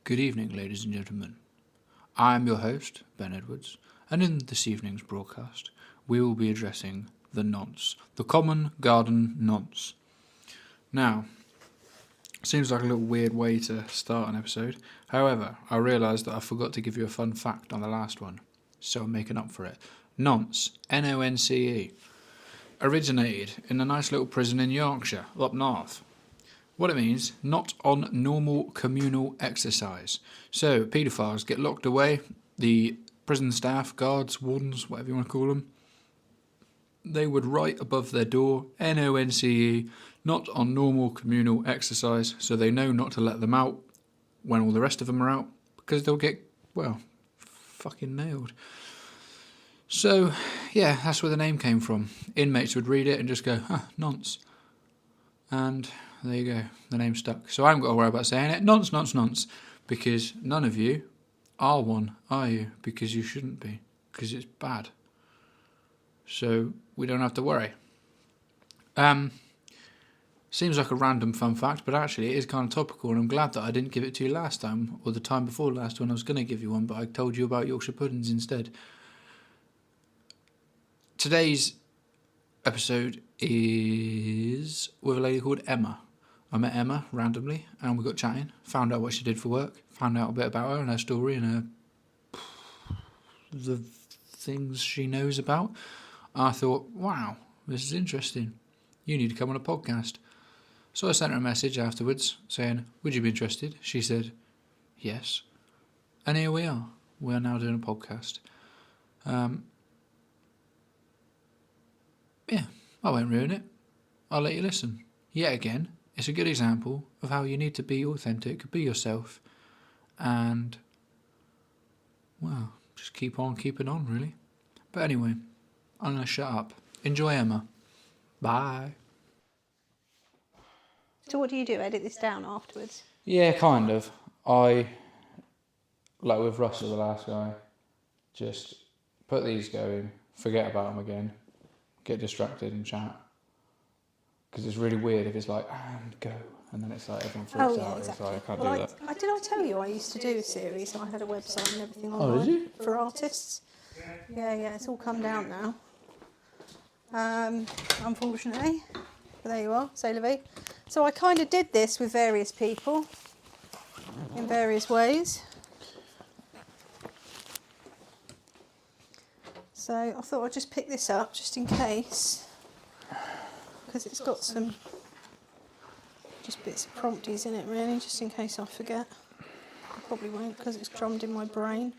Good evening, ladies and gentlemen. I am your host, Ben Edwards, and in this evening's broadcast, we will be addressing the nonce, the common garden nonce. Now, seems like a little weird way to start an episode. However, I realised that I forgot to give you a fun fact on the last one, so I'm making up for it. Nonce, N-O-N-C-E, originated in a nice little prison in Yorkshire, up north. What it means, not on normal communal exercise. So, paedophiles get locked away, the prison staff, guards, wardens, whatever you want to call them, they would write above their door, N-O-N-C-E, not on normal communal exercise, so they know not to let them out when all the rest of them are out, because they'll get, well, fucking nailed. So, yeah, that's where the name came from. Inmates would read it and just go, nonce. And there you go, the name stuck. So I haven't got to worry about saying it, nonce, nonce, nonce, because none of you are one, are you? Because you shouldn't be, because it's bad. So we don't have to worry. Seems like a random fun fact, but actually it is kind of topical, and I'm glad that I didn't give it to you last time, or the time before last when I was going to give you one, but I told you about Yorkshire puddings instead. Today's episode is with a lady called Emma. I met Emma randomly and we got chatting, found out what she did for work, found out a bit about her and her story and the things she knows about. I thought, wow, this is interesting. You need to come on a podcast. So I sent her a message afterwards saying, would you be interested? She said, yes. And here we are. We are now doing a podcast. Yeah, I won't ruin it. I'll let you listen. Yet again, it's a good example of how you need to be authentic, be yourself, and, well, just keep on keeping on, really. But anyway, I'm going to shut up. Enjoy Emma. Bye. So what do you do? Edit this down afterwards? Yeah, kind of. I, like with Russell, the last guy, just put these going, forget about them again, get distracted and chat. Because it's really weird if it's like, and go, and then it's like everyone freaks out. Exactly. It's like, I can't do that. Did I tell you I used to do a series? I had a website and everything online. Oh, did you? For artists. Yeah, it's all come down now. Unfortunately. But there you are, c'est la vie. So I kind of did this with various people in various ways. So I thought I'd just pick this up just in case. Because it's got some just bits of prompties in it really, just in case I forget. I probably won't because it's drummed in my brain.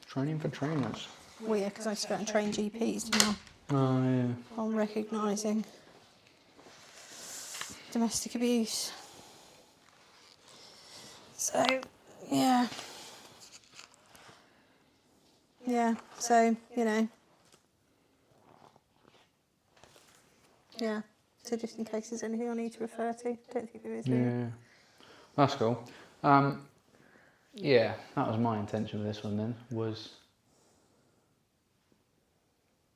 Training for trainers. Well, yeah, because I used to go and train GPs, didn't I? Oh, yeah. On recognising domestic abuse. So, yeah. Yeah, so, you know. Yeah. So just in case there's anything I need to refer to. Don't think there is. Yeah. That's cool. Yeah, that was my intention with this one then, was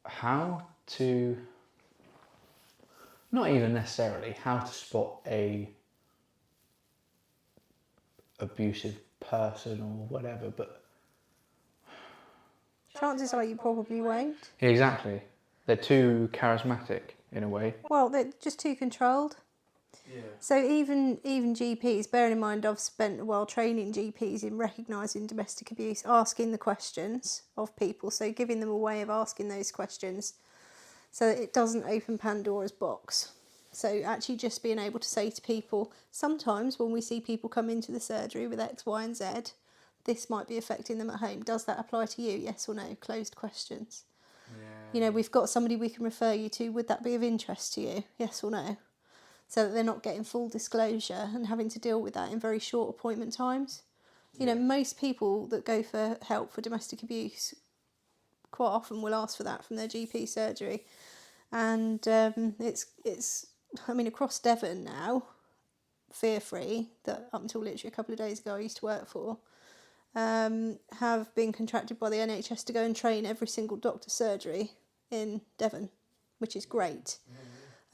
how to, not even necessarily how to spot a abusive person or whatever, but Chances are you probably won't. yeah, exactly. They're too charismatic in a way. Well, they're just too controlled. Yeah. So even GPs, bearing in mind I've spent a while training GPs in recognising domestic abuse, asking the questions of people, so giving them a way of asking those questions so that it doesn't open Pandora's box. So actually just being able to say to people, sometimes when we see people come into the surgery with X, Y and Z, this might be affecting them at home. Does that apply to you? Yes or no? Closed questions. Yeah. You know, we've got somebody we can refer you to. Would that be of interest to you? Yes or no? So that they're not getting full disclosure and having to deal with that in very short appointment times. You know, most people that go for help for domestic abuse quite often will ask for that from their GP surgery. And it's I mean, across Devon now, fear-free, that up until literally a couple of days ago I used to work for, have been contracted by the NHS to go and train every single doctor's surgery in Devon, which is great.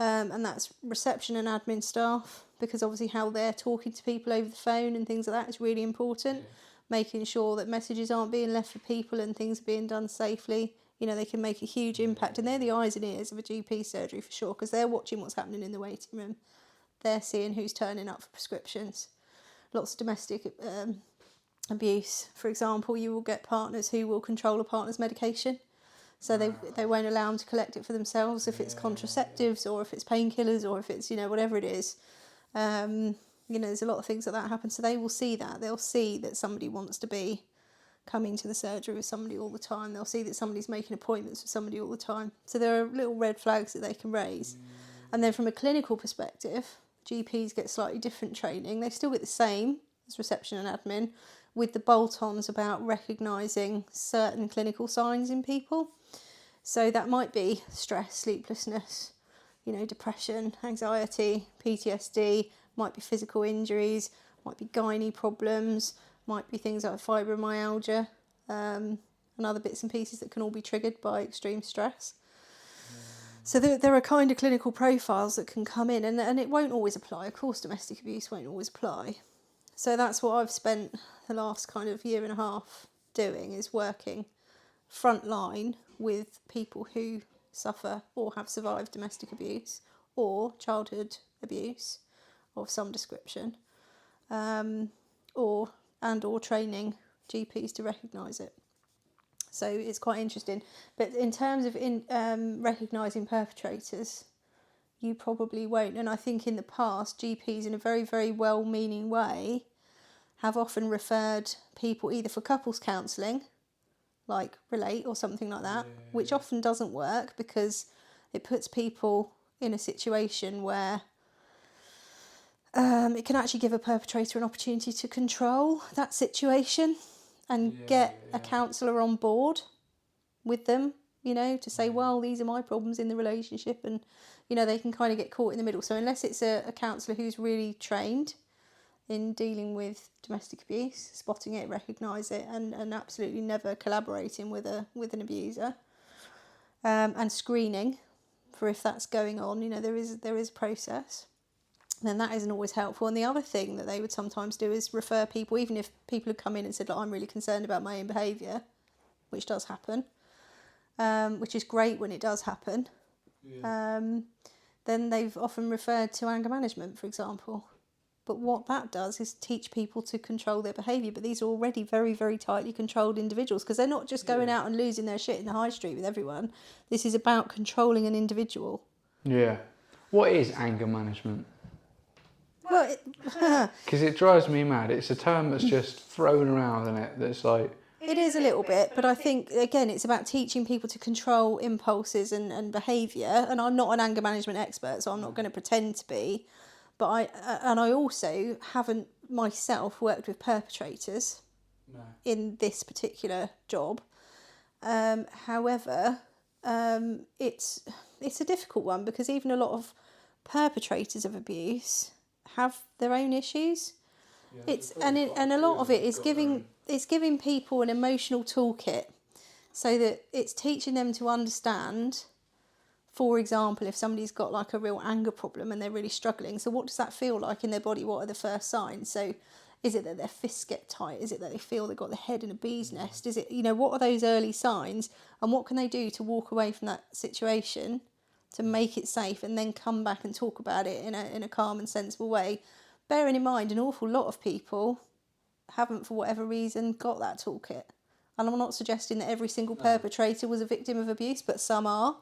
and that's reception and admin staff, because obviously how they're talking to people over the phone and things like that is really important. Making sure that messages aren't being left for people and things are being done safely. You know, they can make a huge impact, and they're the eyes and ears of a GP surgery for sure, because they're watching what's happening in the waiting room. They're seeing who's turning up for prescriptions. Lots of domestic abuse, for example, you will get partners who will control a partner's medication. So they won't allow them to collect it for themselves if it's contraceptives or if it's painkillers or if it's, you know, whatever it is. You know, there's a lot of things that happen. So they will see that. They'll see that somebody wants to be coming to the surgery with somebody all the time. They'll see that somebody's making appointments with somebody all the time. So there are little red flags that they can raise. And then from a clinical perspective, GPs get slightly different training. They still get the same as reception and admin, with the bolt-ons about recognising certain clinical signs in people. So that might be stress, sleeplessness, you know, depression, anxiety, PTSD, might be physical injuries, might be gynae problems, might be things like fibromyalgia, and other bits and pieces that can all be triggered by extreme stress. So there are kind of clinical profiles that can come in, and it won't always apply. Of course, domestic abuse won't always apply. So that's what I've spent the last kind of year and a half doing, is working frontline with people who suffer or have survived domestic abuse or childhood abuse of some description, or training GPs to recognise it. So it's quite interesting. But in terms of recognising perpetrators, you probably won't. And I think in the past, GPs, in a very, very well-meaning way, have often referred people either for couples counselling, like Relate or something like that, which often doesn't work because it puts people in a situation where it can actually give a perpetrator an opportunity to control that situation and get a counsellor on board with them, you know, to say, well, these are my problems in the relationship, and, you know, they can kind of get caught in the middle. So unless it's a counsellor who's really trained in dealing with domestic abuse, spotting it, recognise it, and absolutely never collaborating with an abuser, and screening for if that's going on, you know, there is a process, then that isn't always helpful. And the other thing that they would sometimes do is refer people, even if people have come in and said, look, I'm really concerned about my own behaviour, which does happen, which is great when it does happen, then they've often referred to anger management, for example. But what that does is teach people to control their behaviour. But these are already very, very tightly controlled individuals, because they're not just going out and losing their shit in the high street with everyone. This is about controlling an individual. Yeah. What is anger management? Well, because it drives me mad. It's a term that's just thrown around, isn't it? That's like... It is a little bit, but I think, again, it's about teaching people to control impulses and behaviour. And I'm not an anger management expert, so I'm not going to pretend to be. But I also haven't myself worked with perpetrators in this particular job. However, it's a difficult one, because even a lot of perpetrators of abuse have their own issues. And a lot of it is giving people an emotional toolkit, so that it's teaching them to understand. For example, if somebody's got like a real anger problem and they're really struggling, so what does that feel like in their body? What are the first signs? So is it that their fists get tight? Is it that they feel they've got their head in a bee's nest? Is it, you know, what are those early signs, and what can they do to walk away from that situation to make it safe, and then come back and talk about it in a calm and sensible way? Bearing in mind, an awful lot of people haven't, for whatever reason, got that toolkit. And I'm not suggesting that every single perpetrator was a victim of abuse, but some are.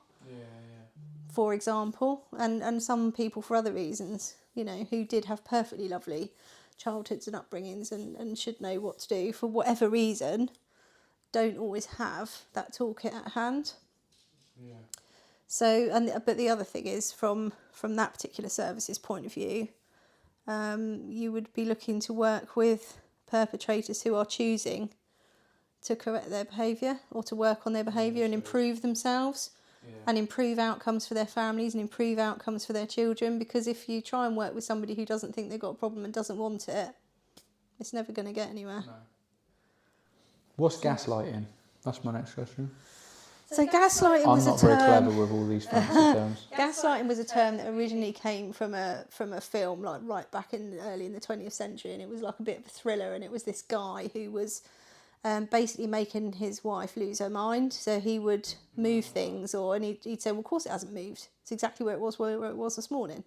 For example, and some people for other reasons, you know, who did have perfectly lovely childhoods and upbringings and should know what to do, for whatever reason, don't always have that toolkit at hand. So, but the other thing is, from that particular service's point of view, you would be looking to work with perpetrators who are choosing to correct their behaviour or to work on their behaviour and improve themselves. And improve outcomes for their families and improve outcomes for their children. Because if you try and work with somebody who doesn't think they've got a problem and doesn't want it, it's never going to get anywhere. No. What's gaslighting? That's my next question. So gaslighting I'm was a not very term. clever with all these fancy terms. Gaslighting was a term that originally came from a film, like right back early in the 20th century, and it was like a bit of a thriller. And it was this guy who was basically making his wife lose her mind. So he would move things, and he'd say, "Well, of course it hasn't moved. It's exactly where it was this morning."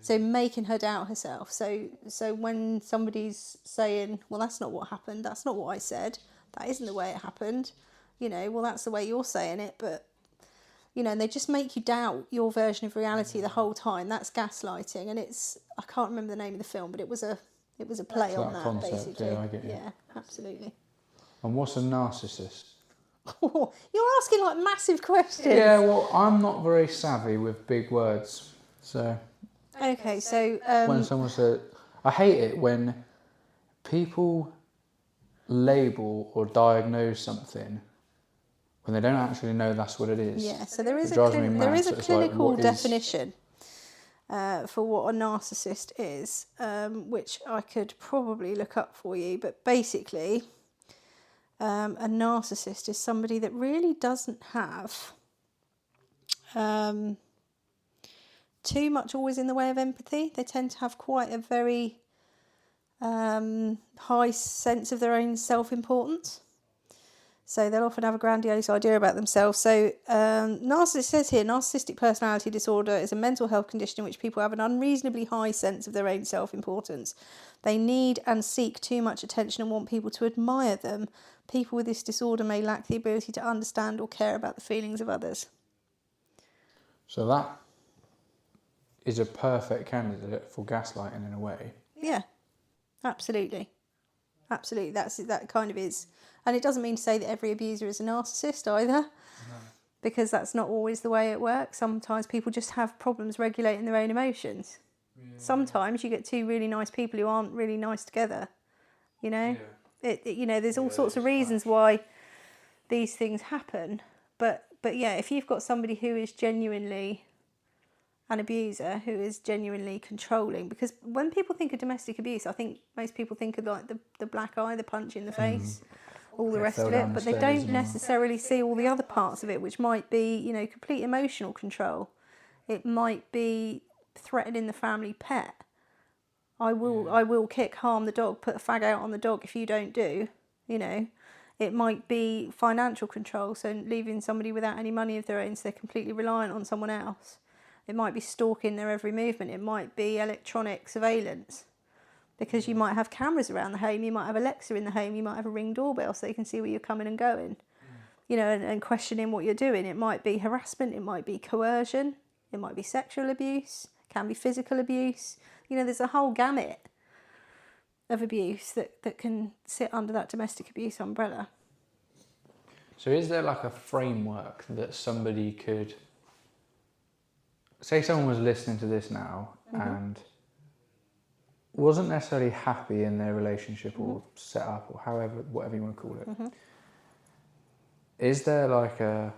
So making her doubt herself. So when somebody's saying, "Well, that's not what happened. That's not what I said. That isn't the way it happened," well, that's the way you're saying it, but. And they just make you doubt your version of reality the whole time. That's gaslighting, and I can't remember the name of the film, but it was a play on that concept, basically. yeah, I get you. Yeah, absolutely. And what's a narcissist? You're asking like massive questions. Yeah, well, I'm not very savvy with big words, so. Okay, so When someone says, I hate it when people label or diagnose something when they don't actually know that's what it is. Yeah, so there is It drives me mad. there is So a it's like, clinical what is- definition for what a narcissist is, which I could probably look up for you. But basically, a narcissist is somebody that really doesn't have too much always in the way of empathy. They tend to have quite a very high sense of their own self-importance. So they'll often have a grandiose idea about themselves. So narcissist says here, narcissistic personality disorder is a mental health condition in which people have an unreasonably high sense of their own self-importance. They need and seek too much attention and want people to admire them. People with this disorder may lack the ability to understand or care about the feelings of others. So that is a perfect candidate for gaslighting in a way. Yeah, absolutely. Absolutely, that kind of is. And it doesn't mean to say that every abuser is a narcissist either, because that's not always the way it works. Sometimes people just have problems regulating their own emotions. Yeah. Sometimes you get two really nice people who aren't really nice together, Yeah. There's all sorts of reasons why these things happen. But yeah, if you've got somebody who is genuinely an abuser, who is genuinely controlling, because when people think of domestic abuse, I think most people think of like the black eye, the punch in the face, all the rest of it, but they don't necessarily see all the other parts of it, which might be, complete emotional control. It might be threatening the family pet. I will kick, harm the dog, put a fag out on the dog if you don't do, It might be financial control, so leaving somebody without any money of their own, so they're completely reliant on someone else. It might be stalking their every movement. It might be electronic surveillance, because you might have cameras around the home, you might have Alexa in the home, you might have a Ring doorbell so they can see where you're coming and going, and questioning what you're doing. It might be harassment, it might be coercion, it might be sexual abuse, it can be physical abuse. There's a whole gamut of abuse that can sit under that domestic abuse umbrella. So is there like a framework that somebody could... Say someone was listening to this now and wasn't necessarily happy in their relationship or set up or whatever you want to call it. Is there like a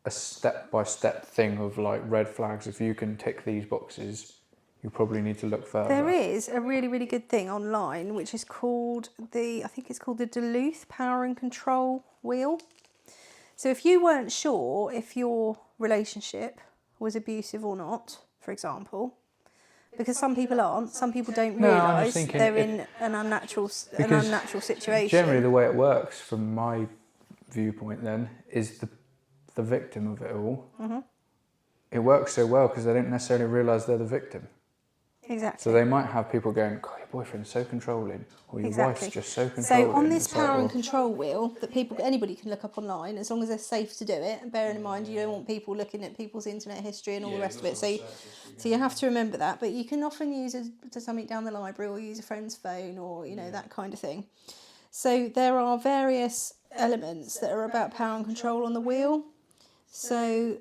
step-by-step thing of like red flags? If you can tick these boxes, you probably need to look further. There is a really, really good thing online, which is called the Duluth Power and Control Wheel. So if you weren't sure if your relationship was abusive or not, for example, because some people aren't, some people don't realise they're in an unnatural situation. Generally, the way it works, from my viewpoint, then, is the victim of it all. It works so well because they don't necessarily realise they're the victim. Exactly. So they might have people going, "God, your boyfriend's so controlling," or "Your wife's just so controlling." So on this power and control wheel that anybody can look up online, as long as they're safe to do it, and bearing in mind you don't want people looking at people's internet history and all the rest of it. So you have to remember that. But you can often use it to something down the library, or use a friend's phone, or that kind of thing. So there are various elements that are about power and control on the wheel. So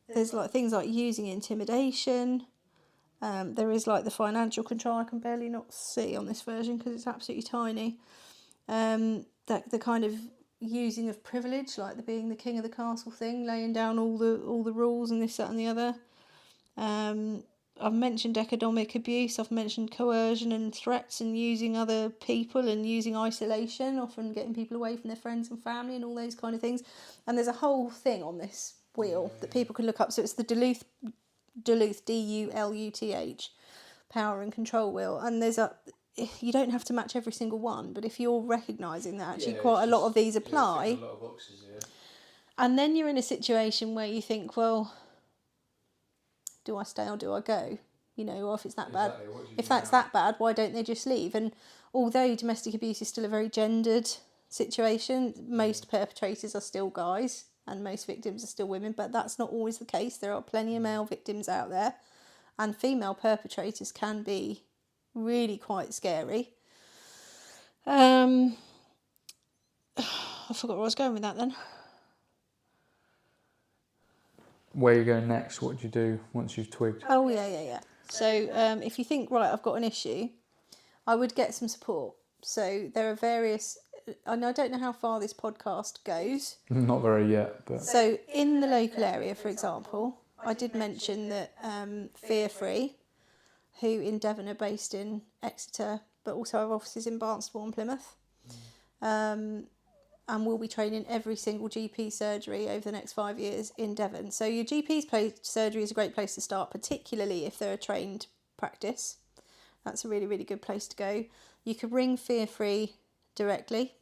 there's like things like using intimidation. There is like the financial control. I can barely not see on this version because it's absolutely tiny. The kind of using of privilege, like the being the king of the castle thing, laying down all the rules and this, that, and the other. I've mentioned economic abuse, I've mentioned coercion and threats and using other people and using isolation, often getting people away from their friends and family and all those kind of things. And there's a whole thing on this wheel that people can look up. So it's the Duluth DULUTH power and control wheel. And you don't have to match every single one, but if you're recognising that actually quite a lot of these apply, a lot of boxes, and then you're in a situation where you think, well, do I stay or do I go? Or if it's that bad, if that's that bad, why don't they just leave? And although domestic abuse is still a very gendered situation, most perpetrators are still guys and most victims are still women, but that's not always the case. There are plenty of male victims out there, and female perpetrators can be really quite scary. I forgot where I was going with that then. Where are you going next? What do you do once you've twigged? Oh, yeah. So if you think, right, I've got an issue, I would get some support. So there are various, and I don't know how far this podcast goes. Not very yet, but... So in the local area, for example, I did mention that Fear Free, who in Devon are based in Exeter, but also have offices in Barnstaple and Plymouth, and we'll be training every single GP surgery over the next 5 years in Devon. So your GP's surgery is a great place to start, particularly if they're a trained practice. That's a really, really good place to go. You could ring Fear Free directly.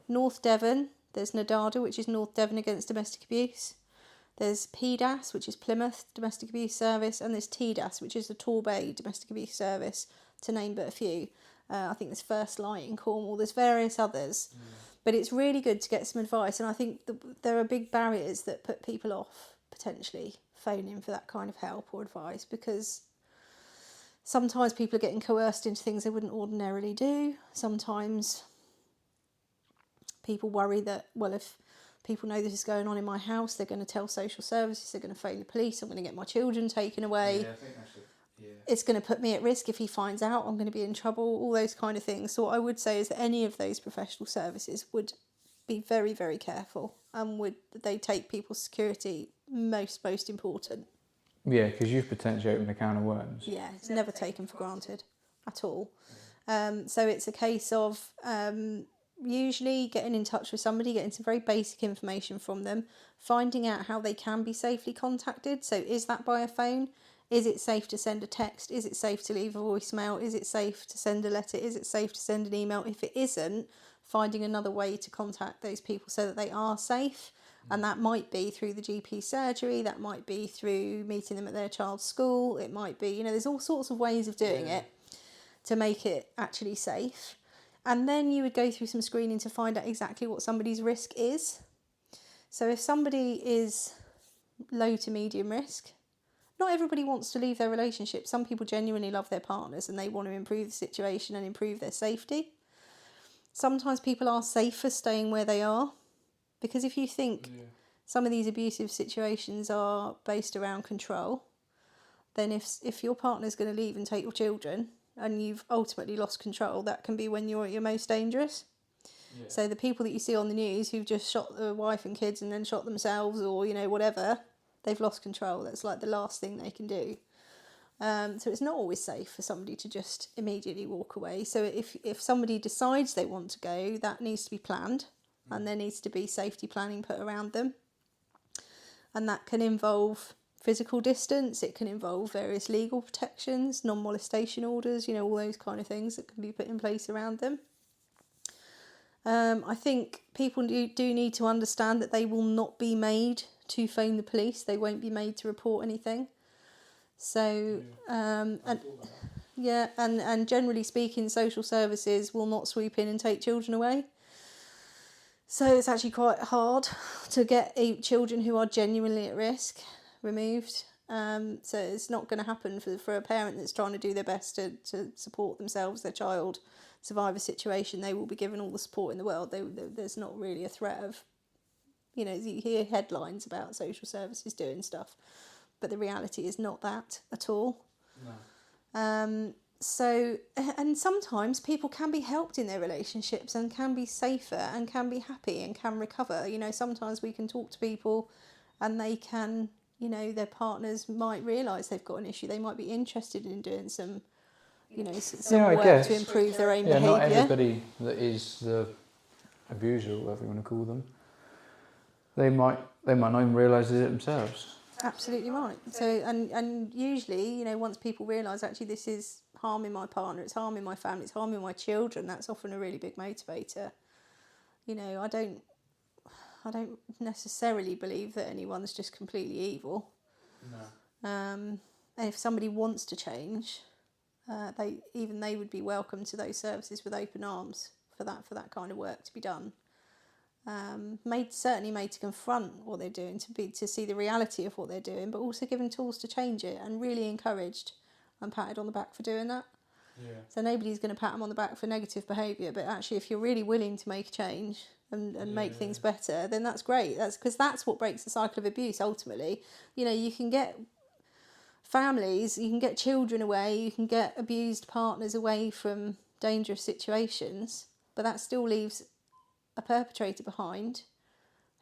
North Devon, there's NADADA, which is North Devon Against Domestic Abuse. There's PDAS, which is Plymouth Domestic Abuse Service, and there's TDAS, which is the Torbay Domestic Abuse Service, to name but a few. I think there's First Light in Cornwall, there's various others. But it's really good to get some advice, and I think there are big barriers that put people off potentially phoning for that kind of help or advice, because sometimes people are getting coerced into things they wouldn't ordinarily do. Sometimes people worry that, well, if people know this is going on in my house, they're going to tell social services, they're going to phone the police, I'm going to get my children taken away. Yeah, I think that's it. Yeah. It's going to put me at risk if he finds out, I'm going to be in trouble, all those kind of things. So what I would say is that any of those professional services would be very, very careful, and they take people's security most important. Yeah, because you've potentially opened a can of worms. Yeah, it's never taken for granted at all. So it's a case of usually getting in touch with somebody, getting some very basic information from them, finding out how they can be safely contacted. So is that by a phone? Is it safe to send a text? Is it safe to leave a voicemail? Is it safe to send a letter? Is it safe to send an email? If it isn't, finding another way to contact those people so that they are safe. And that might be through the GP surgery, that might be through meeting them at their child's school, it might be, there's all sorts of ways of doing it to make it actually safe. And then you would go through some screening to find out exactly what somebody's risk is. So if somebody is low to medium risk, not everybody wants to leave their relationship. Some people genuinely love their partners and they want to improve the situation and improve their safety. Sometimes people are safer staying where they are, because if you think some of these abusive situations are based around control, then if your partner's going to leave and take your children and you've ultimately lost control, that can be when you're at your most dangerous. Yeah. So the people that you see on the news who've just shot their wife and kids and then shot themselves, or whatever, they've lost control. That's like the last thing they can do. So it's not always safe for somebody to just immediately walk away. So if somebody decides they want to go, that needs to be planned, and there needs to be safety planning put around them. And that can involve physical distance, it can involve various legal protections, non-molestation orders, all those kind of things that can be put in place around them. I think people do need to understand that they will not be made to phone the police. They won't be made to report anything. So, and generally speaking, social services will not swoop in and take children away. So it's actually quite hard to get children who are genuinely at risk removed. So it's not going to happen for a parent that's trying to do their best to support themselves, their child, survive a situation. They will be given all the support in the world. There's not really a threat of, you hear headlines about social services doing stuff, but the reality is not that at all. No. So, and sometimes people can be helped in their relationships and can be safer and can be happy and can recover. Sometimes we can talk to people and they can, you know, their partners might realise they've got an issue. They might be interested in doing some, you know, some work to improve their own behaviour. Not everybody that is the abuser, or whatever you want to call them, they might not even realise it themselves. Absolutely right. So, and usually, you know, once people realise actually this is harming my partner, it's harming my family, it's harming my children, that's often a really big motivator. You know, I don't necessarily believe that anyone's just completely evil. No. And if somebody wants to change, they would be welcome to those services with open arms for that kind of work to be done. Made to confront what they're doing, to see the reality of what they're doing, but also given tools to change it, and really encouraged and patted on the back for doing that. Yeah. So nobody's going to pat them on the back for negative behaviour, but actually if you're really willing to make a change and make things better, then that's great. That's because that's what breaks the cycle of abuse ultimately. You know, you can get families, you can get children away, you can get abused partners away from dangerous situations, but that still leaves a perpetrator behind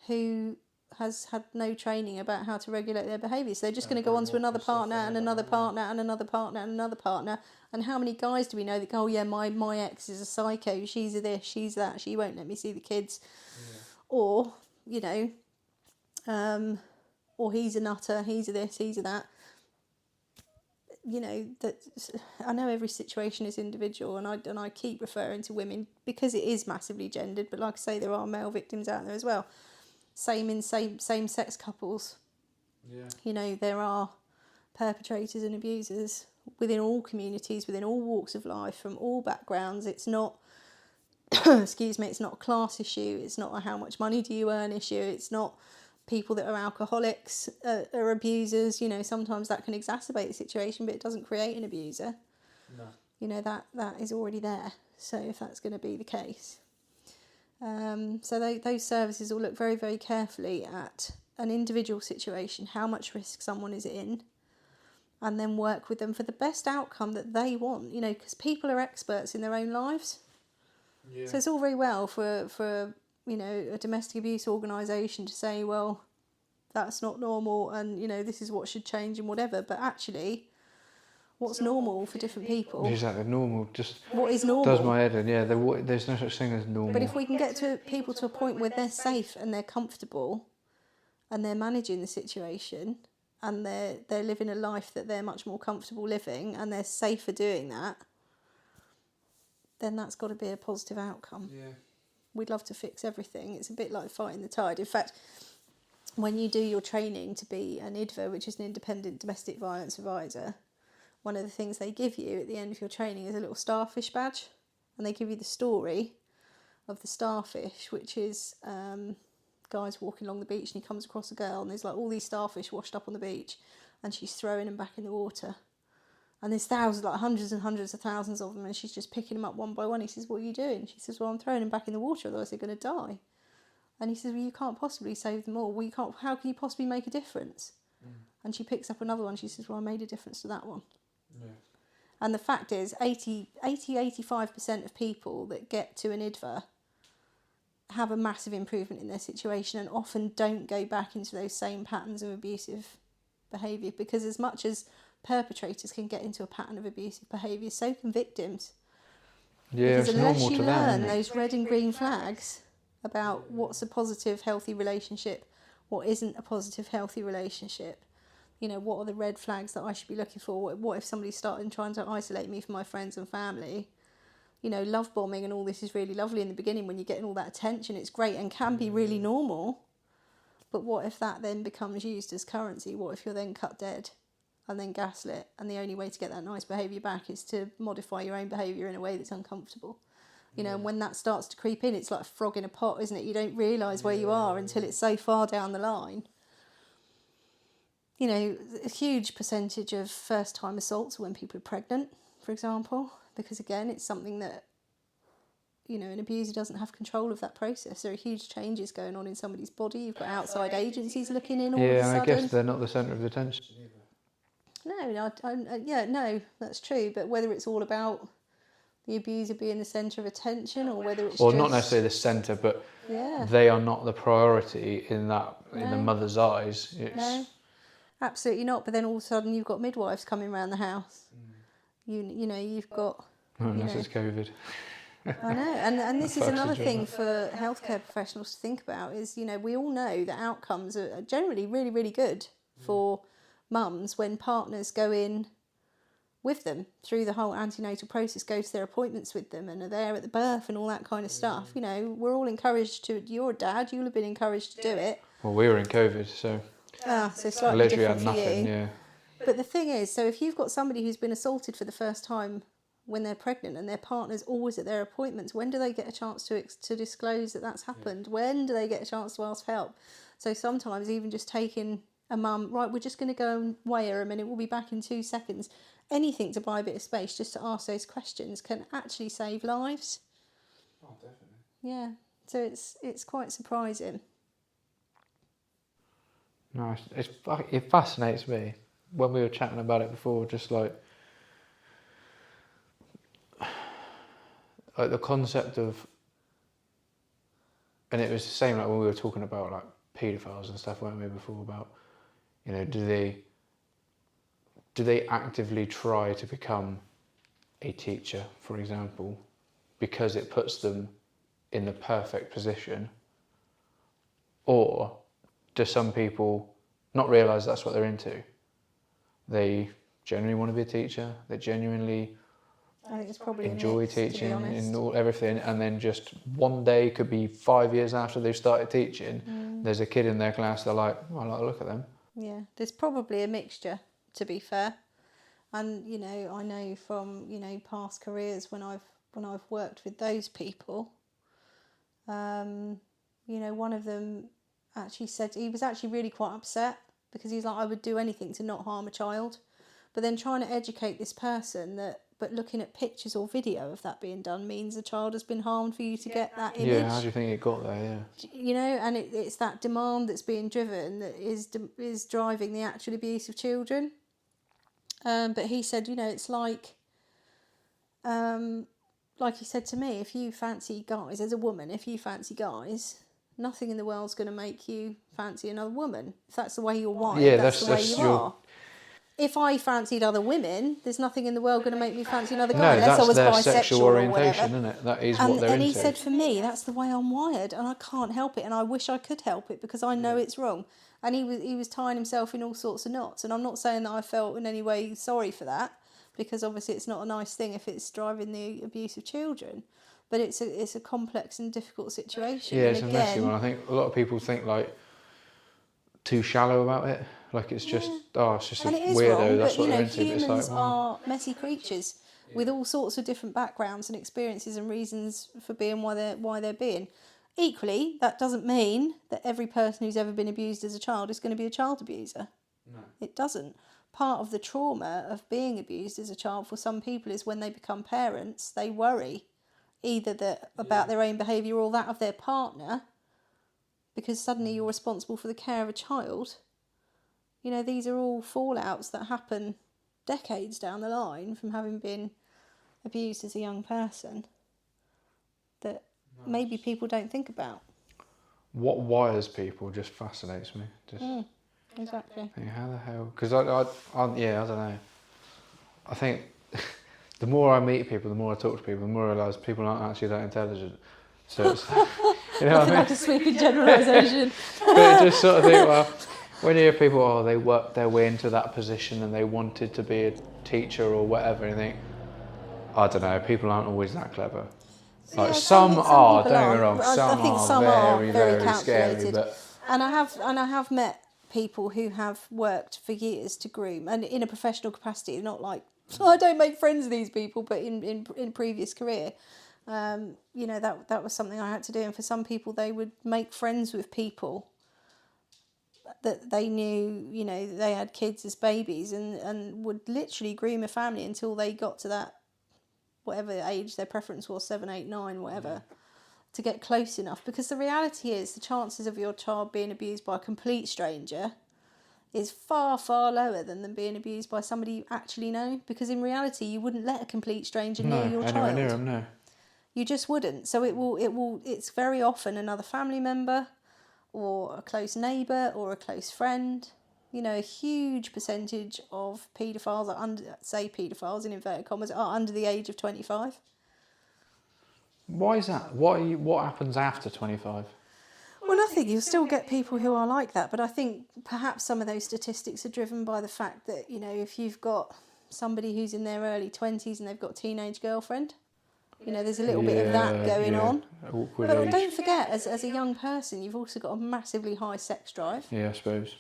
who has had no training about how to regulate their behaviour. So they're just going to go on to another partner and another partner and another partner and another partner. And how many guys do we know that go, oh yeah, my ex is a psycho, she's a this, she's that, she won't let me see the kids. Yeah. Or, you know, or he's a nutter, he's a this, he's a that. You know, that I know every situation is individual, and I keep referring to women because it is massively gendered, but like I say, there are male victims out there as well. Same in same-sex couples. Yeah. You know, there are perpetrators and abusers within all communities, within all walks of life, from all backgrounds. It's not, excuse me, it's not a class issue. It's not a how much money do you earn issue. It's not people that are alcoholics are abusers. You know, sometimes that can exacerbate the situation, but it doesn't create an abuser. No. You know, that is already there. So if that's going to be the case. So those services will look very, very carefully at an individual situation, how much risk someone is in, and then work with them for the best outcome that they want, you know, because people are experts in their own lives. Yeah. So it's all very well for you know, a domestic abuse organisation to say, well, that's not normal and, you know, this is what should change and whatever, but actually what's normal for different people? Exactly, normal. Just what is normal? Does my head in, yeah. There's no such thing as normal. But if we can get people to a point where they're safe and they're comfortable and they're managing the situation and they're living a life that they're much more comfortable living and they're safer doing that, then that's got to be a positive outcome. Yeah. We'd love to fix everything. It's a bit like fighting the tide. In fact, when you do your training to be an IDVA, which is an independent domestic violence advisor, one of the things they give you at the end of your training is a little starfish badge, and they give you the story of the starfish, which is guy's walking along the beach and he comes across a girl and there's like all these starfish washed up on the beach and she's throwing them back in the water. And there's thousands, like hundreds and hundreds of thousands of them, and she's just picking them up one by one. He says, what are you doing? She says, well, I'm throwing them back in the water, otherwise they're going to die. And he says, well, you can't possibly save them all. How can you possibly make a difference? Mm. And she picks up another one. She says, well, I made a difference to that one. Yeah. And the fact is, 85% of people that get to an IDVA have a massive improvement in their situation and often don't go back into those same patterns of abusive behaviour, because as much as perpetrators can get into a pattern of abusive behaviour, so can victims. Yeah, because it's unless normal you to learn them. those red and green flags about what's a positive, healthy relationship, what isn't a positive, healthy relationship, you know, what are the red flags that I should be looking for? What if somebody's starting trying to isolate me from my friends and family? You know, love bombing and all this is really lovely in the beginning when you're getting all that attention. It's great and can be really normal. But what if that then becomes used as currency? What if you're then cut dead and then gaslit, and the only way to get that nice behaviour back is to modify your own behaviour in a way that's uncomfortable? You know, and when that starts to creep in, it's like a frog in a pot, isn't it? You don't realise where you are until it's so far down the line. You know, a huge percentage of first-time assaults are when people are pregnant, for example, because, again, it's something that, you know, an abuser doesn't have control of that process. There are huge changes going on in somebody's body. You've got outside agencies looking in all of a sudden. Yeah, I guess they're not the centre of attention either. No, that's true. But whether it's all about the abuser being the centre of attention or whether it's not necessarily the centre, but they are not the priority in the mother's eyes. No. Absolutely not. But then all of a sudden you've got midwives coming around the house. You know, you've got... Unless it's COVID. I know, and this is Fucks another the job thing up. for healthcare professionals to think about is, you know, we all know that outcomes are generally really, really good for mums when partners go in with them through the whole antenatal process, go to their appointments with them and are there at the birth and all that kind of stuff. You know, we're all encouraged to... You're a dad, you'll have been encouraged to do it. Well, we were in COVID, so So I slightly literally different had for nothing, you. yeah. But the thing is, so if you've got somebody who's been assaulted for the first time when they're pregnant and their partner's always at their appointments, when do they get a chance to disclose that that's happened? When do they get a chance to ask for help? So sometimes even just taking a mum, right, we're just going to go and weigh her a minute, we'll be back in 2 seconds. Anything to buy a bit of space just to ask those questions can actually save lives. Oh, definitely. Yeah, so it's quite surprising. No, it fascinates me when we were chatting about it before, just like the concept of, and it was the same like when we were talking about like paedophiles and stuff, weren't we, before, about, you know, do they actively try to become a teacher, for example, because it puts them in the perfect position, or do some people not realise that's what they're into? They genuinely want to be a teacher, they genuinely I think it's probably enjoy a mix, to be teaching honest. and everything, and then just one day, could be 5 years after they've started teaching, there's a kid in their class, they're like, oh, I like to look at them. Yeah, there's probably a mixture, to be fair. And, you know, I know from, you know, past careers when I've worked with those people, you know, one of them actually said he was actually really quite upset because he's like, I would do anything to not harm a child. But then trying to educate this person but looking at pictures or video of that being done means a child has been harmed for you to get that image. Yeah, how do you think it got there? Yeah. You know, and it's that demand that's being driven that is driving the actual abuse of children. But he said, you know, it's like he said to me, if you fancy guys, as a woman, if you fancy guys, nothing in the world's going to make you fancy another woman. If that's the way you're wired, Yeah, that's the way that's you your... are. If I fancied other women, there's nothing in the world going to make me fancy another guy, No, unless I that's was their bisexual sexual or orientation, whatever. isn't it? That is And, what they're and into. he said, for me, that's the way I'm wired, and I can't help it, and I wish I could help it because I know it's wrong. And he was tying himself in all sorts of knots, and I'm not saying that I felt in any way sorry for that, because obviously it's not a nice thing if it's driving the abuse of children, but it's a complex and difficult situation. Yeah, and it's a messy one. I think a lot of people think like too shallow about it. Like it's just, it's just and a it is weirdo, wrong, that's but what you they're know, into. But it's humans like, wow. are messy creatures with all sorts of different backgrounds and experiences and reasons for being why they're being. Equally, that doesn't mean that every person who's ever been abused as a child is going to be a child abuser. No. It doesn't. Part of the trauma of being abused as a child for some people is when they become parents, they worry either about their own behaviour or that of their partner, because suddenly you're responsible for the care of a child. You know, these are all fallouts that happen decades down the line from having been abused as a young person that maybe people don't think about. What wires people just fascinates me. Just Exactly. think, how the hell? Because I don't know. I think the more I meet people, the more I talk to people, the more I realise people aren't actually that intelligent. So it's, you know what I mean? Like a sweeping generalisation. But I just sort of think, well, when you hear people, they worked their way into that position and they wanted to be a teacher or whatever, and you think, I don't know, people aren't always that clever. Like Yeah, some are, people don't get me are. wrong, I think some are are very calculated. scary, but And I have met people who have worked for years to groom, and in a professional capacity, not like, I don't make friends with these people, but in previous career, you know, that was something I had to do. And for some people, they would make friends with people that they knew, you know, they had kids as babies, and would literally groom a family until they got to that, whatever age their preference was, 7, 8, 9, whatever, to get close enough. Because the reality is the chances of your child being abused by a complete stranger is far, far lower than them being abused by somebody you actually know. Because in reality, you wouldn't let a complete stranger near your child. near them, no. You just wouldn't. So it's very often another family member or a close neighbour or a close friend. You know, a huge percentage of paedophiles are paedophiles in inverted commas, are under the age of 25. Why is that? What happens after 25? Well, nothing. You'll still get people who are like that, but I think perhaps some of those statistics are driven by the fact that, you know, if you've got somebody who's in their early 20s and they've got a teenage girlfriend, you know, there's a little bit of that going on. Awkward But age. don't forget, as a young person, you've also got a massively high sex drive. Yeah, I suppose.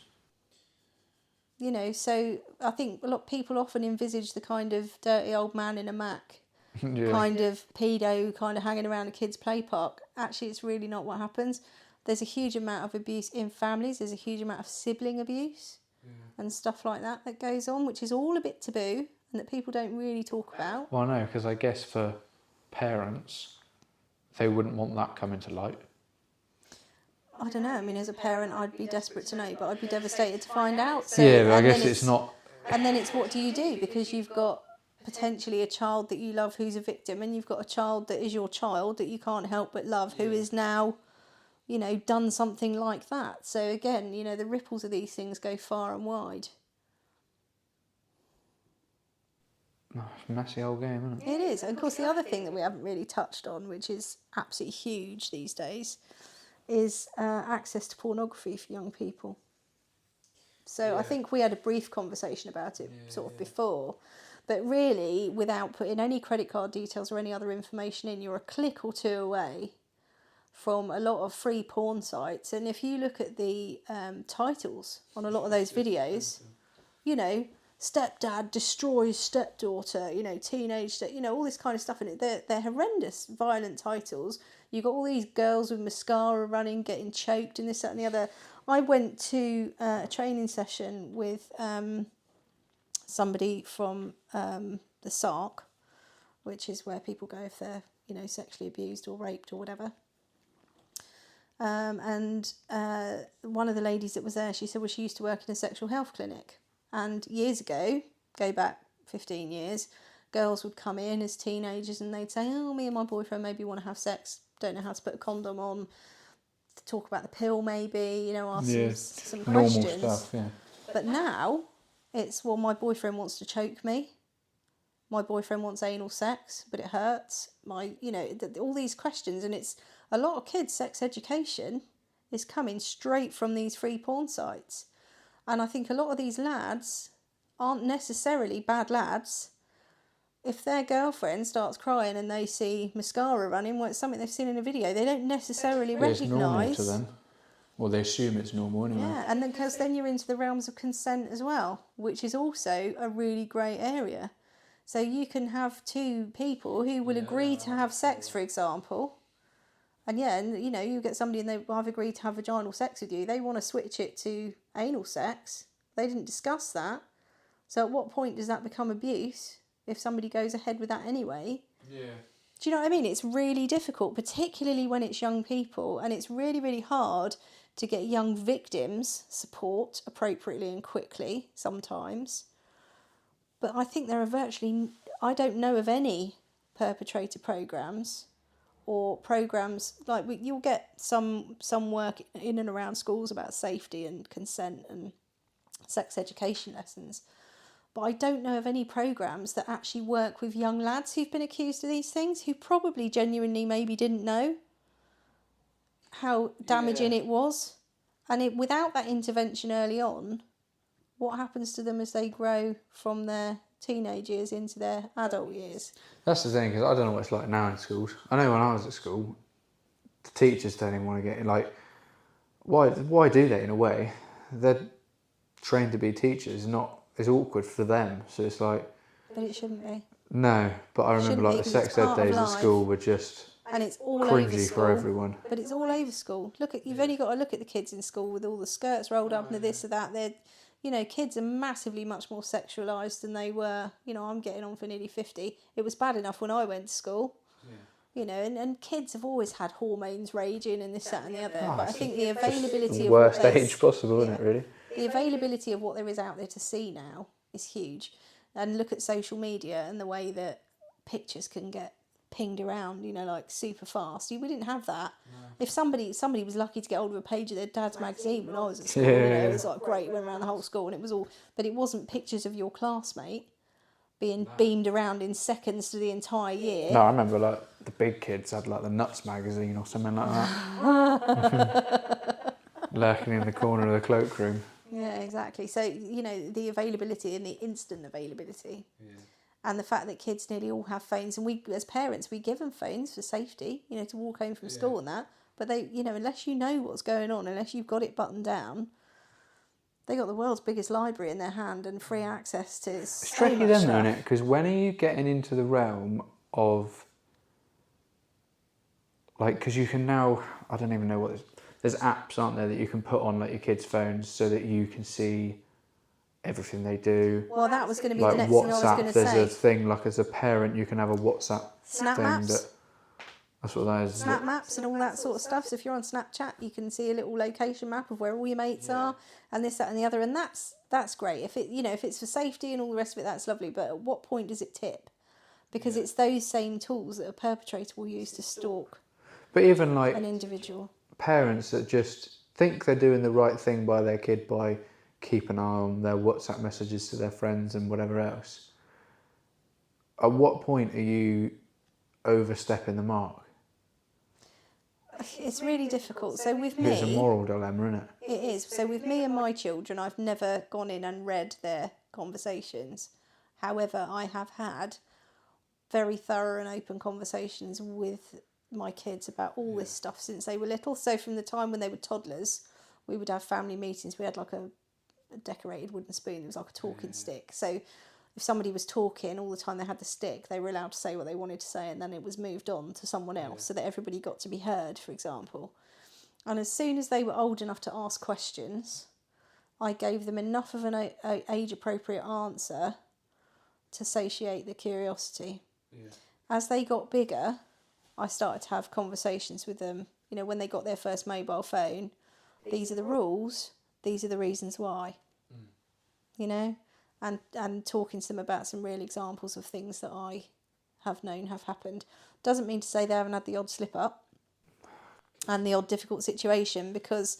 You know, so I think a lot of people often envisage the kind of dirty old man in a Mac, kind of pedo, kind of hanging around a kid's play park. Actually, it's really not what happens. There's a huge amount of abuse in families. There's a huge amount of sibling abuse and stuff like that goes on, which is all a bit taboo and that people don't really talk about. Well, no, because I guess for parents, they wouldn't want that coming to light. I don't know. I mean, as a parent, I'd be desperate to know, but I'd be devastated to find out. So, yeah, but I guess it's not... And then it's what do you do? Because you've got potentially a child that you love who's a victim, and you've got a child that is your child that you can't help but love, who is now, you know, done something like that. So again, you know, the ripples of these things go far and wide. Oh, it's a messy old game, isn't it? It is. And of course, the other thing that we haven't really touched on, which is absolutely huge these days, is access to pornography for young people. So I think we had a brief conversation about it before, but really, without putting any credit card details or any other information in, you're a click or two away from a lot of free porn sites. And if you look at the titles on a lot of those videos, you know, stepdad destroys stepdaughter, you know, teenage, you know, all this kind of stuff in it. They're horrendous, violent titles. You've got all these girls with mascara running, getting choked and this, that and the other. I went to a training session with somebody from the SARC, which is where people go if they're, you know, sexually abused or raped or whatever. And one of the ladies that was there, she said, well, she used to work in a sexual health clinic. And years ago, go back 15 years, girls would come in as teenagers and they'd say, oh, me and my boyfriend maybe want to have sex, don't know how to put a condom on, to talk about the pill maybe, you know, ask some questions. Normal stuff, yeah. But now, it's, well, my boyfriend wants to choke me. My boyfriend wants anal sex, but it hurts. You know, all these questions. And it's a lot of kids' sex education is coming straight from these free porn sites. And I think a lot of these lads aren't necessarily bad lads. If their girlfriend starts crying and they see mascara running, well, it's something they've seen in a video, they don't necessarily recognise. It's normal to them. Well, they assume it's normal anyway. Yeah, and then because then you're into the realms of consent as well, which is also a really grey area. So you can have two people who will agree to have sex, for example, and you know, you get somebody and I've agreed to have vaginal sex with you. They want to switch it to anal sex. They didn't discuss that. So at what point does that become abuse if somebody goes ahead with that anyway? Yeah. Do you know what I mean? It's really difficult, particularly when it's young people, and it's really, really hard to get young victims support appropriately and quickly sometimes. But I think there are I don't know of any perpetrator programmes or programmes, like you'll get some work in and around schools about safety and consent and sex education lessons. But I don't know of any programmes that actually work with young lads who've been accused of these things, who probably genuinely maybe didn't know how damaging it was. And without that intervention early on, what happens to them as they grow from their teenage years into their adult years? That's the thing, because I don't know what it's like now in schools. I know when I was at school, the teachers don't even want to get in. Like, why do they in a way? They're trained to be teachers, it's awkward for them. So it's like... But it shouldn't be. No, but I remember like the sex ed days at school were just... And it's all over cringy school. for everyone. But it's all over school. You've only got to look at the kids in school with all the skirts rolled up and this or that. They're, you know, kids are massively much more sexualised than they were. You know, I'm getting on for nearly 50. It was bad enough when I went to school. Yeah. You know, and kids have always had hormones raging and this, that and the other. But I think the availability of worst age possible, isn't it, really? The availability of what there is out there to see now is huge. And look at social media and the way that pictures can get pinged around, you know, like super fast. We didn't have that. No. If somebody was lucky to get hold of a page of their dad's magazine when I was at school, you know, it was like great, went around the whole school, and it was all, but it wasn't pictures of your classmate being beamed around in seconds to the entire year. No, I remember like the big kids had like the Nuts magazine or something like that. Lurking in the corner of the cloakroom. Yeah, exactly. So, you know, the availability and the instant availability. Yeah. And the fact that kids nearly all have phones, and we, as parents, we give them phones for safety, you know, to walk home from school and that. But they, you know, unless you know what's going on, unless you've got it buttoned down, they got the world's biggest library in their hand and free access to it's tricky then, isn't it? Because when are you getting into the realm of, like, because you can now, I don't even know what there's apps, aren't there, that you can put on like your kids' phones so that you can see everything they do. Well, that was going to be like the next WhatsApp, thing I was going to say. There's a thing, like as a parent, you can have a WhatsApp Snap thing maps. That's what that is. Snap maps and all that sort of stuff. So if you're on Snapchat, you can see a little location map of where all your mates are, and this, that, and the other, and that's great. If it, you know, if it's for safety and all the rest of it, that's lovely. But at what point does it tip? Because it's those same tools that a perpetrator will use to stalk. But even like an individual, parents that just think they're doing the right thing by their kid by keep an eye on their WhatsApp messages to their friends and whatever else. At what point are you overstepping the mark? It's really difficult. So with me... It's a moral dilemma, isn't it? It is. So with me and my children, I've never gone in and read their conversations. However, I have had very thorough and open conversations with my kids about all this stuff since they were little. So from the time when they were toddlers, we would have family meetings. We had like a decorated wooden spoon. It was like a talking stick. So if somebody was talking all the time they had the stick, they were allowed to say what they wanted to say, and then it was moved on to someone else so that everybody got to be heard, for example. And as soon as they were old enough to ask questions, I gave them enough of an age-appropriate answer to satiate the curiosity. Yeah. As they got bigger, I started to have conversations with them. You know, when they got their first mobile phone, these are the rules, these are the reasons why. You know? And talking to them about some real examples of things that I have known have happened. Doesn't mean to say they haven't had the odd slip up and the odd difficult situation, because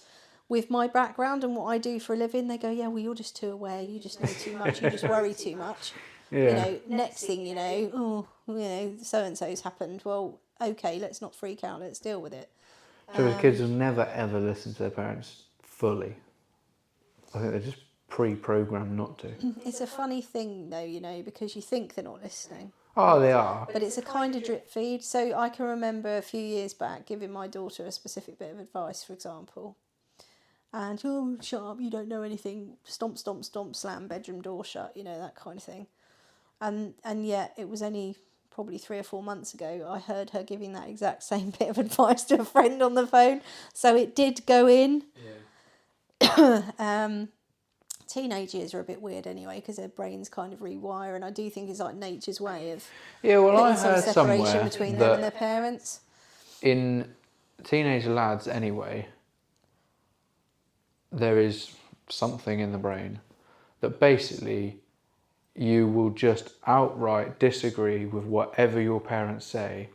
with my background and what I do for a living, they go, yeah, well, you're just too aware, you just know too much, you just worry too much. Yeah. You know, next thing you know, so-and-so's happened. Well, okay, let's not freak out, let's deal with it. So the kids will never, ever listen to their parents fully. I think they're just pre-programmed not to. It's a funny thing though, you know, because you think they're not listening. Oh, they are. But it's a kind of drip feed. So I can remember a few years back giving my daughter a specific bit of advice, for example. And, oh, shut up, you don't know anything. Stomp, stomp, stomp, slam, bedroom door shut, you know, that kind of thing. And yet it was only probably 3 or 4 months ago I heard her giving that exact same bit of advice to a friend on the phone. So it did go in. Yeah. Teenage years are a bit weird anyway, because their brains kind of rewire, and I do think it's like nature's way of I heard some somewhere separation between them and their parents. In teenage lads anyway, there is something in the brain that basically you will just outright disagree with whatever your parents say,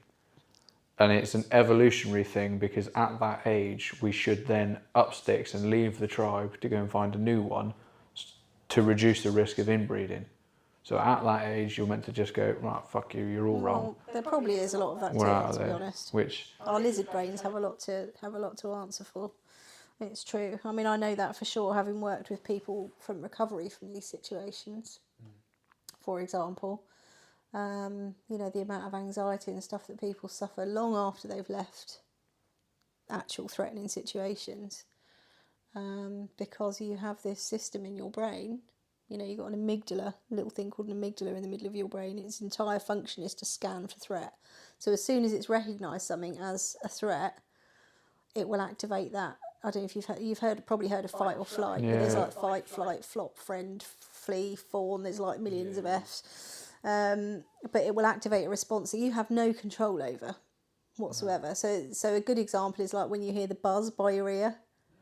and it's an evolutionary thing, because at that age we should then up sticks and leave the tribe to go and find a new one to reduce the risk of inbreeding. So at that age, you're meant to just go, right, fuck you, you're all wrong. There probably is a lot of that We're out to there, be honest. Which our lizard brains have a lot to answer for. It's true. I mean, I know that for sure, having worked with people from recovery from these situations. For example, you know, the amount of anxiety and stuff that people suffer long after they've left actual threatening situations. Because you have this system in your brain, you know, you've got an amygdala, a little thing called an amygdala in the middle of your brain. Its entire function is to scan for threat. So as soon as it's recognised something as a threat, it will activate that. I don't know if you've probably heard of fight or flight. Yeah. There's like fight, flight, flop, friend, flee, fawn. There's like millions of Fs. But it will activate a response that you have no control over whatsoever. So a good example is like when you hear the buzz by your ear.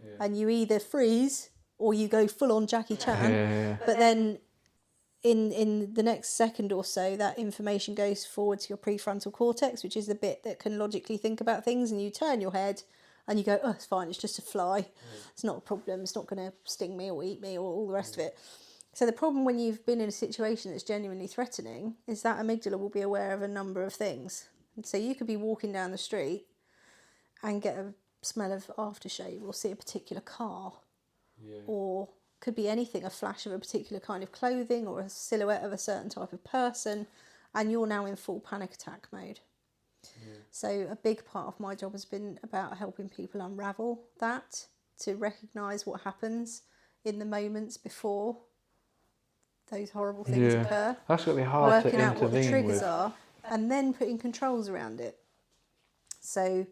Yeah. And you either freeze or you go full on Jackie Chan, but then in the next second or so, that information goes forward to your prefrontal cortex, which is the bit that can logically think about things, and you turn your head and you go, oh, it's fine, it's just a fly. It's not a problem, it's not going to sting me or eat me or all the rest of it. So the problem when you've been in a situation that's genuinely threatening is that amygdala will be aware of a number of things. And so you could be walking down the street and get a smell of aftershave or see a particular car, or could be anything, a flash of a particular kind of clothing or a silhouette of a certain type of person, and you're now in full panic attack mode. So a big part of my job has been about helping people unravel that, to recognise what happens in the moments before those horrible things occur. That's got to be hard to working out what the intervene triggers with. are, and then putting controls around it. So,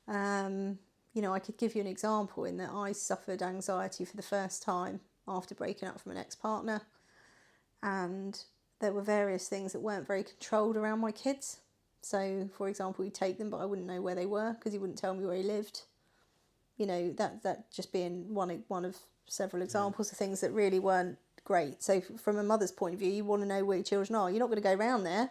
I could give you an example in that I suffered anxiety for the first time after breaking up from an ex-partner, and there were various things that weren't very controlled around my kids. So, for example, he'd take them, but I wouldn't know where they were because he wouldn't tell me where he lived. That just being one of several examples of things that really weren't great. So, from a mother's point of view, you want to know where your children are. You're not going to go around there,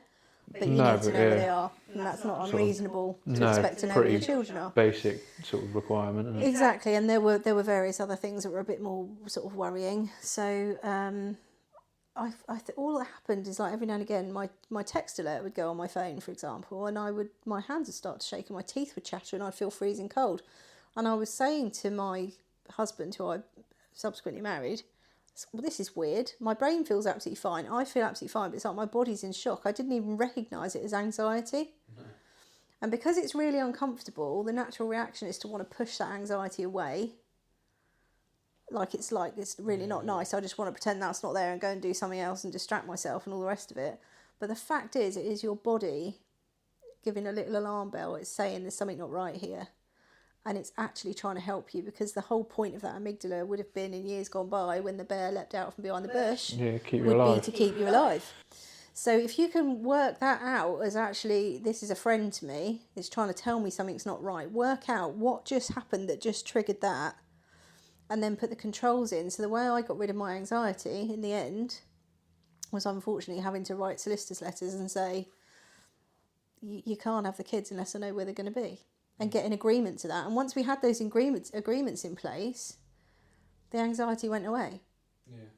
but you need to know where they are, and that's not unreasonable to expect to know where your children are. Basic sort of requirement, isn't it? Exactly, and there were various other things that were a bit more sort of worrying. So, all that happened is, like, every now and again my text alert would go on my phone, for example, and my hands would start to shake and my teeth would chatter and I'd feel freezing cold. And I was saying to my husband, who I subsequently married, well, this is weird. My brain feels absolutely fine. I feel absolutely fine, but it's like my body's in shock. I didn't even recognise it as anxiety. No. And because it's really uncomfortable, the natural reaction is to want to push that anxiety away. Like it's really not nice. I just want to pretend that's not there and go and do something else and distract myself and all the rest of it. But the fact is, it is your body giving a little alarm bell. It's saying there's something not right here. And it's actually trying to help you, because the whole point of that amygdala would have been, in years gone by, when the bear leapt out from behind the bush, keep you would alive. be to keep you alive. So if you can work that out as, actually, this is a friend to me, it's trying to tell me something's not right, work out what just happened that just triggered that, and then put the controls in. So the way I got rid of my anxiety in the end was, unfortunately, having to write solicitors' letters and say, you can't have the kids unless I know where they're going to be. And get an agreement to that. And once we had those agreements in place, the anxiety went away. Yeah.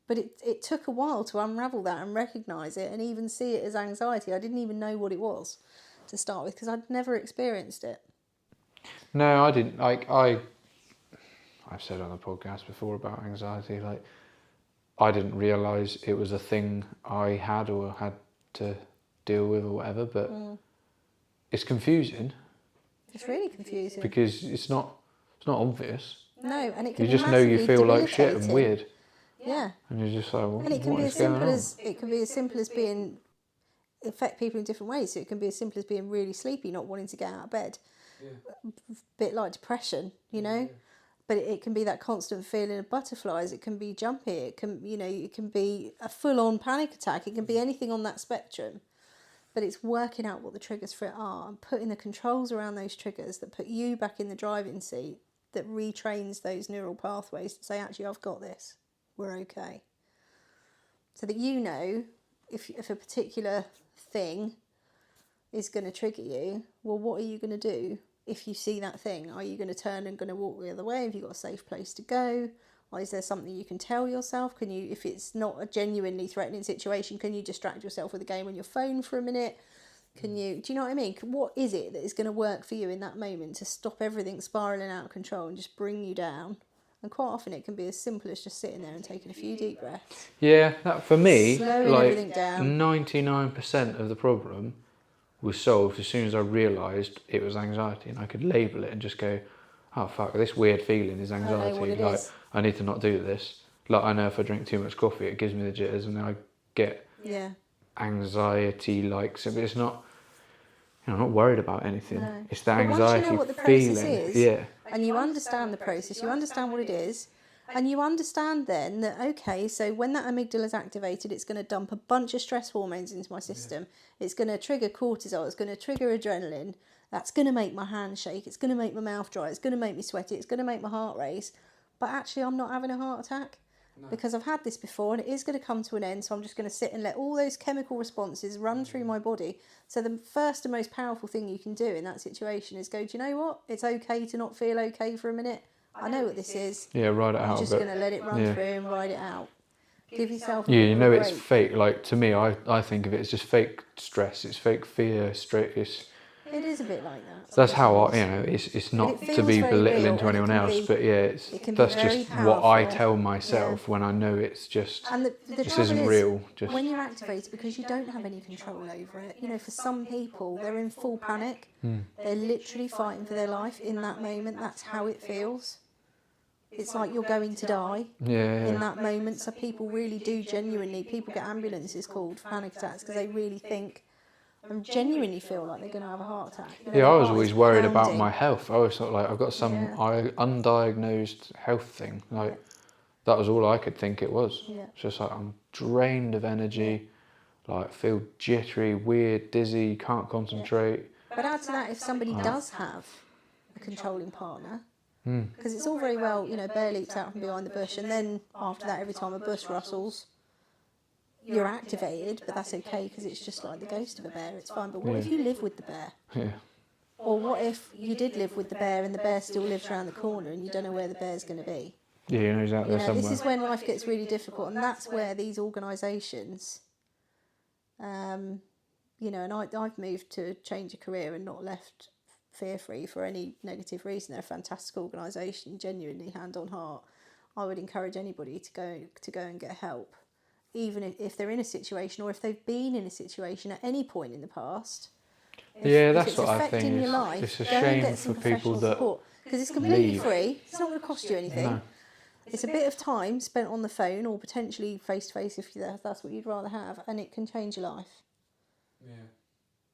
But it took a while to unravel that and recognise it and even see it as anxiety. I didn't even know what it was to start with, because I'd never experienced it. No, I didn't. I've said on the podcast before about anxiety, I didn't realise it was a thing I had or had to deal with or whatever, but it's confusing. It's really confusing. Because it's not obvious. No, and it can you just know you feel like shit and weird. Yeah. And you're just like, well, and it can be as simple as being, affect people in different ways. So it can be as simple as being really sleepy, not wanting to get out of bed. Yeah. A bit like depression, Yeah. But it can be that constant feeling of butterflies. It can be jumpy. It can, it can be a full-on panic attack. It can be anything on that spectrum. But it's working out what the triggers for it are and putting the controls around those triggers that put you back in the driving seat, that retrains those neural pathways to say, actually, I've got this. We're okay. So that if a particular thing is going to trigger you, well, what are you going to do if you see that thing? Are you going to turn and going to walk the other way? Have you got a safe place to go? Or is there something you can tell yourself? Can you, if it's not a genuinely threatening situation, can you distract yourself with a game on your phone for a minute? Do you know what I mean? What is it that is going to work for you in that moment to stop everything spiralling out of control and just bring you down? And quite often it can be as simple as just sitting there and taking a few deep breaths. Yeah, that for me, slowing everything down. 99% of the problem was solved as soon as I realised it was anxiety, and I could label it and just go, oh fuck, this weird feeling is anxiety. I know what it is. I need to not do this. I know if I drink too much coffee, it gives me the jitters, and then I get anxiety-like. So it's not, I'm not worried about anything. No. It's the anxiety once you know what the feeling. Process is, and you understand the process, you understand what it is, and you understand then that, okay, so when that amygdala is activated, it's going to dump a bunch of stress hormones into my system. Yeah. It's going to trigger cortisol. It's going to trigger adrenaline. That's going to make my hands shake. It's going to make my mouth dry. It's going to make me sweaty. It's going to make my heart race. But actually, I'm not having a heart attack. because I've had this before and it is going to come to an end, so I'm just going to sit and let all those chemical responses run through my body. So the first and most powerful thing you can do in that situation is go, do you know what? It's okay to not feel okay for a minute. I know what this is. Yeah, ride it out. I'm just going to let it run through and ride it out. Give yourself a bit of a break. It's fake. Like, to me, I think of it as just fake stress. It's fake fear. It is a bit like that. That's how it's not to be belittling to anyone else, but that's just what I tell myself when I know it's just, and the this isn't real. Just when you're activated, because you don't have any control over it. You know, for some people, they're in full panic. They're literally fighting for their life in that moment. That's how it feels. It's like you're going to die in that moment. So people really do people get ambulances called for panic attacks because they really think and genuinely feel like they're going to have a heart attack. I was always worried about my health. I was sort of like, I've got some undiagnosed health thing. Like, that was all I could think it was. It's just like, I'm drained of energy, like, feel jittery, weird, dizzy, can't concentrate. But add to that, if somebody does have a controlling partner, because it's all very well, bear leaps out from behind the bush, and then after that, every time a bush rustles, you're activated, but that's okay because it's just like the ghost of a bear, it's fine. But what if you live with the bear? Or what if you did live with the bear and the bear still lives around the corner and you don't know where the bear's going to be? Yeah, he's out there somewhere. This is when life gets really difficult, and that's where these organisations, and I've moved to change a career and not left fear-free for any negative reason. They're a fantastic organisation, genuinely, hand on heart. I would encourage anybody to go and get help, even if they're in a situation or if they've been in a situation at any point in the past. That's what I think. Your life, it's a shame for people that because it's completely free. It's not going to cost you anything. No. It's a bit of time spent on the phone or potentially face to face if that's what you'd rather have, and it can change your life.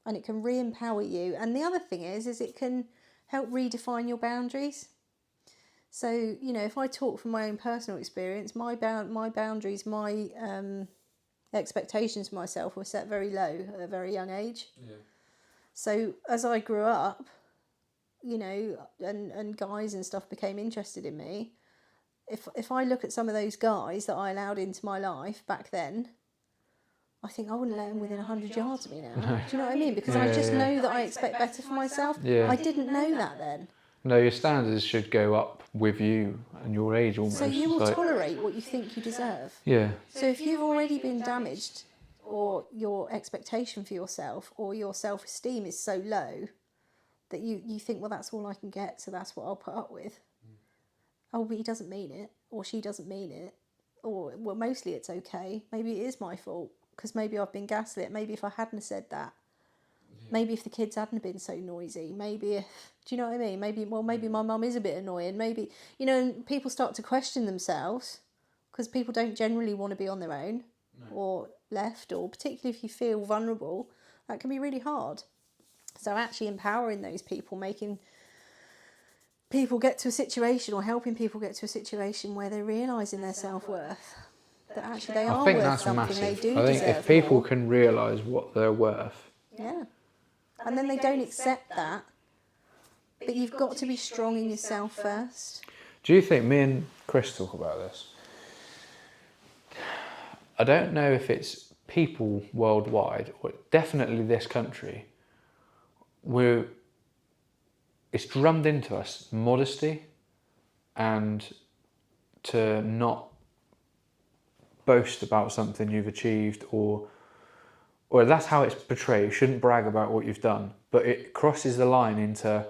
And it can re-empower you. And the other thing is it can help redefine your boundaries. So, if I talk from my own personal experience, my boundaries, my expectations for myself were set very low at a very young age. So as I grew up, and guys and stuff became interested in me, if I look at some of those guys that I allowed into my life back then, I think I wouldn't let them within 100 yards of me now. Do you know what I mean? Because I just know that I expect better for myself. I didn't know that then. No, your standards should go up with you and your age almost. So you will tolerate what you think you deserve. So if you've already been damaged, or your expectation for yourself or your self-esteem is so low that you think, well, that's all I can get, so that's what I'll put up with. Oh, but he doesn't mean it, or she doesn't mean it, or, well, mostly it's okay. Maybe it is my fault, because maybe I've been gaslit. Maybe if I hadn't said that, maybe if the kids hadn't been so noisy, maybe if, do you know what I mean? Maybe my mum is a bit annoying. Maybe, and people start to question themselves, because people don't generally want to be on their own or left, or particularly if you feel vulnerable, that can be really hard. So actually empowering those people, making people get to a situation, or helping people get to a situation where they're realising their self-worth, that actually they are worth something. Massive. They do I think deserve if people more. can realise what they're worth. And then they don't accept that, but you've got to be strong in yourself first. Do you think, me and Chris talk about this, I don't know if it's people worldwide, or definitely this country, it's drummed into us modesty and to not boast about something you've achieved, or that's how it's portrayed. You shouldn't brag about what you've done, but it crosses the line into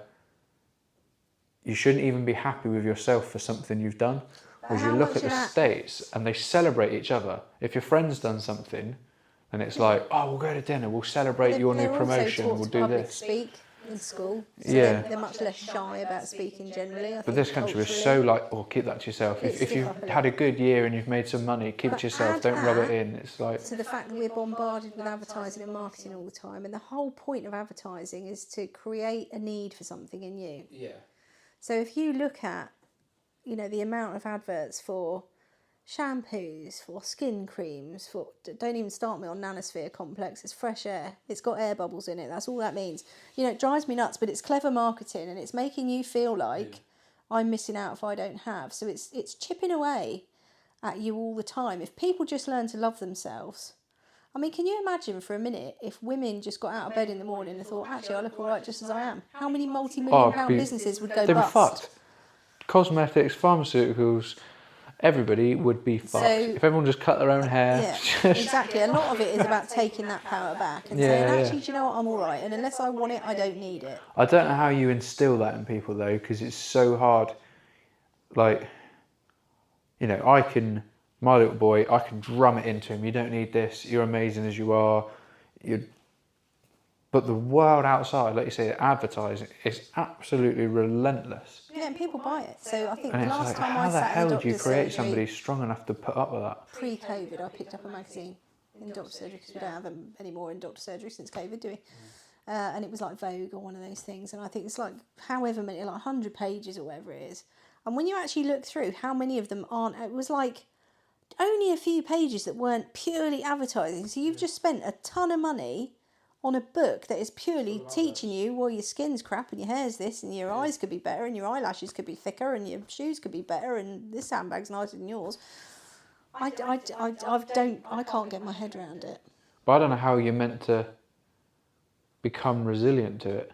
you shouldn't even be happy with yourself for something you've done. Because you look at the States and they celebrate each other. If your friend's done something, and it's like, oh, we'll go to dinner, we'll celebrate your new promotion, we'll do this. Speak in school, so they're much less shy about speaking generally. But this country is so like, oh, keep that to yourself. If you've had a good year and you've made some money, keep it to yourself, don't rub it in. It's like, so the fact that we're bombarded with advertising and marketing all the time, and the whole point of advertising is to create a need for something in you. So if you look at, the amount of adverts for shampoos, for skin creams, for, don't even start me on Nanosphere Complex, it's fresh air, it's got air bubbles in it, that's all that means. It drives me nuts, but it's clever marketing, and it's making you feel like I'm missing out if I don't have. So it's chipping away at you all the time. If people just learn to love themselves, I mean, can you imagine for a minute if women just got out of bed in the morning and thought, actually, I look all right just as I am? How many multi-million pound businesses would go they'd bust? be fucked. Cosmetics, pharmaceuticals, everybody would be fucked. If everyone just cut their own hair. Yeah, exactly. A lot of it is about taking that power back and saying, actually, do you know what, I'm all right. And unless I want it, I don't need it. I don't know how you instill that in people, though, because it's so hard. Like, you know, my little boy, I can drum it into him. You don't need this. You're amazing as you are. But the world outside, like you say, advertising, is absolutely relentless. Yeah, and people buy it. So I think And the it's last like, time how I the sat in hell do doctor's you create surgery, somebody strong enough to put up with that? pre-COVID, I picked up a magazine in doctor's surgery because we don't have them anymore in doctor's surgery since COVID, do we? And it was like Vogue or one of those things. And I think it's like however many, like 100 pages or whatever it is. And when you actually look through how many of them aren't, it was like only a few pages that weren't purely advertising. So you've just spent a ton of money on a book that is purely teaching you, well, your skin's crap and your hair's this and your eyes could be better and your eyelashes could be thicker and your shoes could be better and this handbag's nicer than yours. I can't get my head around it. But I don't know how you're meant to become resilient to it.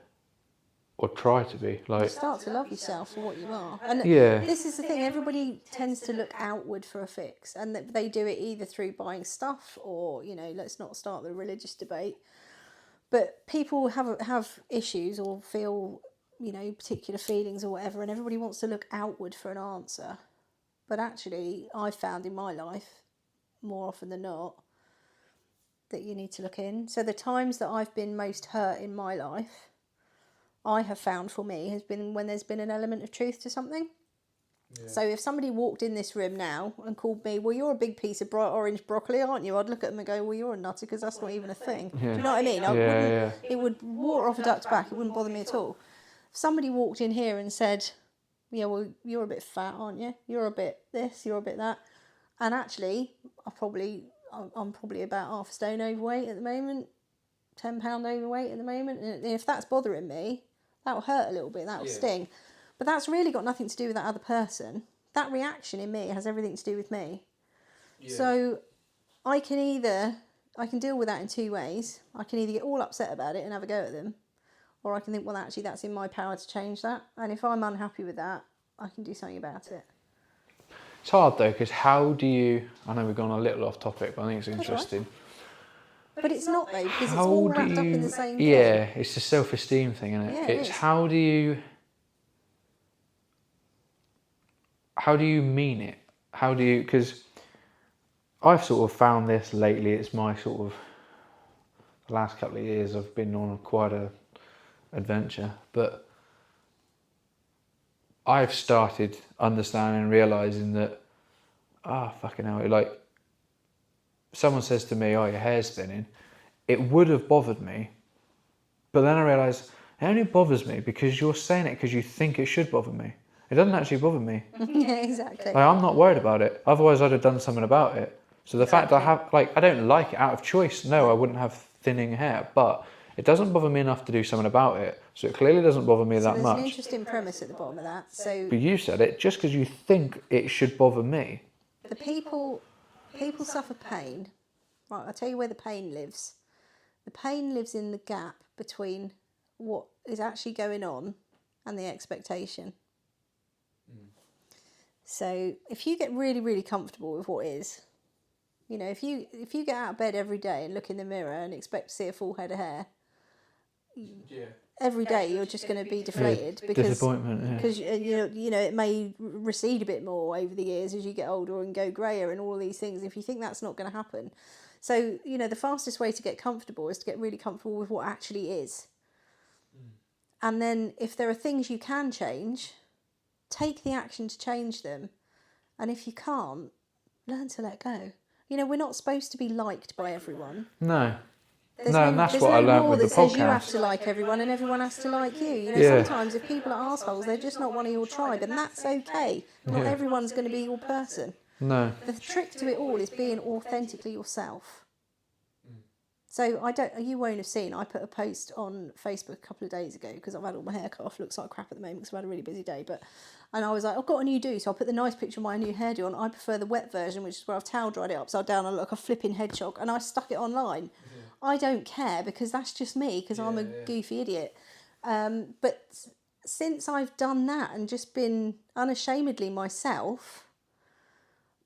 Or try to be. Like, you start to love yourself for what you are. And yeah. This is the thing, everybody tends to look outward for a fix, and that they do it either through buying stuff or, you know, let's not start the religious debate. But people have issues or feel, you know, particular feelings or whatever, and everybody wants to look outward for an answer. But actually, I've found in my life, more often than not, that you need to look in. So the times that I've been most hurt in my life, I have found for me has been when there's been an element of truth to something. Yeah. So if somebody walked in this room now and called me, well, you're a big piece of bright orange broccoli, aren't you? I'd look at them and go, well, you're a nutter because that's not even a thing. Yeah. Do you know what I mean? It would water off a duck's back. It wouldn't bother me at all. If somebody walked in here and said, yeah, well, you're a bit fat, aren't you? You're a bit this, you're a bit that. And actually, I'm probably about half a stone overweight at the moment, 10 pound overweight at the moment. And if that's bothering me, that'll hurt a little bit, that'll sting. But that's really got nothing to do with that other person. That reaction in me has everything to do with me. Yeah. So I can deal with that in two ways. I can either get all upset about it and have a go at them, or I can think, well, actually, that's in my power to change that. And if I'm unhappy with that, I can do something about it. It's hard, though, because how do you... I know we've gone a little off topic, but I think it's interesting. Right. But it's not, though, because it's all wrapped up in the same thing. Yeah, it's the self-esteem thing, isn't it? Yeah, it's how do you mean it? How do you... Because I've sort of found this lately. It's my sort of... The last couple of years I've been on quite a adventure. But I've started understanding and realising that, fucking hell, like, someone says to me, oh, your hair's thinning. It would have bothered me. But then I realised it only bothers me because you're saying it because you think it should bother me. It doesn't actually bother me. Yeah, exactly. Like, I'm not worried about it. Otherwise, I'd have done something about it. So the fact I don't like it out of choice. No, I wouldn't have thinning hair. But it doesn't bother me enough to do something about it. So it clearly doesn't bother me that much. There's an interesting premise at the bottom of that. So, but you said it just because you think it should bother me. The people suffer pain. Right, I'll tell you where the pain lives. The pain lives in the gap between what is actually going on and the expectation. So if you get really, really comfortable with what is, you know, if you get out of bed every day and look in the mirror and expect to see a full head of hair, every day you're just going to be deflated because you know it may recede a bit more over the years as you get older and go greyer and all these things. If you think that's not going to happen, so you know the fastest way to get comfortable is to get really comfortable with what actually is, and then if there are things you can change, take the action to change them, and if you can't, learn to let go. You know, we're not supposed to be liked by everyone. No. And that's what I learned with the podcast. Says you have to like everyone and everyone has to like you. You know, sometimes if people are assholes, they're just not one of your tribe, and that's okay. Not everyone's going to be your person. No. The trick to it all is being authentically yourself. So you won't have seen, I put a post on Facebook a couple of days ago because I've had all my hair cut off, looks like crap at the moment because I've had a really busy day, and I was like, I've got a new do, so I'll put the nice picture of my new hairdo on. I prefer the wet version, which is where I've towel dried it upside down and look like a flipping hedgehog, and I stuck it online. Yeah. I don't care because that's just me, because I'm a goofy idiot. But since I've done that and just been unashamedly myself,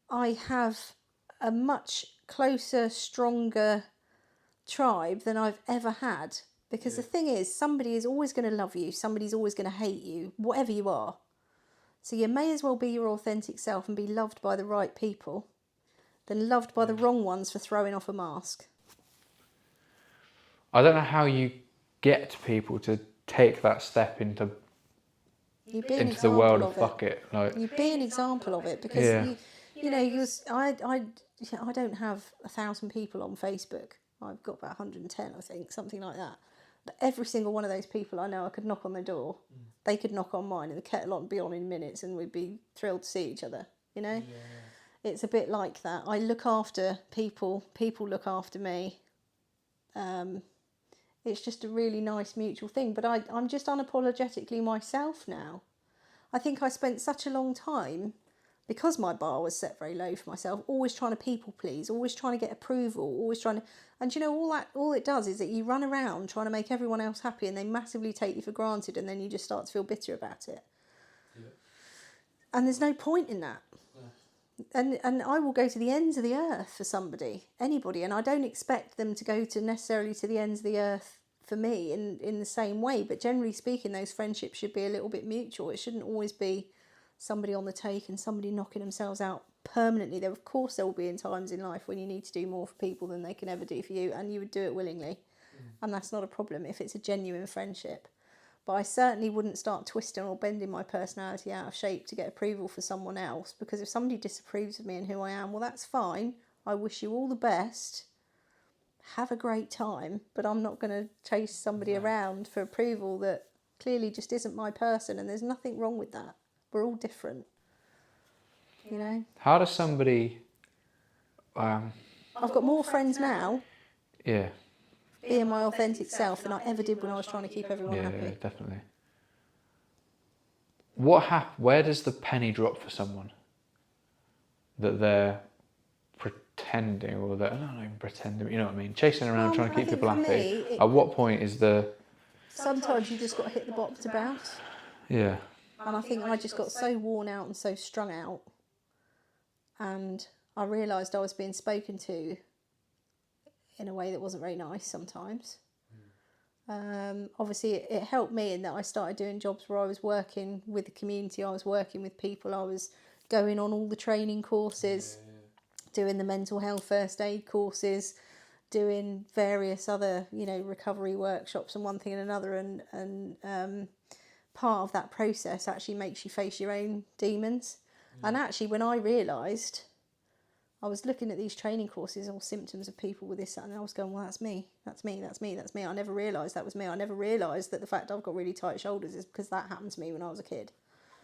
I have a much closer, stronger tribe than I've ever had. Because the thing is, somebody is always going to love you, somebody's always going to hate you, whatever you are. So you may as well be your authentic self and be loved by the right people than loved by the wrong ones for throwing off a mask. I don't know how you get people to take that step into the world of fuck it. Like, you be an example of it, because I don't have 1,000 people on Facebook. I've got about 110, I think, something like that. But every single one of those people I know, I could knock on their door. They could knock on mine and the kettle on be on in minutes and we'd be thrilled to see each other, you know? Yeah. It's a bit like that. I look after people, people look after me. It's just a really nice mutual thing. But I'm just unapologetically myself now. I think I spent such a long time, because my bar was set very low for myself, always trying to people please, always trying to get approval, always trying to... And you know, all it does is that you run around trying to make everyone else happy and they massively take you for granted, and then you just start to feel bitter about it. Yeah. And there's no point in that. Yeah. And I will go to the ends of the earth for somebody, anybody, and I don't expect them to go to necessarily to the ends of the earth for me in the same way, but generally speaking, those friendships should be a little bit mutual. It shouldn't always be somebody on the take and somebody knocking themselves out permanently. Of course there will be in times in life when you need to do more for people than they can ever do for you, and you would do it willingly. And that's not a problem if it's a genuine friendship. But I certainly wouldn't start twisting or bending my personality out of shape to get approval for someone else, because if somebody disapproves of me and who I am, well, that's fine. I wish you all the best. Have a great time, but I'm not going to chase somebody around for approval that clearly just isn't my person, and there's nothing wrong with that. We're all different, you know. How does somebody... I've got more friends now. Yeah. Being my authentic self than I ever did when I was trying to keep everyone happy. Yeah, definitely. Where does the penny drop for someone? That they're pretending, or they're not even pretending, you know what I mean? Chasing around, trying to keep people happy. At what point is the... Sometimes you just got to hit the bottom to bounce. Yeah. And I think I just got so worn out and so strung out, and I realised I was being spoken to in a way that wasn't very nice sometimes. Obviously it helped me in that I started doing jobs where I was working with the community, I was working with people, I was going on all the training courses, doing the mental health first aid courses, doing various other, recovery workshops and one thing and another, and part of that process actually makes you face your own demons. And actually, when I realised, I was looking at these training courses, all symptoms of people with this, and I was going, well, that's me. I never realised that was me. I never realised that the fact I've got really tight shoulders is because that happened to me when I was a kid.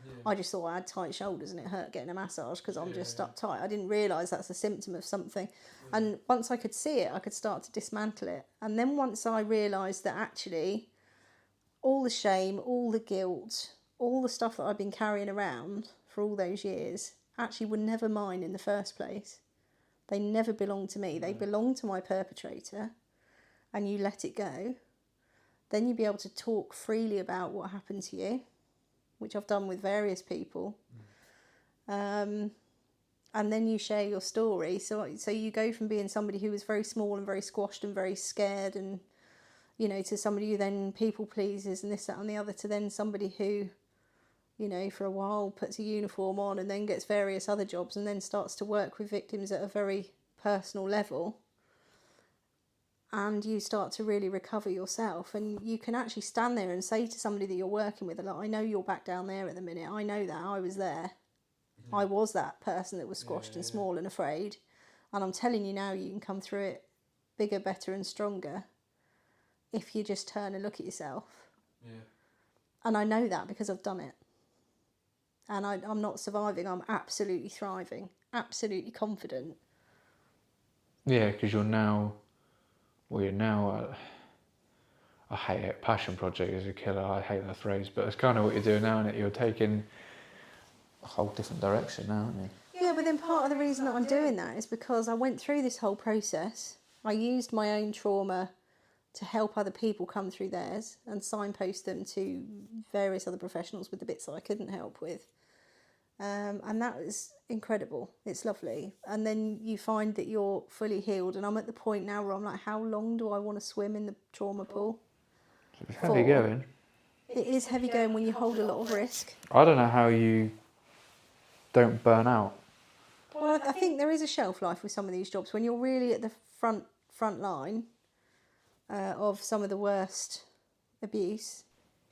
Yeah. I just thought I had tight shoulders and it hurt getting a massage because I'm just uptight. I didn't realise that's a symptom of something. Yeah. And once I could see it, I could start to dismantle it. And then once I realised that actually all the shame, all the guilt, all the stuff that I've been carrying around for all those years actually were never mine in the first place. They never belonged to me. They belonged to my perpetrator, and you let it go. Then you'll be able to talk freely about what happened to you, which I've done with various people. And then you share your story. So you go from being somebody who was very small and very squashed and very scared and, to somebody who then people pleases and this, that and the other, to then somebody who, for a while puts a uniform on and then gets various other jobs and then starts to work with victims at a very personal level. And you start to really recover yourself, and you can actually stand there and say to somebody that you're working with, like, I know you're back down there at the minute. I know that. I was there. Mm-hmm. I was that person that was squashed and small and afraid. And I'm telling you now, you can come through it bigger, better and stronger if you just turn and look at yourself. Yeah. And I know that because I've done it. And I'm not surviving. I'm absolutely thriving. Absolutely confident. Yeah, because you're now well, you're now, I hate it, passion project is a killer, I hate that phrase, but it's kind of what you're doing now, isn't it? You're taking a whole different direction now, aren't you? Yeah, but then part of the reason that I'm doing that is because I went through this whole process. I used my own trauma to help other people come through theirs and signpost them to various other professionals with the bits that I couldn't help with. And that was incredible. It's lovely. And then you find that you're fully healed. And I'm at the point now where I'm like, how long do I want to swim in the trauma pool? It's heavy going. It is heavy going when you hold a lot of risk. I don't know how you don't burn out. Well, I think there is a shelf life with some of these jobs. When you're really at the front line of some of the worst abuse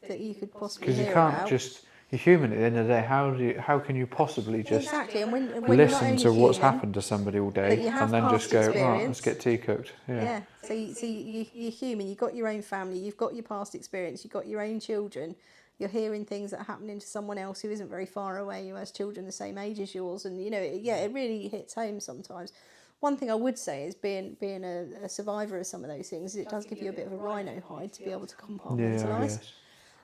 that you could possibly hear about. Because you can't you're human at the end of the day. How can you possibly just exactly. And when listen to what's happened to somebody all day and then just go, right, let's get tea cooked. Yeah. So you're human. You've got your own family. You've got your past experience. You've got your own children. You're hearing things that are happening to someone else who isn't very far away, who has children the same age as yours. And, it really hits home sometimes. One thing I would say is being a survivor of some of those things, it does give you a bit of a rhino hide to be able to compartmentalise.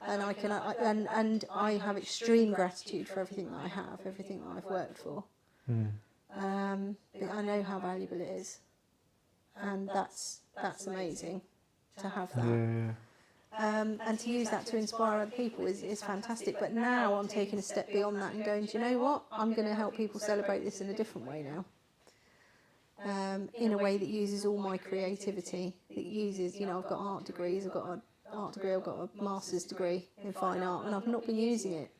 And I have extreme gratitude for everything that I have, everything that I've worked for. But I know how valuable it is, and that's amazing to have that. And to use that to inspire other people is fantastic. But now I'm taking a step beyond that and going, do you know what? I'm going to help people celebrate this in a different way now. In a way that uses all my creativity. That uses, I've got art degrees, I've got an art degree, I've got a master's degree in fine art, and I've not been using it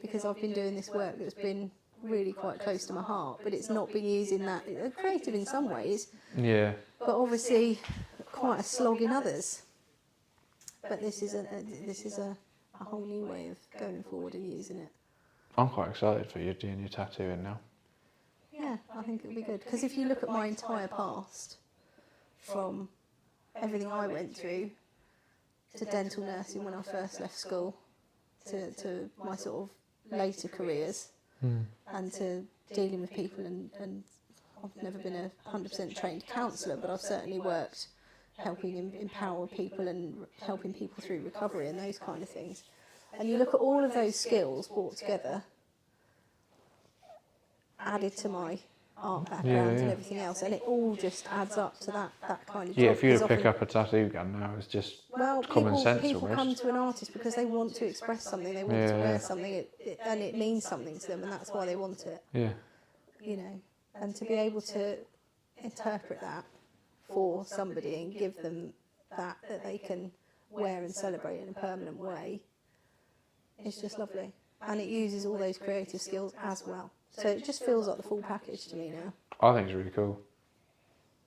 because I've been doing this work that's been really quite close to my heart, but it's not been using that. Creative in some ways, but obviously quite a slog in others. But this is a whole new way of going forward and using it. I'm quite excited for you doing your tattooing now. Yeah, I think it'll be good. Because if you look at my entire past, from everything I went through, to dental nursing when I first left school, to my sort of later careers, and to dealing with people, and I've never been a 100% trained counsellor, but I've certainly worked helping empower people and helping people through recovery and those kind of things. And you look at all of those skills brought together, added to my art background and everything else, and it all just adds up to that kind of job. Yeah, if you pick up a tattoo gun now, it's just common sense. People come to an artist because they want to express something, they want to wear something, and it means something to them, and that's why they want it. Yeah. And to be able to interpret that for somebody and give them that they can wear and celebrate in a permanent way, it's just lovely. And it uses all those creative skills as well. So it just feels like the full package to me now. I think it's really cool.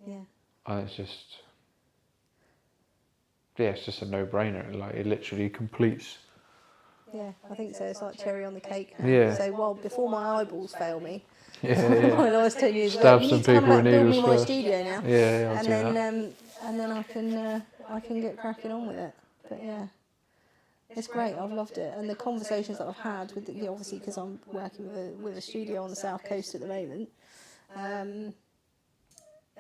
Yeah. I think it's just... Yeah, it's just a no-brainer. Like, it literally completes... Yeah, I think so. It's like cherry on the cake now. Yeah. So before my eyeballs fail me, when I was 10 years ago, stab you some need to come people back with and build needles me my first. studio now. Yeah, I'll and do that. then I can get cracking on with it. But yeah, it's great. I've loved it, and the conversations that I've had with obviously because I'm working with a studio on the south coast at the moment, and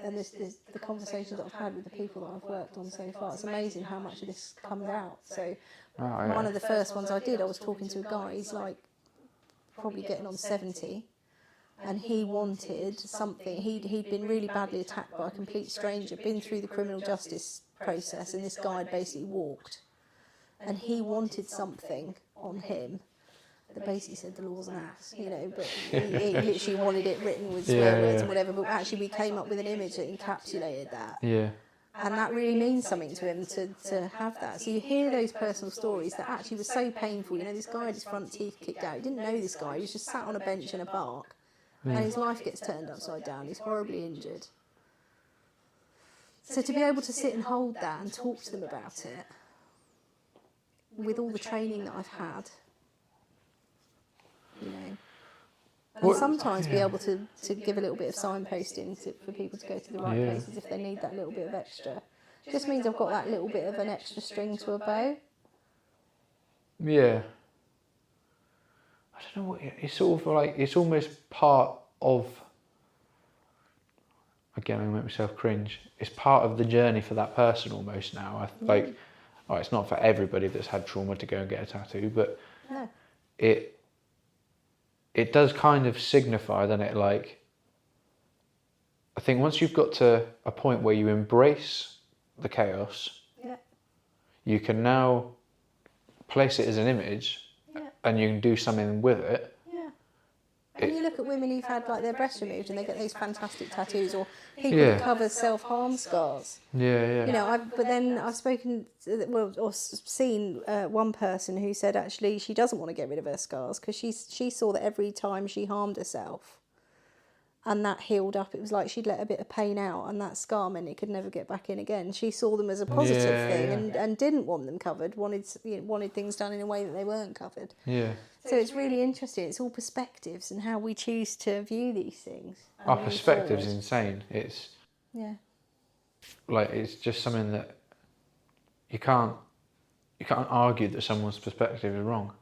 the conversations that I've had with the people that I've worked on so far. It's amazing how much of this comes out. So one of the first ones I did, I was talking to a guy. He's like probably getting on 70. And he wanted something. He'd been really badly attacked by a complete stranger, been through the criminal justice process, and this guy had basically walked. And he wanted something on him that basically said the law's an ass, but he literally wanted it written with swear words and whatever, but actually we came up with an image that encapsulated that. Yeah. And that really means something to him to have that. So you hear those personal stories that actually were so painful. This guy had his front teeth kicked out. He didn't know this guy. He was just sat on a bench in a park. And his life gets turned upside down. He's horribly injured. So to be able to sit and hold that and talk to them about it, with all the training that I've had, and sometimes be able to give a little bit of signposting for people to go to the right places if they need that little bit of extra. Just means I've got that little bit of an extra string to a bow. Yeah. I don't know what it's sort of like. It's almost part of. again, I'm going to make myself cringe. It's part of the journey for that person almost now. It's not for everybody that's had trauma to go and get a tattoo, but No. it does kind of signify, then it like, I think once you've got to a point where you embrace the chaos, you can now place it as an image, and you can do something with it. And you look at women who've had like their breasts removed and they get those fantastic tattoos, or people that cover self-harm scars. Yeah. You know, but then I've spoken to, or seen one person who said actually she doesn't want to get rid of her scars because she saw that every time she harmed herself and that healed up, it was like she'd let a bit of pain out, and that scar meant it could never get back in again. She saw them as a positive thing and didn't want them covered, wanted things done in a way that they weren't covered. Yeah. So it's really interesting. It's all perspectives and how we choose to view these things. Our perspective's insane. It's like, it's just something that you can't argue that someone's perspective is wrong.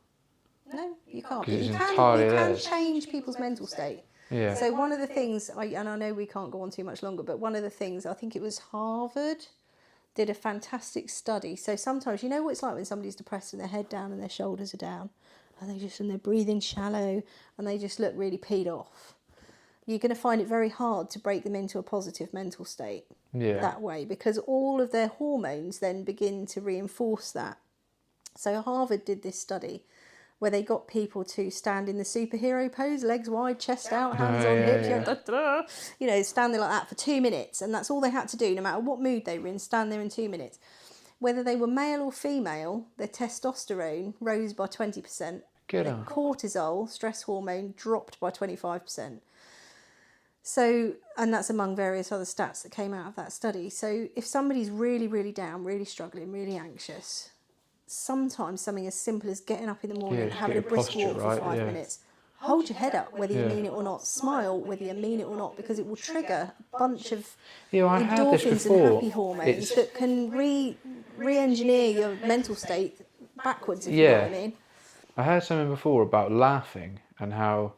No, you can't. Because it's you entirely can theirs. change people's mental state. Yeah. So one of the things, and I know we can't go on too much longer, but one of the things, I think it was Harvard, did a fantastic study. So sometimes, you know what it's like when somebody's depressed and their head down and their shoulders are down, and they're breathing shallow and they just look really peed off. You're going to find it very hard to break them into a positive mental state that way, because all of their hormones then begin to reinforce that. So Harvard did this study where they got people to stand in the superhero pose, legs wide, chest out, hands on hips, you know, standing like that for 2 minutes. And that's all they had to do, no matter what mood they were in, stand there in 2 minutes. Whether they were male or female, their testosterone rose by 20%. Good on. Cortisol, stress hormone, dropped by 25%. So, and that's among various other stats that came out of that study. So if somebody's really, really down, really struggling, really anxious, sometimes something as simple as getting up in the morning and having a brisk walk for 5 minutes. Hold your head up, whether you mean it or not. Smile, whether you mean it or not, because it will trigger a bunch of endorphins and happy hormones that can re-engineer your mental state backwards, if you know what I mean. I heard something before about laughing and how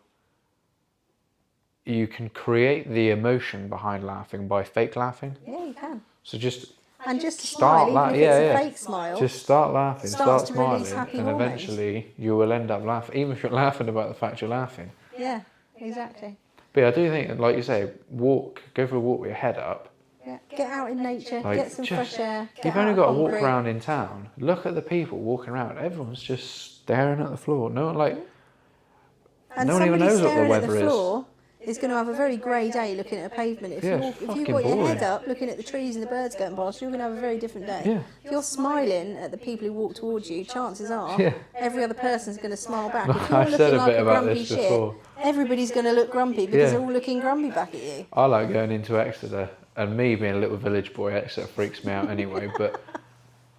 you can create the emotion behind laughing by fake laughing. Yeah, you can. So just start laughing. Even if it's a fake smile. Just start laughing, start smiling, and hormones. Eventually you will end up laughing, even if you're laughing about the fact you're laughing. Yeah, exactly. But I do think, like you say, go for a walk with your head up. Yeah. Get out in nature, get some fresh air. You've only got to walk around in town. Look at the people walking around. Everyone's just staring at the floor. No one no one even knows what the weather is going to have a very grey day looking at a pavement. If you've got your head up looking at the trees and the birds going past, you're going to have a very different day. Yeah. If you're smiling at the people who walk towards you, chances are every other person's going to smile back. If you're looking like a grumpy shit, everybody's going to look grumpy because they're all looking grumpy back at you. I like going into Exeter, and me being a little village boy, Exeter freaks me out anyway, but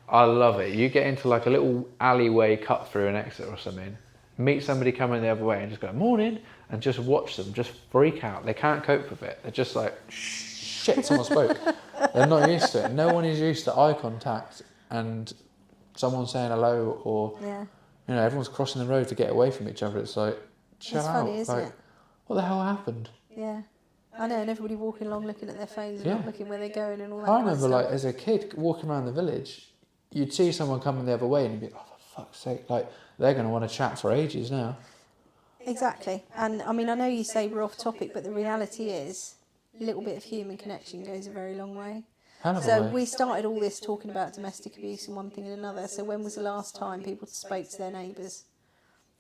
I love it. You get into like a little alleyway cut through in Exeter or something, meet somebody coming the other way and just go, morning, and just watch them just freak out. They can't cope with it. They're just like, shit, someone spoke. They're not used to it. No one is used to eye contact and someone saying hello, or you know, everyone's crossing the road to get away from each other. It's like, chill out. Funny, isn't it? What the hell happened? Yeah. I know, and everybody walking along looking at their phones and not looking where they're going and all that. I remember, like, as a kid walking around the village, you'd see someone coming the other way and you'd be like, oh, for fuck's sake, like, they're going to want to chat for ages now. Exactly. And I mean, I know you say we're off topic, but the reality is a little bit of human connection goes a very long way. So we started all this talking about domestic abuse and one thing and another. So when was the last time people spoke to their neighbours?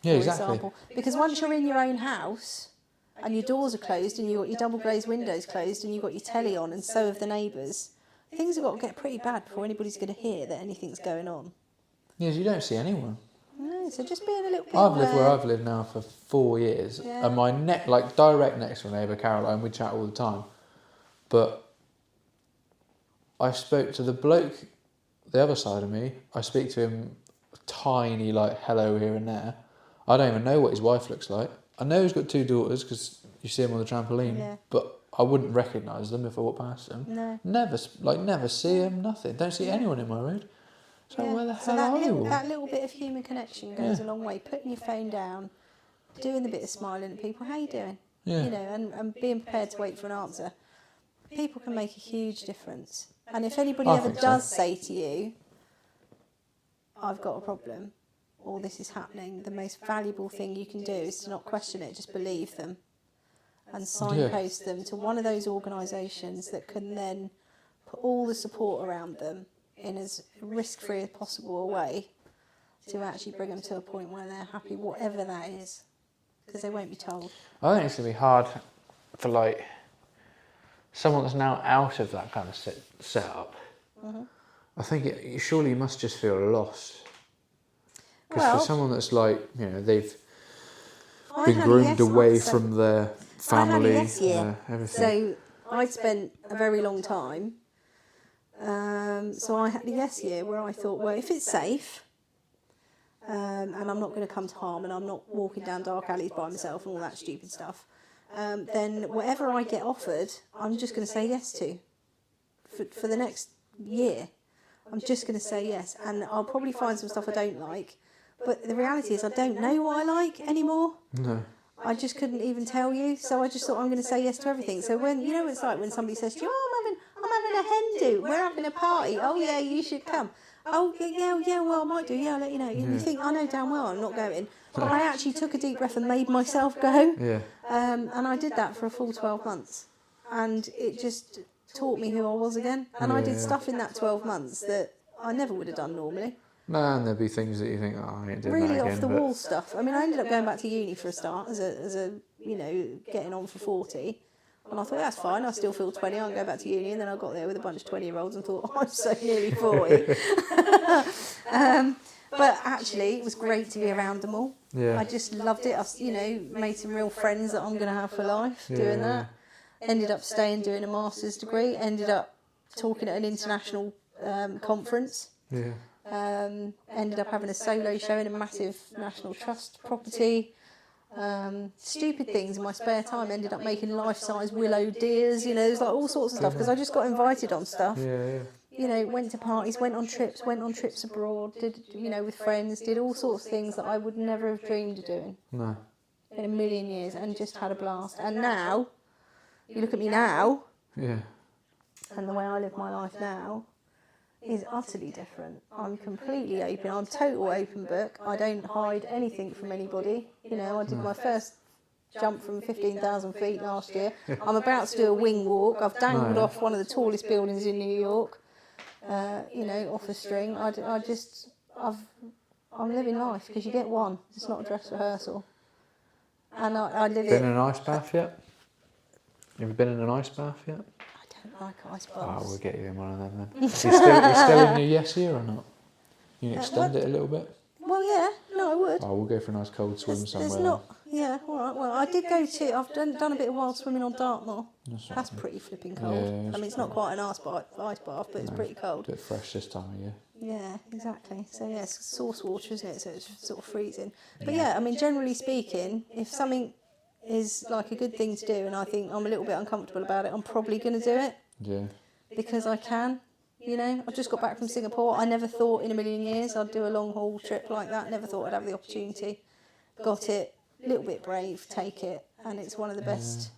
Yeah, for exactly. example? Because once you're in your own house and your doors are closed and you've got your double glazed windows closed and you've got your telly on and so have the neighbours, things have got to get pretty bad before anybody's going to hear that anything's going on. Yes, you don't see anyone. No, so just being a little bit I've lived where I've lived now for 4 years, and my direct next door neighbour, Caroline, we chat all the time. But I spoke to the bloke, the other side of me. I speak to him tiny, like, hello here and there. I don't even know what his wife looks like. I know he's got 2 daughters because you see him on the trampoline, but I wouldn't recognise them if I walked past them. No. Never see him, nothing. Don't see anyone in my road. So where the hell are you? That little bit of human connection goes a long way. Putting your phone down, doing the bit of smiling at people. How you doing? Yeah. You know, and being prepared to wait for an answer. people can make a huge difference. And if anybody I ever think so. does say to you, I've got a problem, or this is happening, the most valuable thing you can do is to not question it, just believe them and signpost them to one of those organisations that can then put all the support around them in as risk-free as possible a way to actually bring them to a point where they're happy, whatever that is, because they won't be told. I think it's going to be hard for like someone that's now out of that kind of setup. Mm-hmm. I think surely you must just feel lost. Because Well, for someone that's like, you know, they've I been had a groomed yes away answer. from their I had a family, yes year. everything. So I'd spent a very long time. So I had a yes year where I thought, well, if it's safe, and I'm not going to come to harm, and I'm not walking down dark alleys by myself and all that stupid stuff, then whatever I get offered, I'm just going to say yes to. For the next year, I'm just going to say yes, and I'll probably find some stuff I don't like. But the reality is, I don't know what I like anymore. No. I just couldn't even tell you, so I just thought I'm going to say yes to everything. So when, you know what it's like when somebody says to you, oh, I'm having a hen do, we're having a party, oh yeah, you should come. Oh yeah, well I might do, yeah, I'll let you know. And you think, I know damn well I'm not going. But I actually took a deep breath and made myself go. Yeah. And I did that for a full 12 months. And it just taught me who I was again. And I did stuff in that 12 months that I never would have done normally. No, and there'll be things that you think, oh, I ain't doing Really that again. off the wall stuff. I mean, I ended up going back to uni for a start as a you know, getting on for 40. And I thought, that's fine, I still feel 20, I'll go back to uni. And then I got there with a bunch of 20-year-olds and thought, I'm so nearly 40. But actually, it was great to be around them all. Yeah. I just loved it. I, you know, made some real friends that I'm going to have for life doing that. Ended up staying doing a master's degree. Ended up talking at an international conference. Yeah. Ended up having a solo show in a massive National Trust property. Stupid things in my spare time. Ended up making life-size willow deers. You know, there's like all sorts of stuff because I just got invited on stuff. Yeah. You know, went to parties, went on trips abroad, did, you know, with friends, did all sorts of things that I would never have dreamed of doing No. in a million years, and just had a blast. And now, you look at me now, Yeah. and the way I live my life now is utterly different. I'm completely open. I'm total open book. I don't hide anything from anybody. You know, I did my first jump from 15,000 feet last year. I'm about to do a wing walk. I've dangled off one of the tallest buildings in New York. You know, off a string. I'm living life because you get one. It's not a dress rehearsal. And I live it. Been in an ice bath yet? Have you been in an ice bath yet? I don't like ice Oh, baths. we'll get you in one of them then. You still in your yes year or not? You can extend it a little bit? Well, yeah, no, I would. Oh, we'll go for a nice cold swim somewhere. There's not. Yeah, all right. Well, I did go to. I've done a bit of wild swimming on Dartmoor. That's pretty flipping cold. Yeah, I mean, it's not quite an ice bath, but it's pretty cold. A bit fresh this time of year. Yeah, exactly. So yeah, it's source water, isn't it? So it's sort of freezing. But yeah, I mean, generally speaking, if something is like a good thing to do, and I think I'm a little bit uncomfortable about it, I'm probably going to do it Yeah. because I can. You know, I've just got back from Singapore. I never thought in a million years I'd do a long haul trip like that. Never thought I'd have the opportunity. Got it. A little bit brave. Take it. And it's one of the best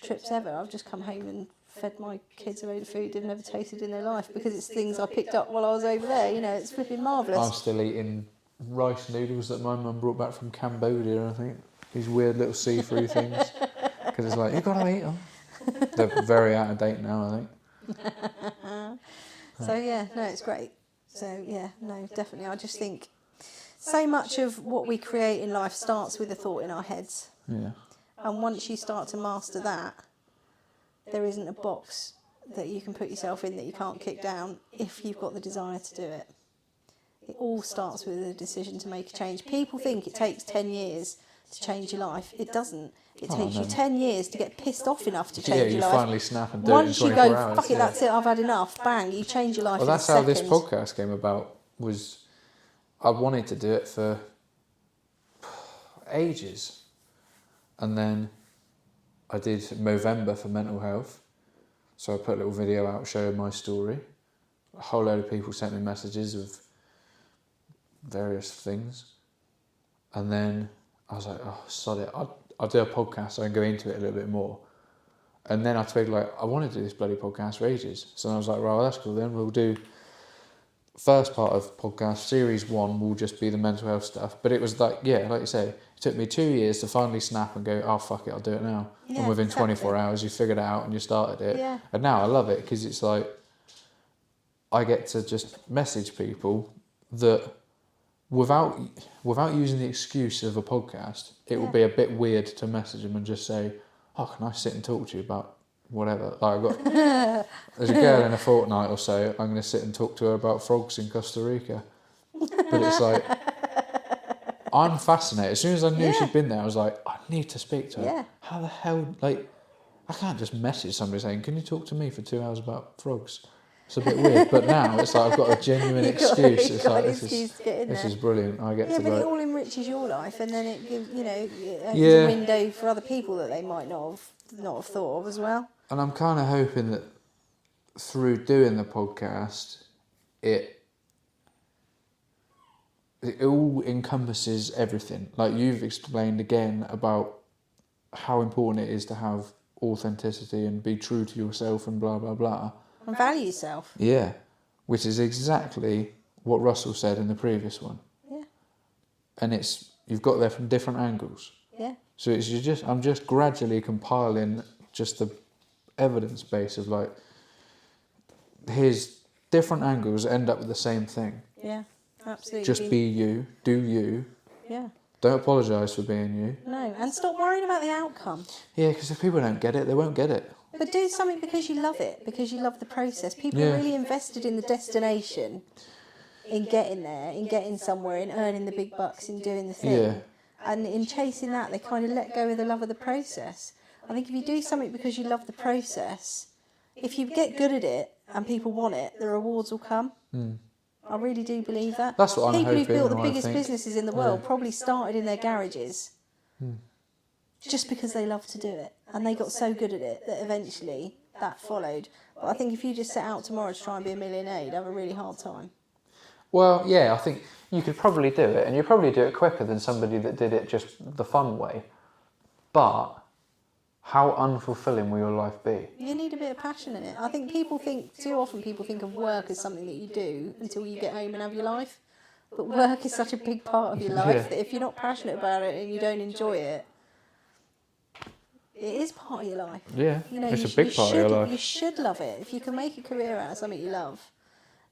trips ever. I've just come home and fed my kids a load of food they've never tasted in their life because it's things I picked up while I was over there. You know, it's flipping marvellous. I'm still eating rice noodles that my mum brought back from Cambodia, I think. These weird little see-through things. Because it's like, you've got to eat them. They're very out of date now, I think. So yeah, no, it's great. So yeah, no, definitely. I just think so much of what we create in life starts with a thought in our heads. Yeah. And once you start to master that, there isn't a box that you can put yourself in that you can't kick down if you've got the desire to do it. It all starts with a decision to make a change. People think it takes 10 years to change your life. It doesn't. It takes you 10 years to get pissed off enough to change your life. Yeah, you finally snap and do Once it in you 24 go, hours. fuck it, that's it, I've had enough, bang, you change your life Well, in a that's how second. this podcast came about. Was I wanted to do it for ages. And then I did Movember for mental health. So I put a little video out showing my story. A whole load of people sent me messages of various things. And then I was like, oh, sod it. I'll do a podcast so I can go into it a little bit more. And then I twigged, like, I want to do this bloody podcast for ages. So I was like, right, well, that's cool then. We'll do first part of podcast, series 1 will just be the mental health stuff. But it was like, yeah, like you say, it took me 2 years to finally snap and go, oh, fuck it, I'll do it now. Yeah, and within exactly. 24 hours, you figured it out and you started it. Yeah. And now I love it because it's like, I get to just message people that without using the excuse of a podcast, it will be a bit weird to message them and just say, oh, can I sit and talk to you about whatever? Like, there's a girl in a fortnight or so, I'm going to sit and talk to her about frogs in Costa Rica. But it's like, I'm fascinated. As soon as I knew she'd been there, I was like, I need to speak to her. Yeah. How the hell, like, I can't just message somebody saying, can you talk to me for 2 hours about frogs? It's a bit weird, but now it's like I've got a genuine excuse. It's like, this is brilliant. I get to but like, it all enriches your life, and then it gives, a window for other people that they might not have thought of as well. And I'm kind of hoping that through doing the podcast, it all encompasses everything. Like you've explained again about how important it is to have authenticity and be true to yourself and blah, blah, blah. And value yourself. Yeah, which is exactly what Russell said in the previous one. Yeah. And you've got there from different angles. Yeah. So I'm just gradually compiling just the evidence base of like, here's different angles end up with the same thing. Yeah, absolutely. Just be you, do you. Yeah. Don't apologise for being you. No, and stop worrying about the outcome. Yeah, because if people don't get it, they won't get it. But do something because you love it, because you love the process. People are really invested in the destination, in getting there, in getting somewhere, in earning the big bucks, in doing the thing. Yeah. And in chasing that, they kind of let go of the love of the process. I think if you do something because you love the process, if you get good at it and people want it, the rewards will come. I really do believe that. That's what I'm People hoping. who've built the I biggest think. businesses in the world probably started in their garages just because they love to do it. And they got so good at it that eventually that followed. But I think if you just set out tomorrow to try and be a millionaire, you'd have a really hard time. Well, yeah, I think you could probably do it, and you'd probably do it quicker than somebody that did it just the fun way. But how unfulfilling will your life be? You need a bit of passion in it. I think too often people think of work as something that you do until you get home and have your life. But work is such a big part of your life that if you're not passionate about it and you don't enjoy it, it is part of your life. Yeah, it's a big part of your life. You should love it. If you can make a career out of something you love,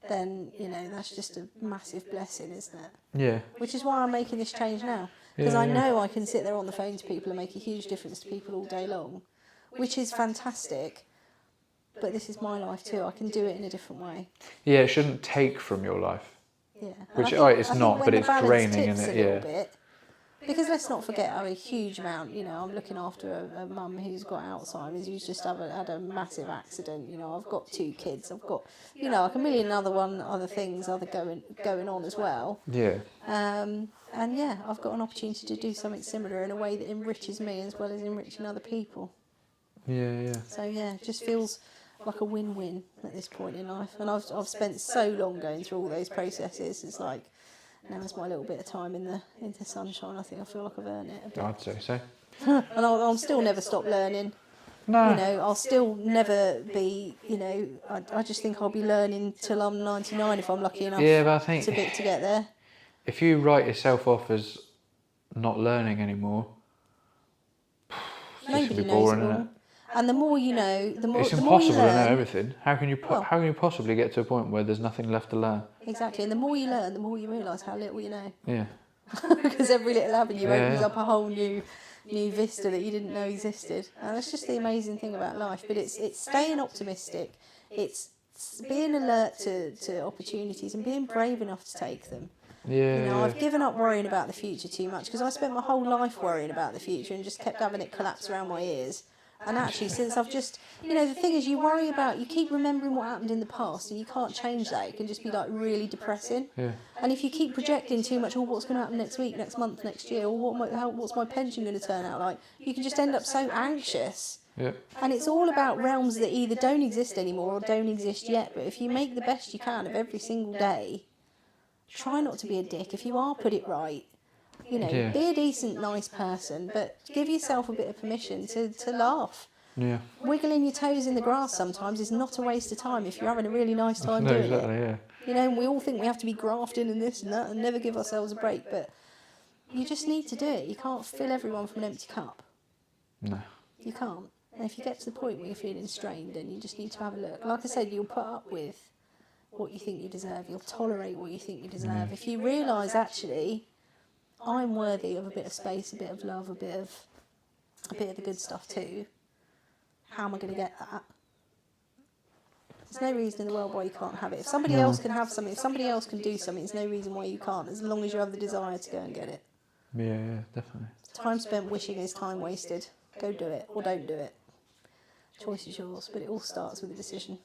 then, that's just a massive blessing, isn't it? Yeah. Which is why I'm making this change now. Because I know I can sit there on the phone to people and make a huge difference to people all day long, which is fantastic. But this is my life too. I can do it in a different way. Yeah, it shouldn't take from your life. Yeah. Which I it's not, but it's draining, isn't it? Yeah. Bit, because let's not forget, a huge amount, I'm looking after a mum who's got Alzheimer's, who's just had a massive accident. I've got 2 kids. I've got, like a million other things going on as well. Yeah. And yeah, I've got an opportunity to do something similar in a way that enriches me as well as enriching other people. Yeah. So yeah, it just feels like a win-win at this point in life. And I've spent so long going through all those processes. It's like, now it's my little bit of time in the sunshine. I think I feel like I've earned it a bit. I'd say so. And I'll still never stop learning. No. I'll still never be, I just think I'll be learning till I'm 99 if I'm lucky enough but I think to get there. If you write yourself off as not learning anymore, Nobody be knows boring, it all. isn't it? And the more you know, the more it's the more you impossible to know learn. everything. How can you possibly get to a point where there's nothing left to learn? Exactly, and the more you learn, the more you realise how little you know. Yeah. Because every little avenue opens up a whole new vista that you didn't know existed. And that's just the amazing thing about life. But it's staying optimistic. It's being alert to opportunities and being brave enough to take them. Yeah. I've given up worrying about the future too much because I spent my whole life worrying about the future and just kept having it collapse around my ears. And actually, since I've just, the thing is, you keep remembering what happened in the past and you can't change that. It can just be like really depressing. Yeah. And if you keep projecting too much, what's going to happen next week, next month, next year, or what's my pension going to turn out like, you can just end up so anxious. Yeah. And it's all about realms that either don't exist anymore or don't exist yet. But if you make the best you can of every single day, try not to be a dick. If you are, put it right. Be a decent, nice person, but give yourself a bit of permission to laugh Yeah. Wiggling your toes in the grass sometimes is not a waste of time if you're having a really nice time No, doing exactly, it. yeah. You know, and we all think we have to be grafting and this and that and never give ourselves a break, but you just need to do it. You can't fill everyone from an empty cup. No. You can't. And if you get to the point where you're feeling strained, then you just need to have a look. Like I said, you'll put up with what you think you deserve. You'll tolerate what you think you deserve. If you realise, actually, I'm worthy of a bit of space, a bit of love, a bit of the good stuff too. How am I going to get that? There's no reason in the world why you can't have it. If somebody else can have something, if somebody else can do something, there's no reason why you can't, as long as you have the desire to go and get it. Yeah, definitely. Time spent wishing is time wasted. Go do it, or don't do it. Choice is yours, but it all starts with a decision.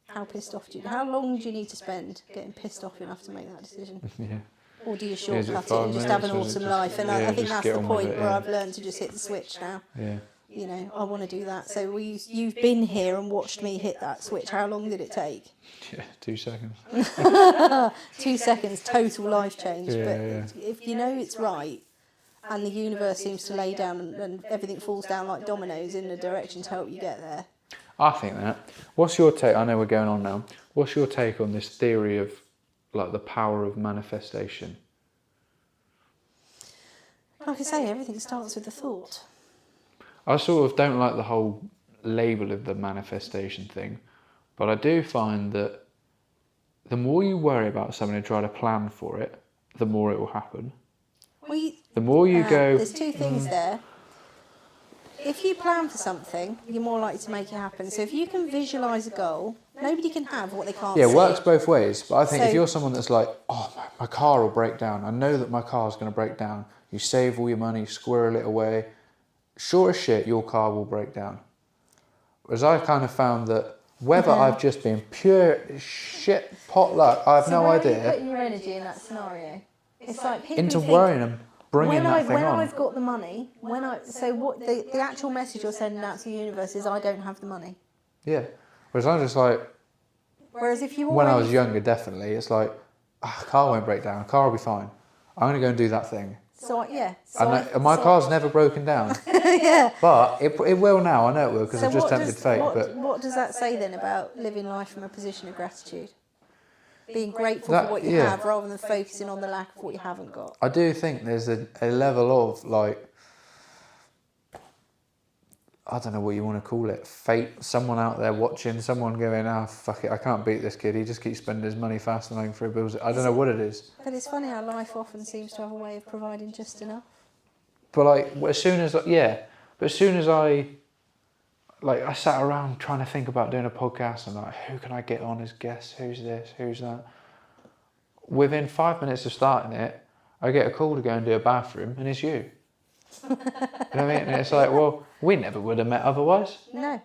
How pissed off how long do you need to spend getting pissed off enough to make that decision? Yeah. Or do you shortcut it 5 and just have an minutes, or awesome is it life? And I think just that's get the on with point it, where yeah. I've learned to just hit the switch now. Yeah. You know, I want to do that. So you've been here and watched me hit that switch. How long did it take? Yeah, 2 seconds. 2 seconds, total life change. Yeah, But yeah. if you know it's right, and the universe seems to lay down and everything falls down like dominoes in the direction to help you get there. I think that. What's your take? I know we're going on now. What's your take on this theory of like the power of manifestation? Like I say, everything starts with a thought. I sort of don't like the whole label of the manifestation thing, but I do find that the more you worry about something and try to plan for it, the more it will happen. The more you go... There's two things there. If you plan for something, you're more likely to make it happen. So if you can visualise a goal, nobody can have what they can't see. Yeah, it works both ways. But I think So- if you're someone that's like, oh, my car will break down. I know that my car's going to break down. You save all your money, squirrel it away. Sure as shit, your car will break down. Whereas I've kind of found that whether I've just been pure shit pot luck, I have no idea. Where are you putting your energy in that scenario? It's like people Into think, worrying and bringing when that thing on. I've got the money, so what the actual message you're sending out to the universe is I don't have the money. Yeah. Whereas I'm just like, Whereas if you when I already was younger, definitely, it's like, car won't break down, car will be fine. I'm going to go and do that thing. And my car's never broken down. yeah. But it will now, I know it will, because I've just tempted fate. What does that say then about living life from a position of gratitude? Being grateful for what you have rather than focusing on the lack of what you haven't got. I do think there's a level of, like, I don't know what you want to call it, fate, someone out there watching, someone going, fuck it, I can't beat this kid, he just keeps spending his money fast and going through bills. I don't know what it is. But it's funny how life often seems to have a way of providing just enough. But like, as soon as I sat around trying to think about doing a podcast and like, who can I get on as guests, who's this, who's that? Within 5 minutes of starting it, I get a call to go and do a bathroom and it's you. You know what I mean? And it's like, well, we never would have met otherwise. No.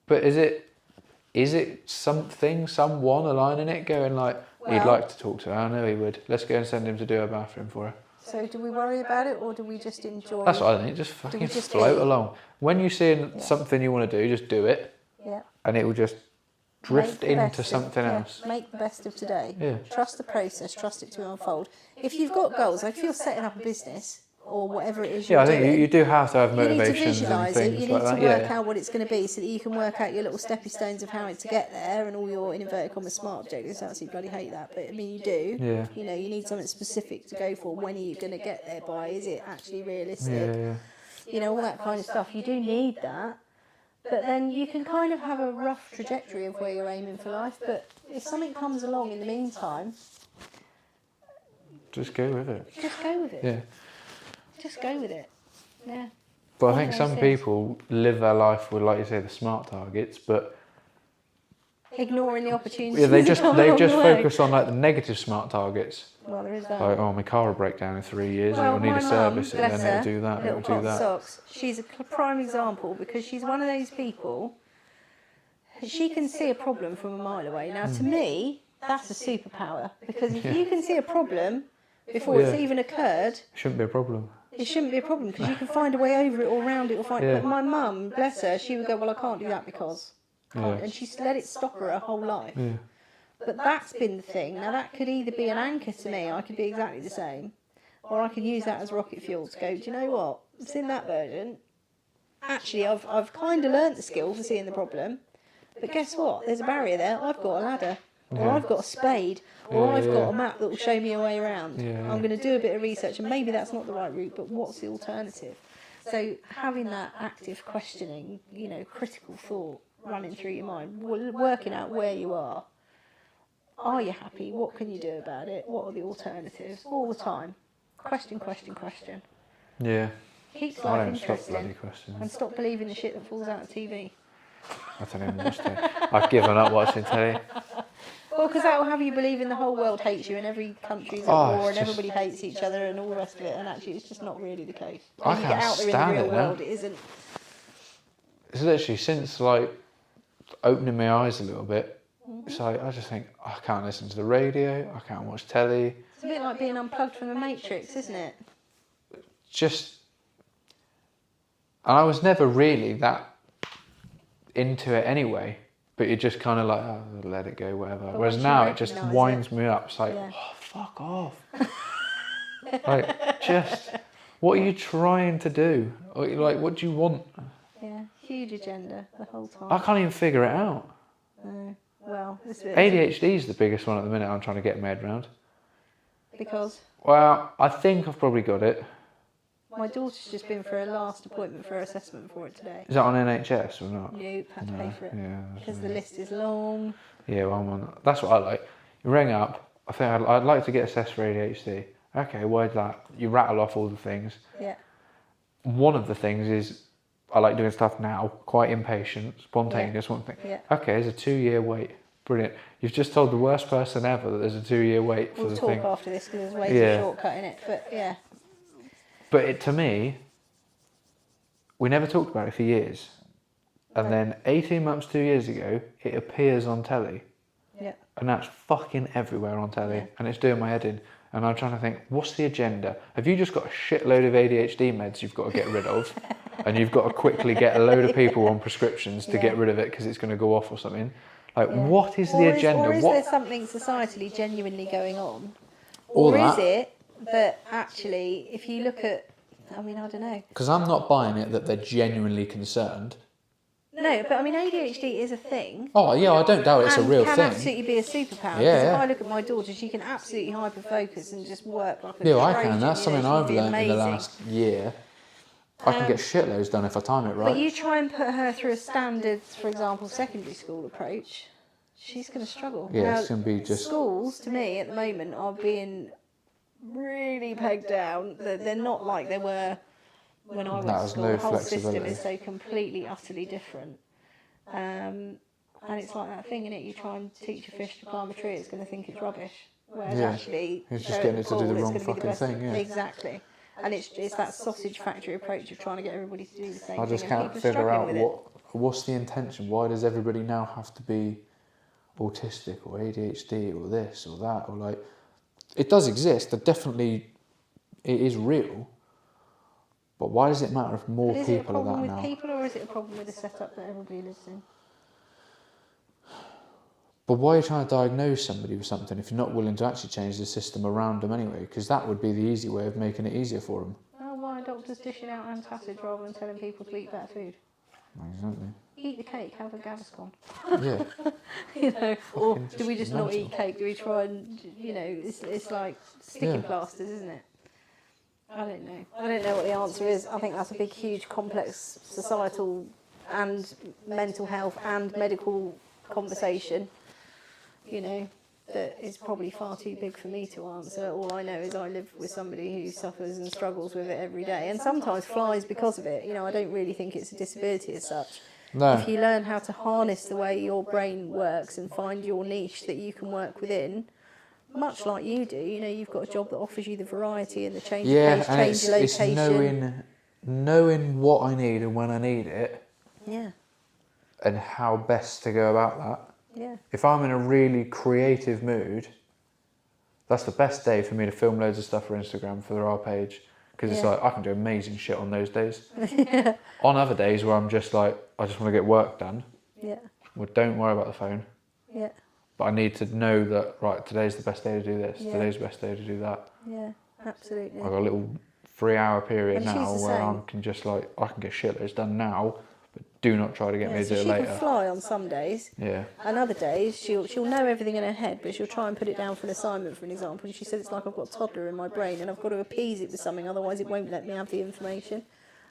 But is it something, someone aligning it, going like, he'd like to talk to her, I know he would. Let's go and send him to do a bathroom for her. So do we worry about it or do we just enjoy? That's what I think, just fucking float along. When you see something you want to do, just do it. Yeah. And it will just drift into something else. Make the best of today. Yeah. Trust the process, trust it to unfold. If you've got goals, like if you're setting up a business or whatever it is you're doing. Yeah, I think you do have to have motivations you need to visualise and it. things You need like to that. work out what it's going to be so that you can work out your little stepping stones of how to get there and all your, in inverted commas, smart objectives. I absolutely bloody hate that, but I mean, you do. Yeah. You know, you need something specific to go for. When are you going to get there by? Is it actually realistic? Yeah. You know, all that kind of stuff. You do need that. But then you can kind of have a rough trajectory of where you're aiming for life. But if something comes along in the meantime, Just go with it. just go with it. Yeah. Just go with it. Yeah. But I think some people live their life with, like you say, the smart targets, but Ignoring the opportunities. yeah, they just that come along the way. focus on like the negative smart targets. Well, there is that. Like, oh, my car will break down in 3 years, Well, and it'll need my a service, mum, and bless then her, it'll do that, and little it'll do pot that. socks. She's a prime example because she's one of those people. She can see a problem from a mile away. Now, to me, that's a superpower because if you can see a problem before it's even occurred, Shouldn't be a problem. it shouldn't be a problem because you can find a way over it or around it or find. Yeah. But my mum, bless her, she would go, "Well, I can't do that because," and she's let it stop her whole life. Yeah. But that's been the thing. Now that could either be an anchor to me, I could be exactly the same, or I could use that as rocket fuel to go, do you know what? It's in that version. actually, I've kind of learnt the skill for seeing the problem, but guess what? There's a barrier there. I've got a ladder, or I've got a spade, or I've got a map that will show me a way around. I'm going to do a bit of research, and maybe that's not the right route, but what's the alternative? So having that active questioning, you know, critical thought running through your mind, working out where you are. Are you happy? What can you do about it? What are the alternatives? All the time. Question. Yeah. Keeps I life don't stop interesting. bloody questioning. And stop believing the shit that falls out of TV. I don't even watch telly. I've given up watching telly. Well, because that will have you believing the whole world hates you and every country's at war and everybody hates each other and all the rest of it, and actually it's just not really the case. When you get out there in the real world, it isn't. It's literally since like opening my eyes a little bit, it's like I just think I can't listen to the radio, I can't watch telly. It's a bit like being unplugged from the Matrix, isn't it? Just, and I was never really that into it anyway, but you're just kind of like, oh, let it go, whatever. But whereas once now you it just recognise winds me up. It's like, Yeah. oh, fuck off. Like, just, what are you trying to do? Or, like, what do you want? Yeah, huge agenda the whole time. I can't even figure it out. No. Well, this bit ADHD is the biggest one at the minute I'm trying to get my head around. because Well, I think I've probably got it. my daughter's just been for her last appointment for her assessment for it today. Is that on NHS or not? Nope, had to pay for it. Yeah, Because the list is long. yeah, well, I'm on. That's what I like. You ring up. I think I'd like to get assessed for ADHD. Okay, why's that? You rattle off all the things. Yeah. One of the things is I like doing stuff now. Quite impatient, spontaneous. One thing. Yeah. Okay, there's a 2-year wait. Brilliant. You've just told the worst person ever that there's a 2-year wait for We'll the talk thing. after this because there's ways of shortcutting it. But yeah. But it, to me, we never talked about it for years. And then 18 months, 2 years ago, it appears on telly. Yeah. And that's fucking everywhere on telly. Yeah. And it's doing my head in. And I'm trying to think, what's the agenda? Have you just got a shitload of ADHD meds you've got to get rid of? And you've got to quickly get a load of people on prescriptions to get rid of it because it's going to go off or something? Like, what is the agenda? Or is what? there something societally genuinely going on? All Or is that. it that actually, if you look at, I mean, I don't know. Because I'm not buying it that they're genuinely concerned. No, but I mean, ADHD is a thing. Oh, yeah, I don't doubt it's a and real can thing. absolutely be a superpower. Yeah, Because if yeah. I look at my daughter, she can absolutely hyper-focus and just work like a Yeah, I Trojan, can. That's you know, something I've she'd be learned in the amazing. last year. I can get shitloads done if I time it right. But you try and put her through a standard, for example, secondary school approach, she's going to struggle. Yeah, Now, it's going to be just... schools, to me, at the moment, are being really pegged down. They're not like they were when I went to there's school. no The whole system flexibility. is so completely, utterly different. And it's like that thing, innit? You try and teach a fish to climb a tree, it's going to think it's rubbish. Whereas Yeah. actually, It's just show getting it it to do the it's wrong gonna be fucking best- thing, yeah. Exactly. And it's that sausage factory approach of trying to get everybody to do the same I thing. just and can't people are figure struggling out with it. what's the intention. Why does everybody now have to be autistic or ADHD or this or that or like? It does exist. It is real. But why does it matter if more But is it a people are problem that with now? people, or is it a problem with the setup that everybody lives in? But why are you trying to diagnose somebody with something if you're not willing to actually change the system around them anyway? Because that would be the easy way of making it easier for them. Oh, why are doctors dishing out antacids rather than telling people to eat better food? Exactly. Eat the cake, have a Gaviscon. Yeah. You know, or Fucking do we just not mental. eat cake? Do we try and, you know, it's like sticking Yeah. plasters, isn't it? I don't know. I don't know what the answer is. I think that's a big, huge, complex societal and mental health and medical conversation, you know, that is probably far too big for me to answer. All I know is I live with somebody who suffers and struggles with it every day and sometimes flies because of it. You know, I don't really think it's a disability as such. No. If you learn how to harness the way your brain works and find your niche that you can work within, much like you do, you know, you've got a job that offers you the variety and the change of Yeah, pace, and change of it's location. knowing what I need and when I need it Yeah, and how best to go about that. yeah. If I'm in a really creative mood, that's the best day for me to film loads of stuff for Instagram for our page because it's Yeah. like I can do amazing shit on those days. On other days where I'm just like I just want to get work done, Yeah, well, don't worry about the phone. yeah, But I need to know that right today's the best day to do this. Yeah. Today's the best day to do that. yeah, absolutely. I've got a little 3-hour period And she's now the where same. I can just like, I can get shitloads done now, but do not try to get me to So do it she later. can fly on some days. Yeah. And other days, she'll know everything in her head, but she'll try and put it down for an assignment, for an example. And she said it's like I've got a toddler in my brain and I've got to appease it with something, otherwise it won't let me have the information.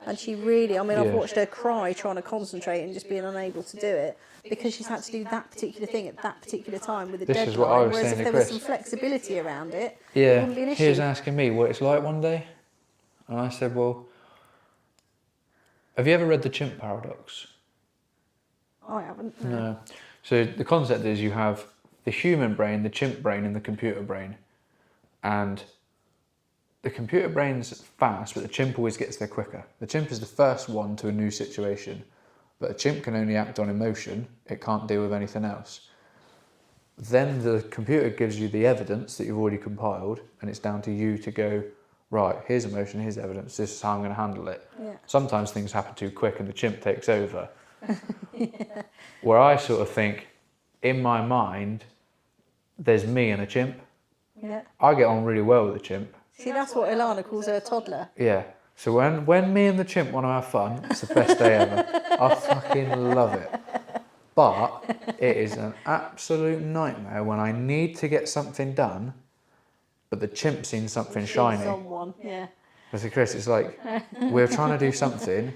And she really, I mean, I've Yeah. watched her cry trying to concentrate and just being unable to do it because she's had to do that particular thing at that particular time with a This deadline. is what I was Whereas saying if to there was Chris. some flexibility around it, it Yeah, wouldn't be an he was issue. asking me what it's like one day, and I said, well, have you ever read The Chimp Paradox? I haven't. No. So the concept is you have the human brain, the chimp brain, and the computer brain. And the computer brain's fast, but the chimp always gets there quicker. The chimp is the first one to a new situation, but a chimp can only act on emotion, it can't deal with anything else. Then the computer gives you the evidence that you've already compiled, and it's down to you to go, right, here's emotion, here's evidence, this is how I'm going to handle it. Yeah. Sometimes things happen too quick and the chimp takes over. Yeah. Where I sort of think, in my mind, there's me and a chimp. Yeah. I get on really well with the chimp. See, that's what Ilana calls her toddler. Yeah. So when me and the chimp want to have fun, it's the best day ever. I fucking love it. But it is an absolute nightmare when I need to get something done, but the chimp's seen something shiny. She's on one, yeah. I said, Chris, it's like, we're trying to do something,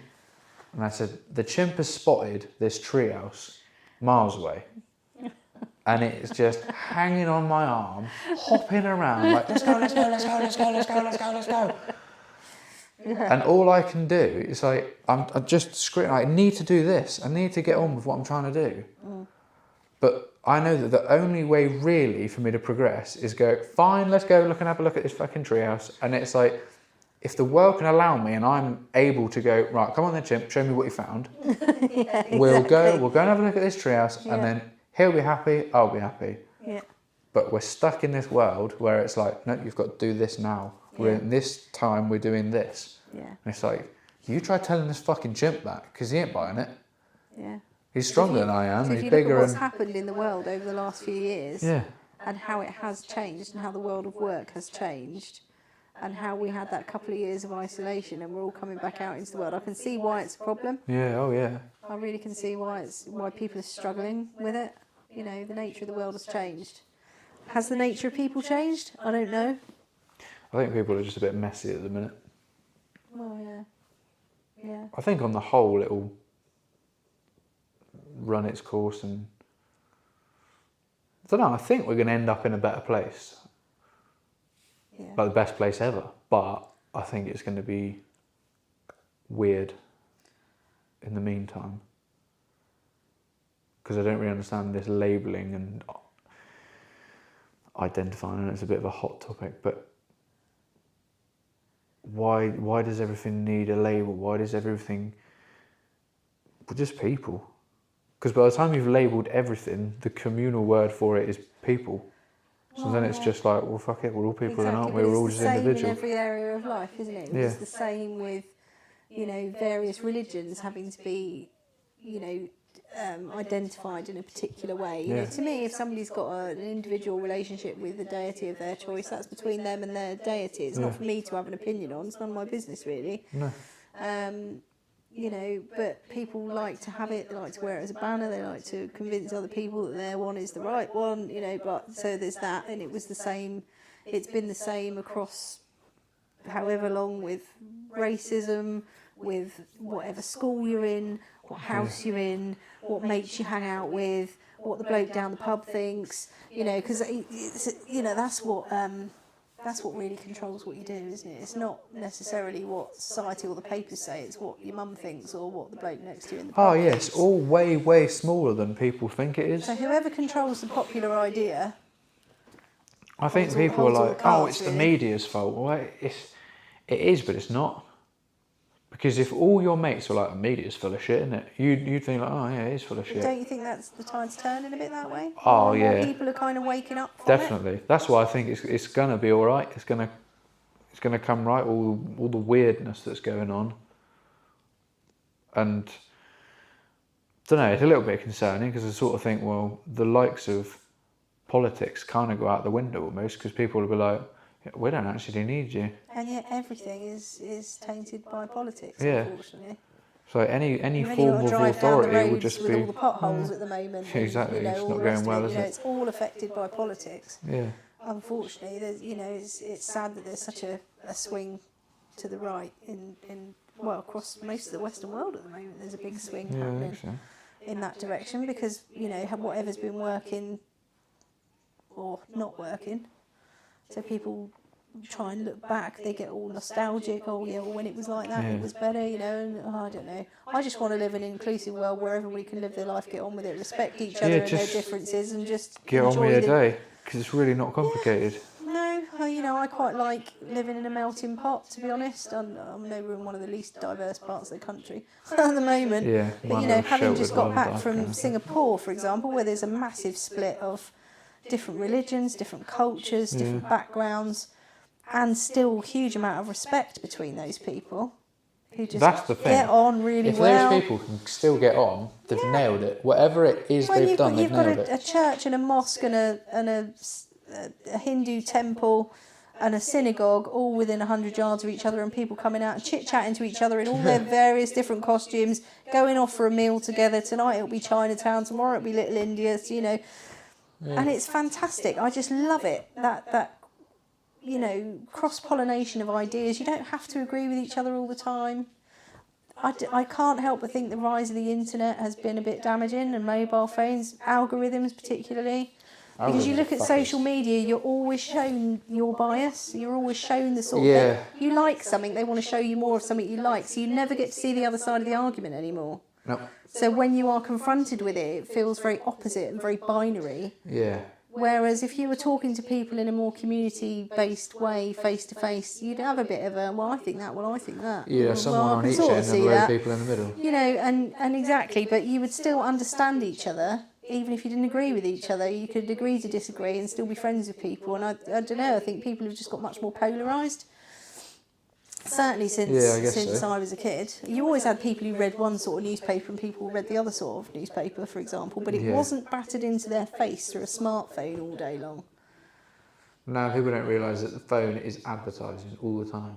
and I said, the chimp has spotted this treehouse miles away, and it's just hanging on my arm, hopping around, like, let's go, let's go, let's go, let's go, let's go, let's go, let's go. Yeah. And all I can do is like, I'm just screaming, I need to do this, I need to get on with what I'm trying to do. But I know that the only way really for me to progress is go, fine, let's go look and have a look at this fucking treehouse. And it's like, if the world can allow me and I'm able to go, right, come on then chimp, show me what you found. Yeah, exactly. We'll go and have a look at this treehouse, and then he'll be happy, I'll be happy. Yeah. But we're stuck in this world where it's like, no, you've got to do this now. We're in this time, we're doing this. Yeah. And it's like, you try telling this fucking chimp that, because he ain't buying it. Yeah. He's stronger than I am, he's bigger. What's happened in the world over the last few years, and how it has changed, and how the world of work has changed, and how we had that couple of years of isolation, and we're all coming back out into the world. I can see why it's a problem. Yeah, oh yeah. I really can see why people are struggling with it. You know, the nature of the world has changed. Has the nature of people changed? I don't know. I think people are just a bit messy at the minute. Oh yeah. Yeah. I think on the whole it'll run its course, and I don't know, I think we're going to end up in a better place. Yeah. Like the best place ever. But I think it's going to be weird in the meantime. Because I don't really understand this labelling and identifying, and it's a bit of a hot topic, but why does everything need a label? Why does everything... We're just people. Because by the time you've labelled everything, the communal word for it is people. So then it's just like, well, fuck it, we're all people, then aren't we? We're all just individuals. It's the same in every area of life, isn't it? It's the same with, you know, various religions having to be, you know, identified in a particular way. You know, to me, if somebody's got an individual relationship with the deity of their choice, that's between them and their deity. It's not for me to have an opinion on. It's none of my business, really. No. You know, but people like to have it, they like to wear it as a banner, they like to convince other people that their one is the right one, you know, but so there's that, and it was the same, it's been the same across however long with racism, with whatever school you're in, what house you're in, what mates you hang out with, what the bloke down the pub thinks, you know, because, you know, that's what really controls what you do, isn't it? It's not necessarily what society or the papers say, it's what your mum thinks or what the bloke next to you in the pub thinks. It's all way, way smaller than people think it is. So whoever controls the popular idea... I think people are like, it's the media's fault. Well, it is, but it's not. Because if all your mates were like, the media's full of shit, isn't it? You'd think like, oh yeah, it is full of shit. Don't you think that's the tide's turning a bit that way? Oh yeah. More people are kind of waking up from Definitely. it? That's why I think it's gonna be all right. It's gonna come right. All the weirdness that's going on. And I don't know. It's a little bit concerning because I sort of think, well, the likes of politics kind of go out the window almost, because people will be like, We don't actually need you. And yet everything is tainted by politics, Yeah. unfortunately. So any You've only form got to of drive down the authority would roads just with be... all the potholes at the moment. And, Exactly, you know, it's all not the rest going well, of it. is You know, it? it's all affected by politics. Yeah. Unfortunately, there's, you know, it's sad that there's such a swing to the right well, across most of the Western world at the moment. There's a big swing Yeah, I happening think so. in that direction because, you know, whatever's been working or not working, so people try and look back, they get all nostalgic, oh yeah, well, when it was like that, Yeah. it was better, you know, and I don't know. I just want to live in an inclusive world where everybody can live their life, get on with it, respect each other and their differences, and just Get on enjoy with your day, because it's really not complicated. No, you know, I quite like living in a melting pot, to be honest. I'm over in one of the least diverse parts of the country at the moment. Yeah. But, you know, having just got back from Singapore, for example, where there's a massive split of different religions, different cultures, different backgrounds, and still a huge amount of respect between those people who just That's the thing. get on really if well. Those people can still get on, they've nailed it. Whatever it is they've done, they've nailed it. You've got a church and a mosque and a Hindu temple and a synagogue all within 100 yards of each other, and people coming out and chit-chatting to each other in all their various different costumes, going off for a meal together. Tonight it'll be Chinatown, tomorrow it'll be Little India, you know. Yeah. And it's fantastic. I just love it, that you know, cross-pollination of ideas. You don't have to agree with each other all the time. I can't help but think the rise of the internet has been a bit damaging, and mobile phones, algorithms particularly. Because you look at social media, you're always shown your bias. You're always shown the sort of thing. You like something, they want to show you more of something you like. So you never get to see the other side of the argument anymore. No. So when you are confronted with it, it feels very opposite and very binary. Yeah. Whereas if you were talking to people in a more community-based way, face-to-face, you'd have a bit of a, well, I think that, well, I think that. Yeah, someone on each end and a load of people in the middle. You know, and exactly, but you would still understand each other. Even if you didn't agree with each other, you could agree to disagree and still be friends with people. And I don't know, I think people have just got much more polarised. Certainly since I was a kid. You always had people who read one sort of newspaper and people who read the other sort of newspaper, for example. But it wasn't battered into their face through a smartphone all day long. No, people don't realise that the phone is advertising all the time.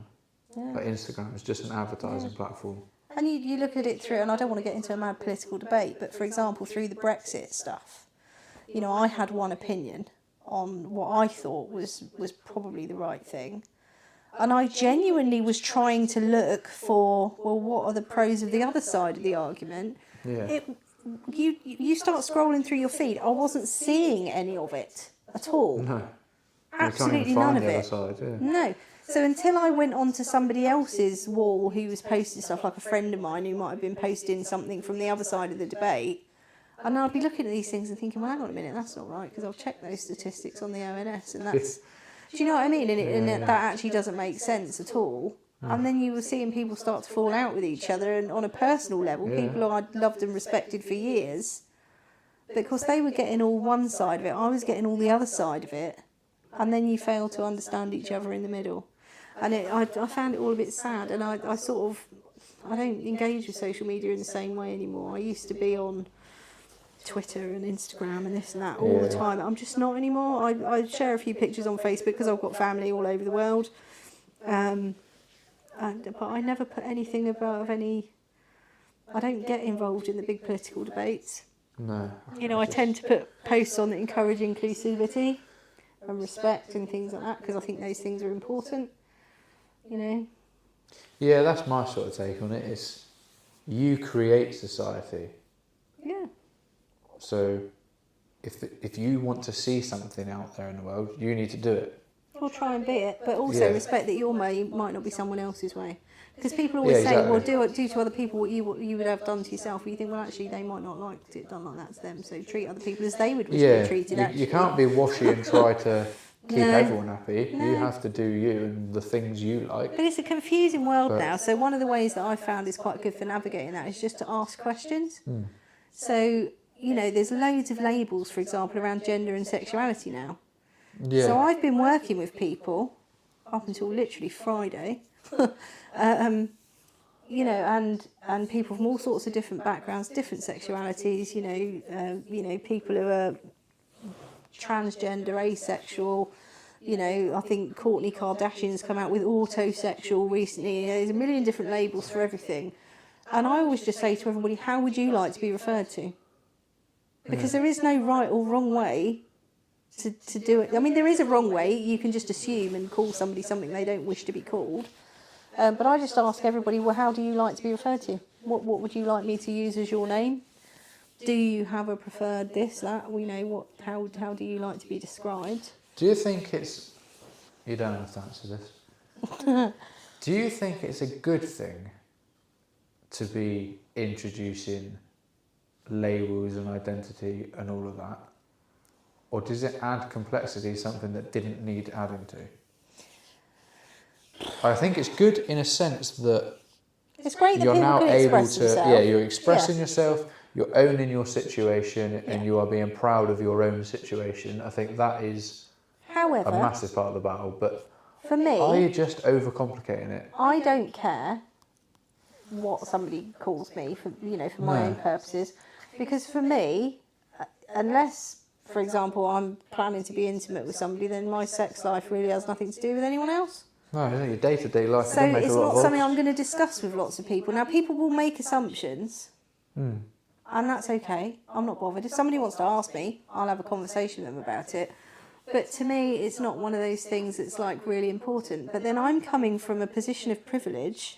Yeah. Like Instagram is just an advertising platform. And you look at it through, and I don't want to get into a mad political debate, but for example, through the Brexit stuff, you know, I had one opinion on what I thought was probably the right thing. And I genuinely was trying to look for, well, what are the pros of the other side of the argument? Yeah. You start scrolling through your feed, I wasn't seeing any of it at all. No. Absolutely none of it. Side, yeah. No. So until I went onto somebody else's wall who was posting stuff, like a friend of mine who might have been posting something from the other side of the debate, and I'd be looking at these things and thinking, well, hang on a minute, that's not right, because I've checked those statistics on the ONS, and that's... Do you know what I mean? And that actually doesn't make sense at all. And then you were seeing people start to fall out with each other, and on a personal level, people who I'd loved and respected for years, because they were getting all one side of it, I was getting all the other side of it, and then you fail to understand each other in the middle. And I found it all a bit sad, and I don't engage with social media in the same way anymore. I used to be on Twitter and Instagram and this and that all the time. I'm just not anymore. I share a few pictures on Facebook because I've got family all over the world, but I never put anything about any. I don't get involved in the big political debates. No. You know, I tend to put posts on that encourage inclusivity and respect and things like that, because I think those things are important. You know. Yeah, that's my sort of take on it. It's you create society. Yeah. So, if you want to see something out there in the world, you need to do it. Or try and be it, but also respect that your way might not be someone else's way. Because people always say, well, do to other people what you would have done to yourself. And you think, well, actually, they might not like it done like that to them. So treat other people as they would wish to be treated. You can't be washy and try to keep everyone happy. No. You have to do you and the things you like. But it's a confusing world now. So one of the ways that I found is quite good for navigating that is just to ask questions. So, you know, there's loads of labels, for example, around gender and sexuality now. Yeah. So I've been working with people up until literally Friday, you know, and people from all sorts of different backgrounds, different sexualities, you know, people who are transgender, asexual, You know, I think Kourtney Kardashian's come out with autosexual recently. There's a million different labels for everything. And I always just say to everybody, how would you like to be referred to? Because there is no right or wrong way to do it. I mean, there is a wrong way. You can just assume and call somebody something they don't wish to be called. But I just ask everybody, well, how do you like to be referred to? What would you like me to use as your name? Do you have a preferred this, that? We know how do you like to be described? Do you think it's... You don't have to answer this. Do you think it's a good thing to be introducing labels and identity and all of that? Or does it add complexity, something that didn't need adding to? I think it's good in a sense that it's great that you're people now can able express to, themselves. you're expressing yourself, you're owning your situation, and you are being proud of your own situation. I think that is However, a massive part of the battle. But for me, are you just overcomplicating it? I don't care what somebody calls me for my own purposes, because for me, unless, for example, I'm planning to be intimate with somebody, then my sex life really has nothing to do with anyone else. No, I think your day-to-day life. So it's not something I'm going to discuss with lots of people. Now, people will make assumptions, and that's okay. I'm not bothered. If somebody wants to ask me, I'll have a conversation with them about it. But to me, it's not one of those things that's like really important. But then I'm coming from a position of privilege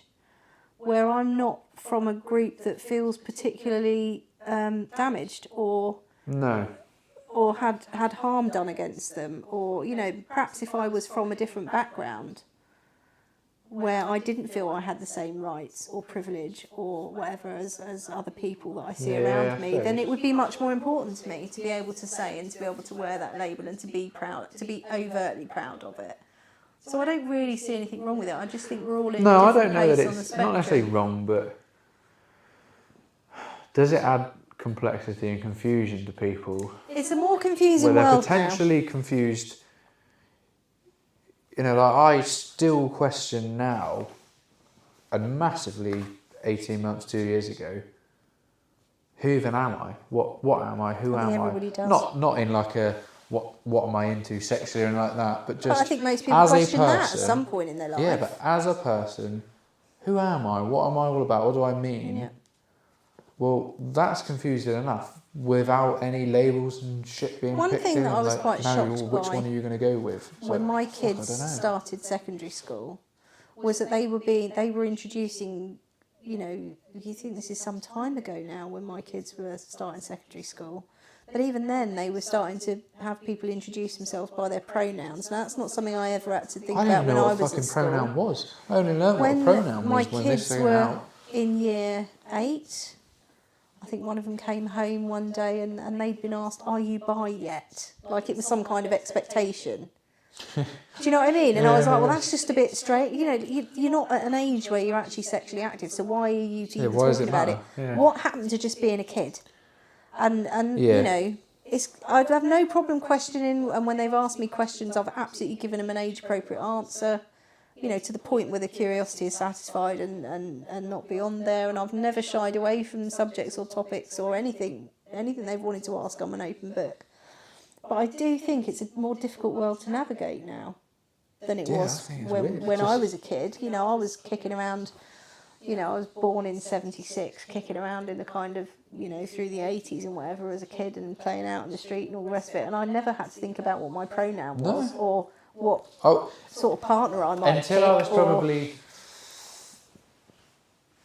where I'm not from a group that feels particularly damaged or had harm done against them, or perhaps if I was from a different background where I didn't feel I had the same rights or privilege or whatever as other people that I see around me, then it would be much more important to me to be able to say and to be able to wear that label and to be proud, to be overtly proud of it. So I don't really see anything wrong with it. I just think we're all in No, a I don't different know that place on the it's spectrum. not necessarily wrong, but does it add complexity and confusion to people? It's a more confusing where they're world potentially confused. Like I still question now, and massively 18 months, 2 years ago, who even am I? What am I? Who am I? Everybody does. Not in like a what am I into sexually and like that, but just I think most people question that at some point in their life. Yeah, but as a person, who am I? What am I all about? What do I mean? Yeah. Well, that's confusing enough without any labels and shit being One picked thing in. that I was quite shocked which by one are you going to go with? when my kids started secondary school was that they were introducing, you think this is some time ago now when my kids were starting secondary school, but even then they were starting to have people introduce themselves by their pronouns. Now that's not something I ever had to think about when I was at school. I didn't know what fucking pronoun was. I only learned what a pronoun was when this came out. My kids were in year 8. I think one of them came home one day and they'd been asked, "Are you bi yet?" Like it was some kind of expectation. Do you know what I mean? And I was like, well, that's just a bit straight. You're not at an age where you're actually sexually active, so why are you even talking about it? Yeah. What happened to just being a kid? And I'd have no problem questioning, and when they've asked me questions, I've absolutely given them an age-appropriate answer. To the point where the curiosity is satisfied and not beyond there. And I've never shied away from subjects or topics or anything they've wanted to ask. I'm an open book. But I do think it's a more difficult world to navigate now than it was when I was a kid. I was kicking around, I was born in 76, kicking around in the kind of, through the 80s and whatever as a kid and playing out in the street and all the rest of it. And I never had to think about what my pronoun was or what sort of partner I might until I was probably...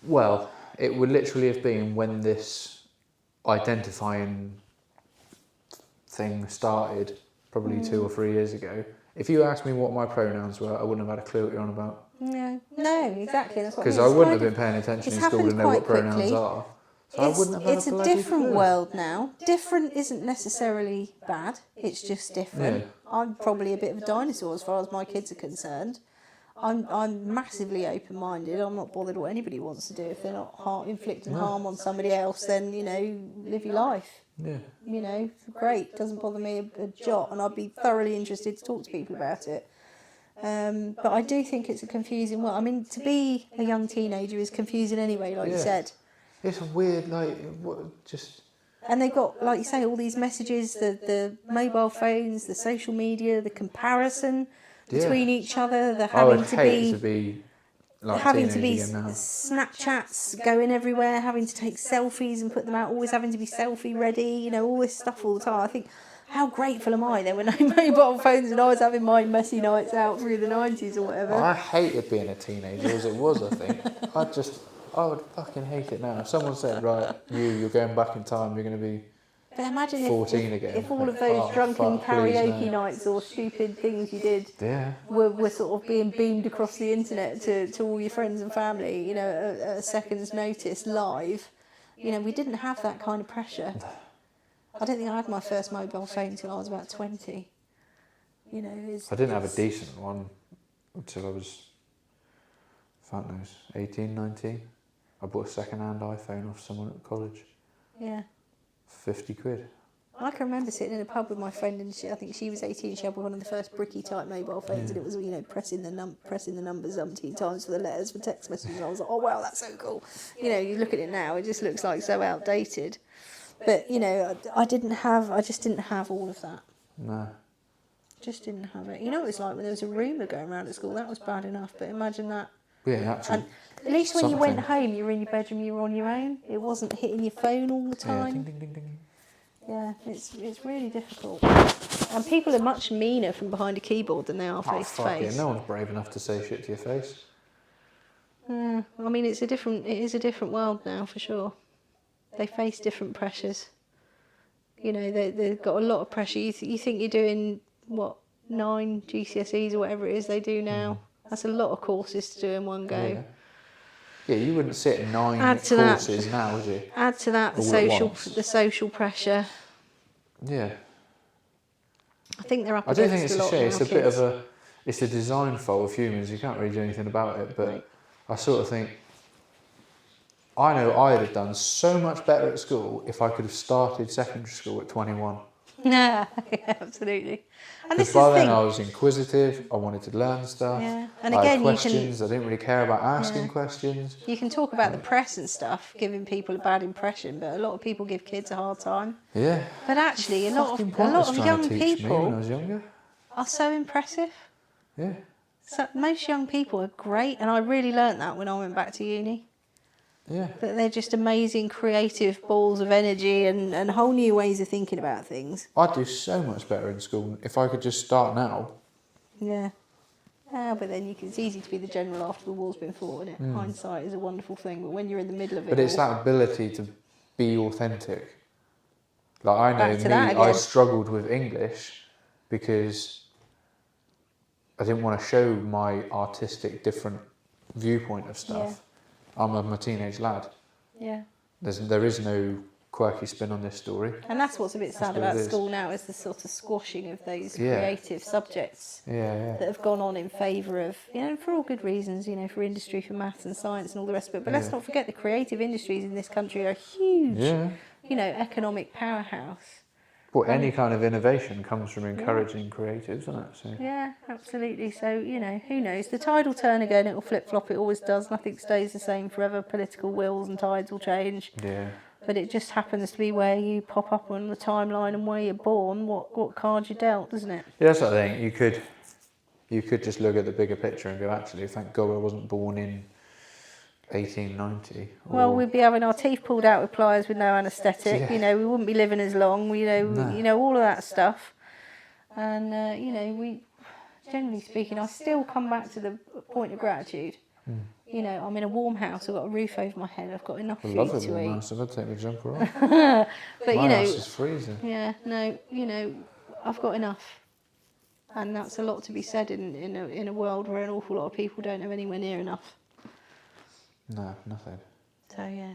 Well, it would literally have been when this identifying thing started, probably 2 or 3 years ago. If you asked me what my pronouns were, I wouldn't have had a clue what you're on about. No, exactly. Because I wouldn't have been paying attention in school to know what pronouns are. So it's a different world now. Different isn't necessarily bad. It's just different. Yeah. I'm probably a bit of a dinosaur as far as my kids are concerned. I'm massively open-minded. I'm not bothered what anybody wants to do. If they're not inflicting harm on somebody else, then, live your life. Yeah. Great. Doesn't bother me a jot, and I'd be thoroughly interested to talk to people about it. But I do think it's a confusing world. I mean, to be a young teenager is confusing anyway, like you said. It's weird, And they've got, like you say, all these messages, the mobile phones, the social media, the comparison between each other, the I would having to hate to be like having a to be teenager again now. Snapchats going everywhere, having to take selfies and put them out, always having to be selfie ready, you know, all this stuff all the time. I think, how grateful am I there were no mobile phones and I was having my messy nights out through the 90s or whatever. I hated being a teenager as it was, I think. I would fucking hate it now. If someone said, right, you're going back in time, you're going to be But imagine 14 again. if all of those drunken fuck, please, karaoke no. nights or stupid things you did Yeah. were sort of being beamed across the internet to all your friends and family, you know, at a second's notice, live. You know, we didn't have that kind of pressure. I don't think I had my first mobile phone until I was about 20. You know, I didn't have a decent one until I was, fuck knows, 18, 19. I bought a second-hand iPhone off someone at college. Yeah. 50 quid. I can remember sitting in a pub with my friend, and I think she was 18. She had one of the first bricky type mobile phones, and it was, you know, pressing the numbers umpteen times for the letters for text messages. And I was like, oh wow, that's so cool. You know, you look at it now, it just looks like so outdated. But you know, I just didn't have all of that. No. Just didn't have it. You know what it was like when there was a rumour going around at school? That was bad enough, but imagine that. Yeah, actually. And at least when you went something. home, you were in your bedroom, you were on your own. It wasn't hitting your phone all the Yeah, time. ding, ding, ding, ding. Yeah, it's really difficult. And people are much meaner from behind a keyboard than they are face to fuck yeah, face. no one's brave enough to say shit to your face. I mean, it is a different world now for sure. They face different pressures. You know, they've got a lot of pressure. You think you're doing, 9 GCSEs or whatever it is they do now. That's a lot of courses to do in one go. Yeah, you wouldn't sit 9 Add to courses now, would you? Add to that All at once. the social pressure. Yeah. I think they're up I do against think it's a a lot shame. now, It's a bit kids. of it's a design fault of humans. You can't really do anything about it. But Right. I sort of think, I know I'd have done so much better at school if I could have started secondary school at 21. Yeah, absolutely. And this Because is by the then thing. I was inquisitive, I wanted to learn stuff, Yeah. And I again, had you can- questions, I didn't really care about asking Yeah. questions. You can talk about the press and stuff, giving people a bad impression, but a lot of people give kids a hard time. Yeah. But actually, a lot Fucking of pointless trying young to teach me when I people was younger. are so impressive. Yeah. So most young people are great, and I really learnt that when I went back to uni. Yeah. That they're just amazing, creative balls of energy and whole new ways of thinking about things. I'd do so much better in school if I could just start now. Yeah. But then it's easy to be the general after the war's been fought, isn't it? Hindsight is a wonderful thing, but when you're in the middle of it But it's all, that ability to be authentic. Like I Back know to me, that I again. struggled with English because I didn't want to show my artistic different viewpoint of stuff. I'm a teenage lad. yeah. There is no quirky spin on this story. And that's what's a bit sad what about it is. school now, is the sort of squashing of those Yeah. creative subjects Yeah, that have gone on in favour of, for all good reasons, for industry, for maths and science and all the rest of it. But let's not forget the creative industries in this country are huge, Yeah. economic powerhouse. Well, any kind of innovation comes from encouraging creatives, isn't it? So. Yeah, absolutely. So, who knows? The tide will turn again, it will flip-flop, it always does. Nothing stays the same forever. Political wills and tides will change. Yeah. But it just happens to be where you pop up on the timeline and where you're born, what card you're dealt, doesn't it? Yeah, that's what I think. You could just look at the bigger picture and go, actually, thank God I wasn't born in 1890. Well, we'd be having our teeth pulled out with pliers with no anaesthetic. Yeah. We wouldn't be living as long. No. All of that stuff. And we, generally speaking, I still come back to the point of gratitude. I'm in a warm house. I've got a roof over my head. I've got enough I food love to it eat. warm house. I'd take my jumper off. But My house is freezing. yeah, no, I've got enough. And that's a lot to be said in a world where an awful lot of people don't have anywhere near enough. No, nothing. So yeah,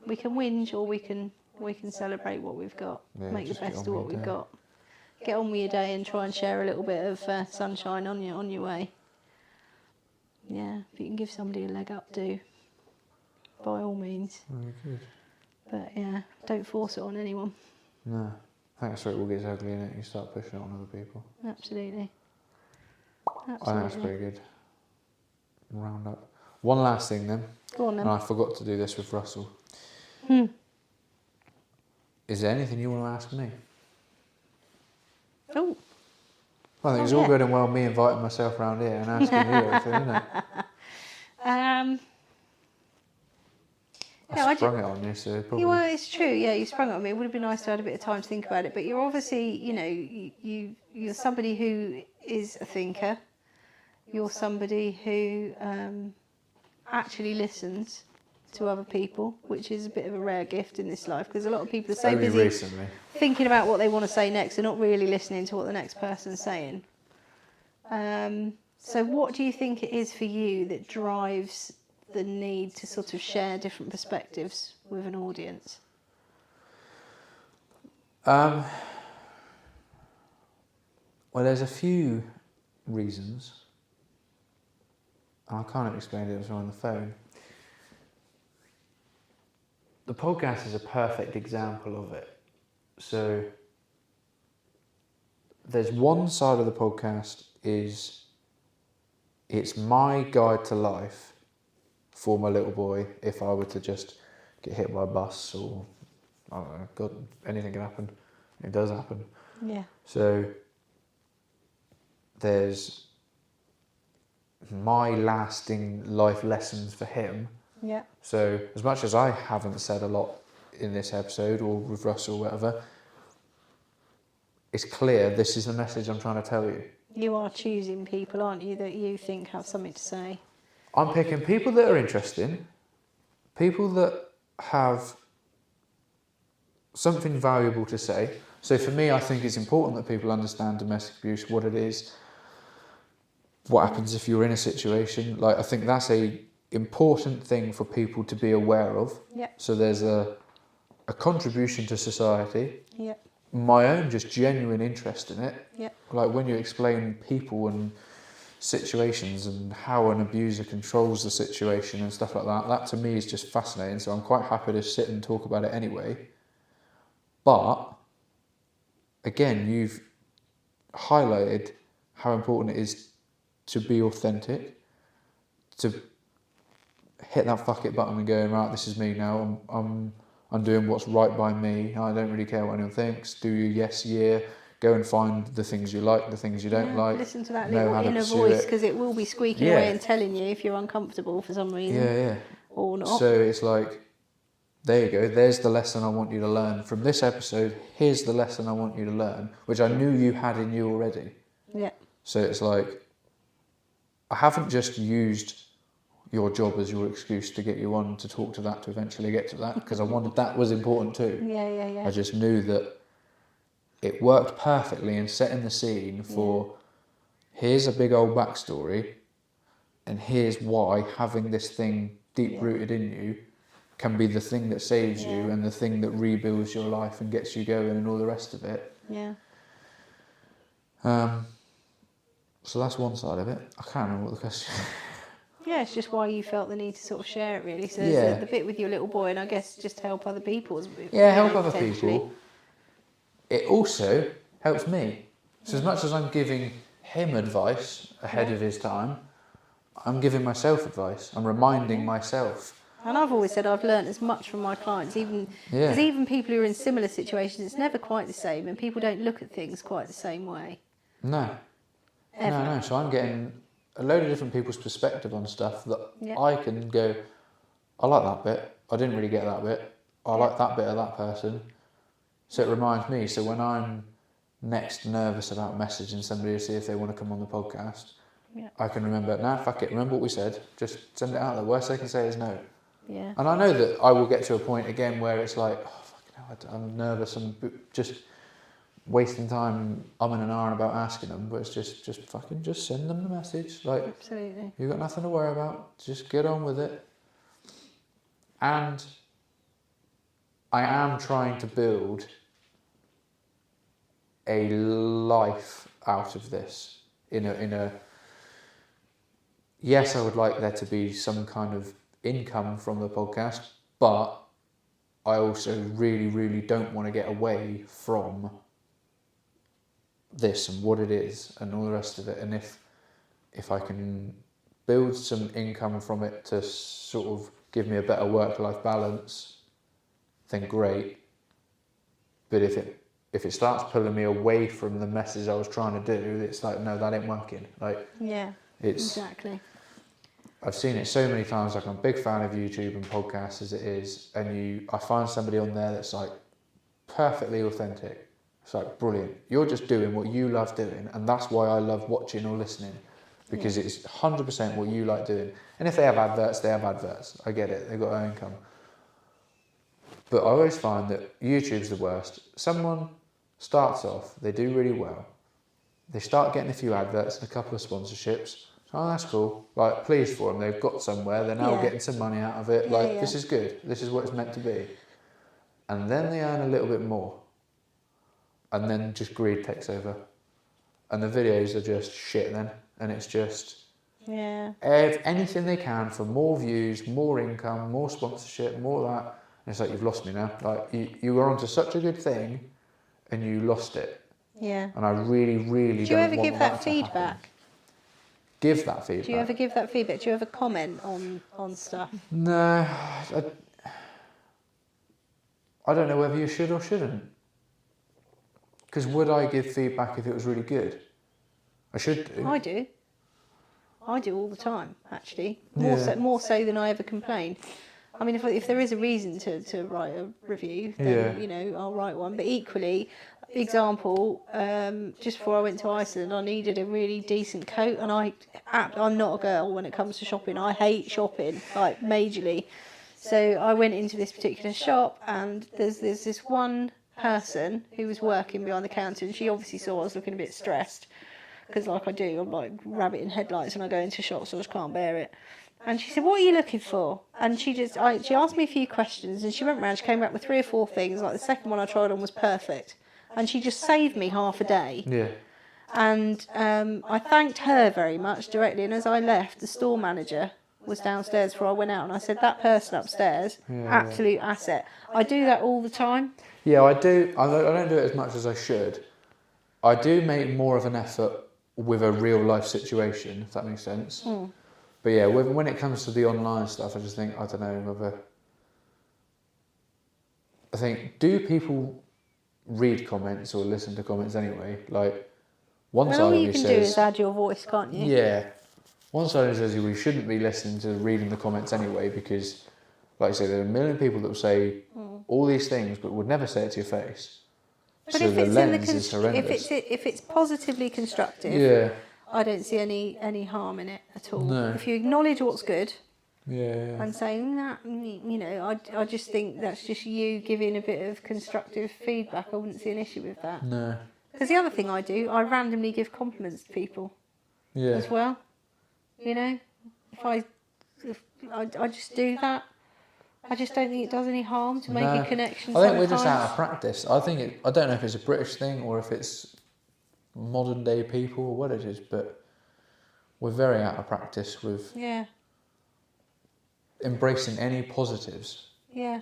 we can whinge or we can celebrate what we've got. Yeah, Make the just get best on of what with your we've day. got. Get on with your day and try and share a little bit of sunshine on your way. Yeah, if you can give somebody a leg up, do. By all means. Very good. But yeah, don't force it on anyone. No. I think that's where it all gets ugly, innit? You start pushing it on other people. Absolutely. I think that's Absolutely. pretty good. Round up. One last thing then. Go on then. And I forgot to do this with Russell. is there anything you want to ask me? Oh. Well, I think it's all good and well me inviting myself around here and asking you everything, isn't it? I sprung it on you, so probably... Well, it's true, yeah, you sprung it on me. It would have been nice to have had a bit of time to think about it, but you're obviously, you're somebody who is a thinker. You're somebody who actually listens to other people, which is a bit of a rare gift in this life, because a lot of people are so Only busy recently. thinking about what they want to say next. They're not really listening to what the next person's saying. So what do you think it is for you that drives the need to sort of share different perspectives with an audience? Well, there's a few reasons. I can't explain it as well on the phone. The podcast is a perfect example of it. So there's one side of the podcast is it's my guide to life for my little boy if I were to just get hit by a bus or, I don't know, God, anything can happen. It does happen. Yeah. So there's my lasting life lessons for him. Yeah. So as much as I haven't said a lot in this episode or with Russell or whatever, it's clear this is the message I'm trying to tell you. You are choosing people, aren't you, that you think have something to say? I'm picking people that are interesting, people that have something valuable to say. So for me, I think it's important that people understand domestic abuse, what it is, what happens if you're in a situation. Like, I think that's a important thing for people to be aware of. Yeah. So there's a contribution to society. Yeah. My own just genuine interest in it. Yeah. Like when you explain people and situations and how an abuser controls the situation and stuff like that, that to me is just fascinating. So I'm quite happy to sit and talk about it anyway. But again, you've highlighted how important it is to be authentic, to hit that fuck it button and go, right, this is me now. I'm doing what's right by me. I don't really care what anyone thinks. Do your yes year. Go and find the things you like, the things you don't like. Listen to that know little how to inner pursue voice, it. because it will be squeaking away and telling you if you're uncomfortable for some reason. Yeah. Or not. So it's like, there you go. There's the lesson I want you to learn. From this episode, here's the lesson I want you to learn, which I knew you had in you already. Yeah. So it's like, I haven't just used your job as your excuse to get you on to talk to that, to eventually get to that, because I wanted that was important too. Yeah. I just knew that it worked perfectly in setting the scene for here's a big old backstory and here's why having this thing deep rooted in you can be the thing that saves you and the thing that rebuilds your life and gets you going and all the rest of it. Yeah. So that's one side of it. I can't remember what the question is. Yeah, it's just why you felt the need to sort of share it, really. So there's Yeah. the bit with your little boy, and I guess just help other people. Help other people. It also helps me. So as much as I'm giving him advice ahead of his time, I'm giving myself advice. I'm reminding myself. And I've always said I've learnt as much from my clients, because even people who are in similar situations, it's never quite the same, and people don't look at things quite the same way. No. Ever. No. So I'm getting a load of different people's perspective on stuff that I can go, I like that bit. I didn't really get that bit. I like that bit of that person. So it reminds me. So when I'm next nervous about messaging somebody to see if they want to come on the podcast, I can remember, fuck it, remember what we said. Just send it out there. Worst they can say is no. Yeah. And I know that I will get to a point again where it's like, oh, fucking hell, I'm nervous and just wasting time umming and ahhing about asking them, but it's just send them the message. Like, Absolutely. you've got nothing to worry about. Just get on with it. And I am trying to build a life out of this. Yes, I would like there to be some kind of income from the podcast, but I also really, really don't want to get away from this and what it is and all the rest of it. And if I can build some income from it to sort of give me a better work-life balance, then great. But if it starts pulling me away from the message I was trying to do, it's like, no, that ain't working. Like, Yeah, exactly. I've seen it so many times. Like, I'm a big fan of YouTube and podcasts as it is, and I find somebody on there that's like perfectly authentic. It's like, brilliant. You're just doing what you love doing, and that's why I love watching or listening, because it's 100% what you like doing. And if they have adverts, they have adverts. I get it. They've got their income. But I always find that YouTube's the worst. Someone starts off, they do really well. They start getting a few adverts and a couple of sponsorships. Oh, that's cool. Like, pleased for them. They've got somewhere. They're now getting some money out of it. This is good. This is what it's meant to be. And then they earn a little bit more. And then just greed takes over. And the videos are just shit then. And it's just anything they can for more views, more income, more sponsorship, more that. And it's like, you've lost me now. Like, you were onto such a good thing and you lost it. Yeah. And I really, really Do you ever give that to feedback? happen. Give that feedback. Do you ever give that feedback? Do you ever comment on stuff? No. I don't know whether you should or shouldn't. Because would I give feedback if it was really good? I should do. I do. I do all the time, actually. More so than I ever complain. I mean, if there is a reason to write a review, then, you know, I'll write one. But equally, example, just before I went to Iceland, I needed a really decent coat, and I'm not a girl when it comes to shopping. I hate shopping, like, majorly. So I went into this particular shop, and there's this one person who was working behind the counter, and she obviously saw I was looking a bit stressed, because like I do, I'm like rabbit in headlights when I go into shops, so I just can't bear it. And she said, "What are you looking for?" And she asked me a few questions, and she went round, she came back with 3 or 4 things. Like, the second one I tried on was perfect, and she just saved me half a day. Yeah. And I thanked her very much directly, and as I left, the store manager was downstairs before I went out, and I said, "That person upstairs, absolute asset." I do that all the time. Yeah, I do. I don't do it as much as I should. I do make more of an effort with a real life situation, if that makes sense. But yeah, when it comes to the online stuff, I just think, I don't know whether... I think, do people read comments or listen to comments anyway? Like, one side of me says... All you can do is add your voice, can't you? Yeah. One side of me says we shouldn't be listening to reading the comments anyway, because, like I say, there are a million people that will say all these things, but would never say it to your face. But so the lens is horrendous. If it's positively constructive, I don't see any harm in it at all. No. If you acknowledge what's good, Yeah. and saying that, you know, I just think that's just you giving a bit of constructive feedback. I wouldn't see an issue with that. No. Because the other thing I do, I randomly give compliments to people as well. You know, if I just do that. I just don't think it does any harm to make a connection. I think we're just out of practice. I don't know if it's a British thing or if it's modern day people or what it is, but we're very out of practice with embracing any positives. Yeah.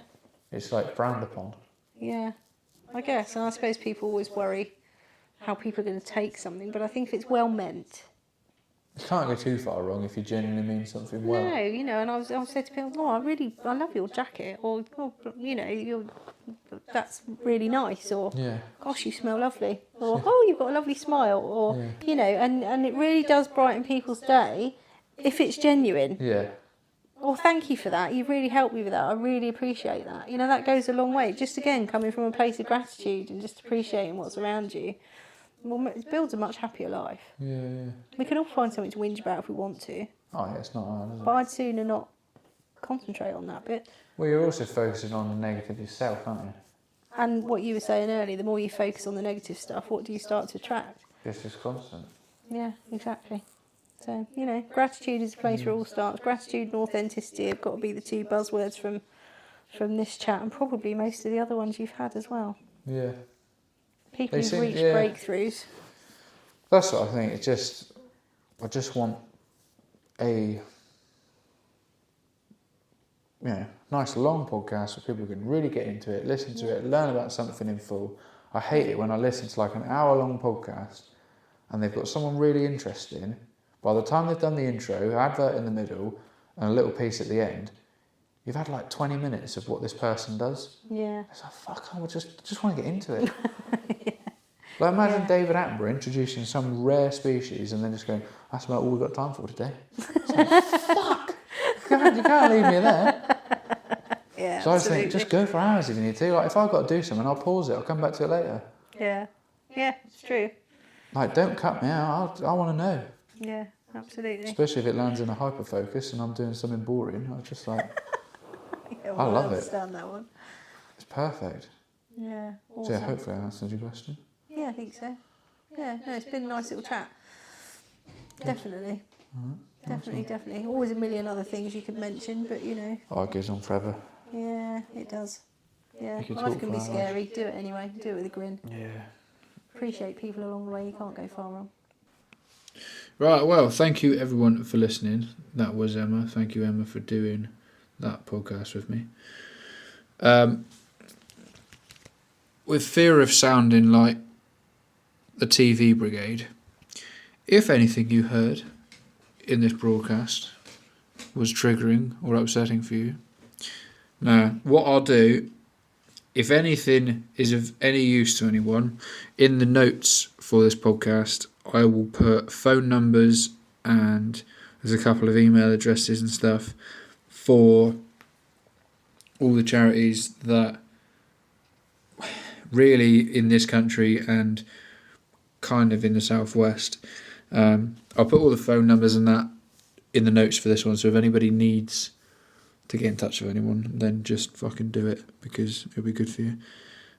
It's like frowned upon. Yeah, I guess. And I suppose people always worry how people are going to take something, but I think if it's well meant. You can't go too far wrong if you genuinely mean something well. No, you know, and I said to people, I love your jacket, or you know, that's really nice, or gosh, you smell lovely, or you've got a lovely smile, or you know, and it really does brighten people's day if it's genuine. Yeah. Well, thank you for that. You've really helped me with that. I really appreciate that. You know, that goes a long way. Just again, coming from a place of gratitude and just appreciating what's around you. Well, it builds a much happier life. Yeah. We can all find something to whinge about if we want to. Oh, yeah, it's not hard, is it? But I'd sooner not concentrate on that bit. Well, you're also focusing on the negative yourself, aren't you? And what you were saying earlier, the more you focus on the negative stuff, what do you start to attract? It's just constant. Yeah, exactly. So, you know, gratitude is the place where it all starts. Gratitude and authenticity have got to be the 2 buzzwords from this chat, and probably most of the other ones you've had as well. Yeah. People who've reached breakthroughs. That's what I think. I just want a nice long podcast where people can really get into it, listen to it, learn about something in full. I hate it when I listen to like an hour-long podcast and they've got someone really interesting. By the time they've done the intro, advert in the middle, and a little piece at the end, you've had like 20 minutes of what this person does. Yeah. It's like, fuck, I just want to get into it. Like, imagine David Attenborough introducing some rare species and then just going, that's about all we've got time for today. It's like, fuck! You can't leave me there. Yeah, So I just absolutely. think, just go for hours if you need to. Like, if I've got to do something, I'll pause it. I'll come back to it later. Yeah. Yeah, it's true. Like, don't cut me out. I want to know. Yeah, absolutely. Especially if it lands in a hyperfocus and I'm doing something boring. I'm just like, Yeah, I love it. understand that one. It's perfect. Yeah, So awesome. yeah, hopefully I answered your question. Yeah, I think so. Yeah, no, it's been a nice little chat. Definitely. Definitely. Always a million other things you could mention, but you know. Oh, it goes on forever. Yeah, it does. Yeah, You could life talk can be for hours. scary. Do it anyway. Do it with a grin. Yeah. Appreciate people along the way. You can't go far wrong. Right, well, thank you everyone for listening. That was Emma. Thank you, Emma, for doing that podcast with me. With fear of sounding like the TV brigade, if anything you heard in this broadcast was triggering or upsetting for you, now, what I'll do, if anything is of any use to anyone, in the notes for this podcast, I will put phone numbers and there's a couple of email addresses and stuff for all the charities that really in this country and kind of in the southwest. I'll put all the phone numbers and that in the notes for this one, so if anybody needs to get in touch with anyone, then just fucking do it, because it'll be good for you.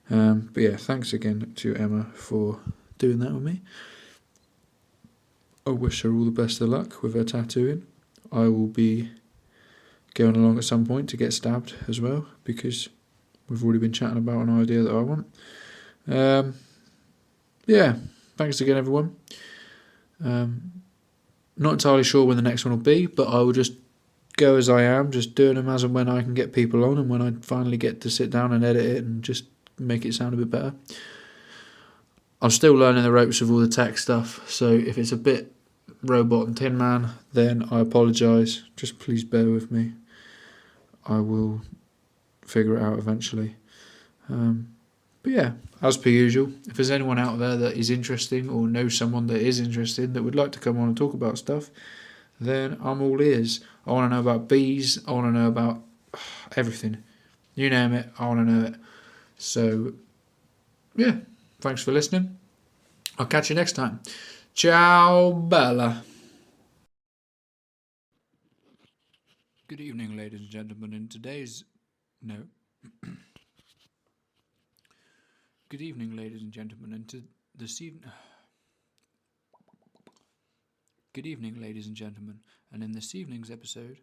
But yeah, thanks again to Emma for doing that with me. I wish her all the best of luck with her tattooing. I will be going along at some point to get stabbed as well, because we've already been chatting about an idea that I want. Yeah, thanks again everyone. Not entirely sure when the next one will be, but I will just go as I am, just doing them as and when I can get people on, and when I finally get to sit down and edit it and just make it sound a bit better. I'm still learning the ropes of all the tech stuff, so if it's a bit robot and Tin Man, then I apologise. Just please bear with me. I will figure it out eventually. But yeah, as per usual, if there's anyone out there that is interesting or knows someone that is interested that would like to come on and talk about stuff, then I'm all ears. I want to know about bees. I want to know about everything. You name it, I want to know it. So, yeah, thanks for listening. I'll catch you next time. Ciao, Bella. Good evening, ladies and gentlemen. In today's... No. Good evening, ladies and gentlemen. And this evening... Good evening, ladies and gentlemen. And in this evening's episode...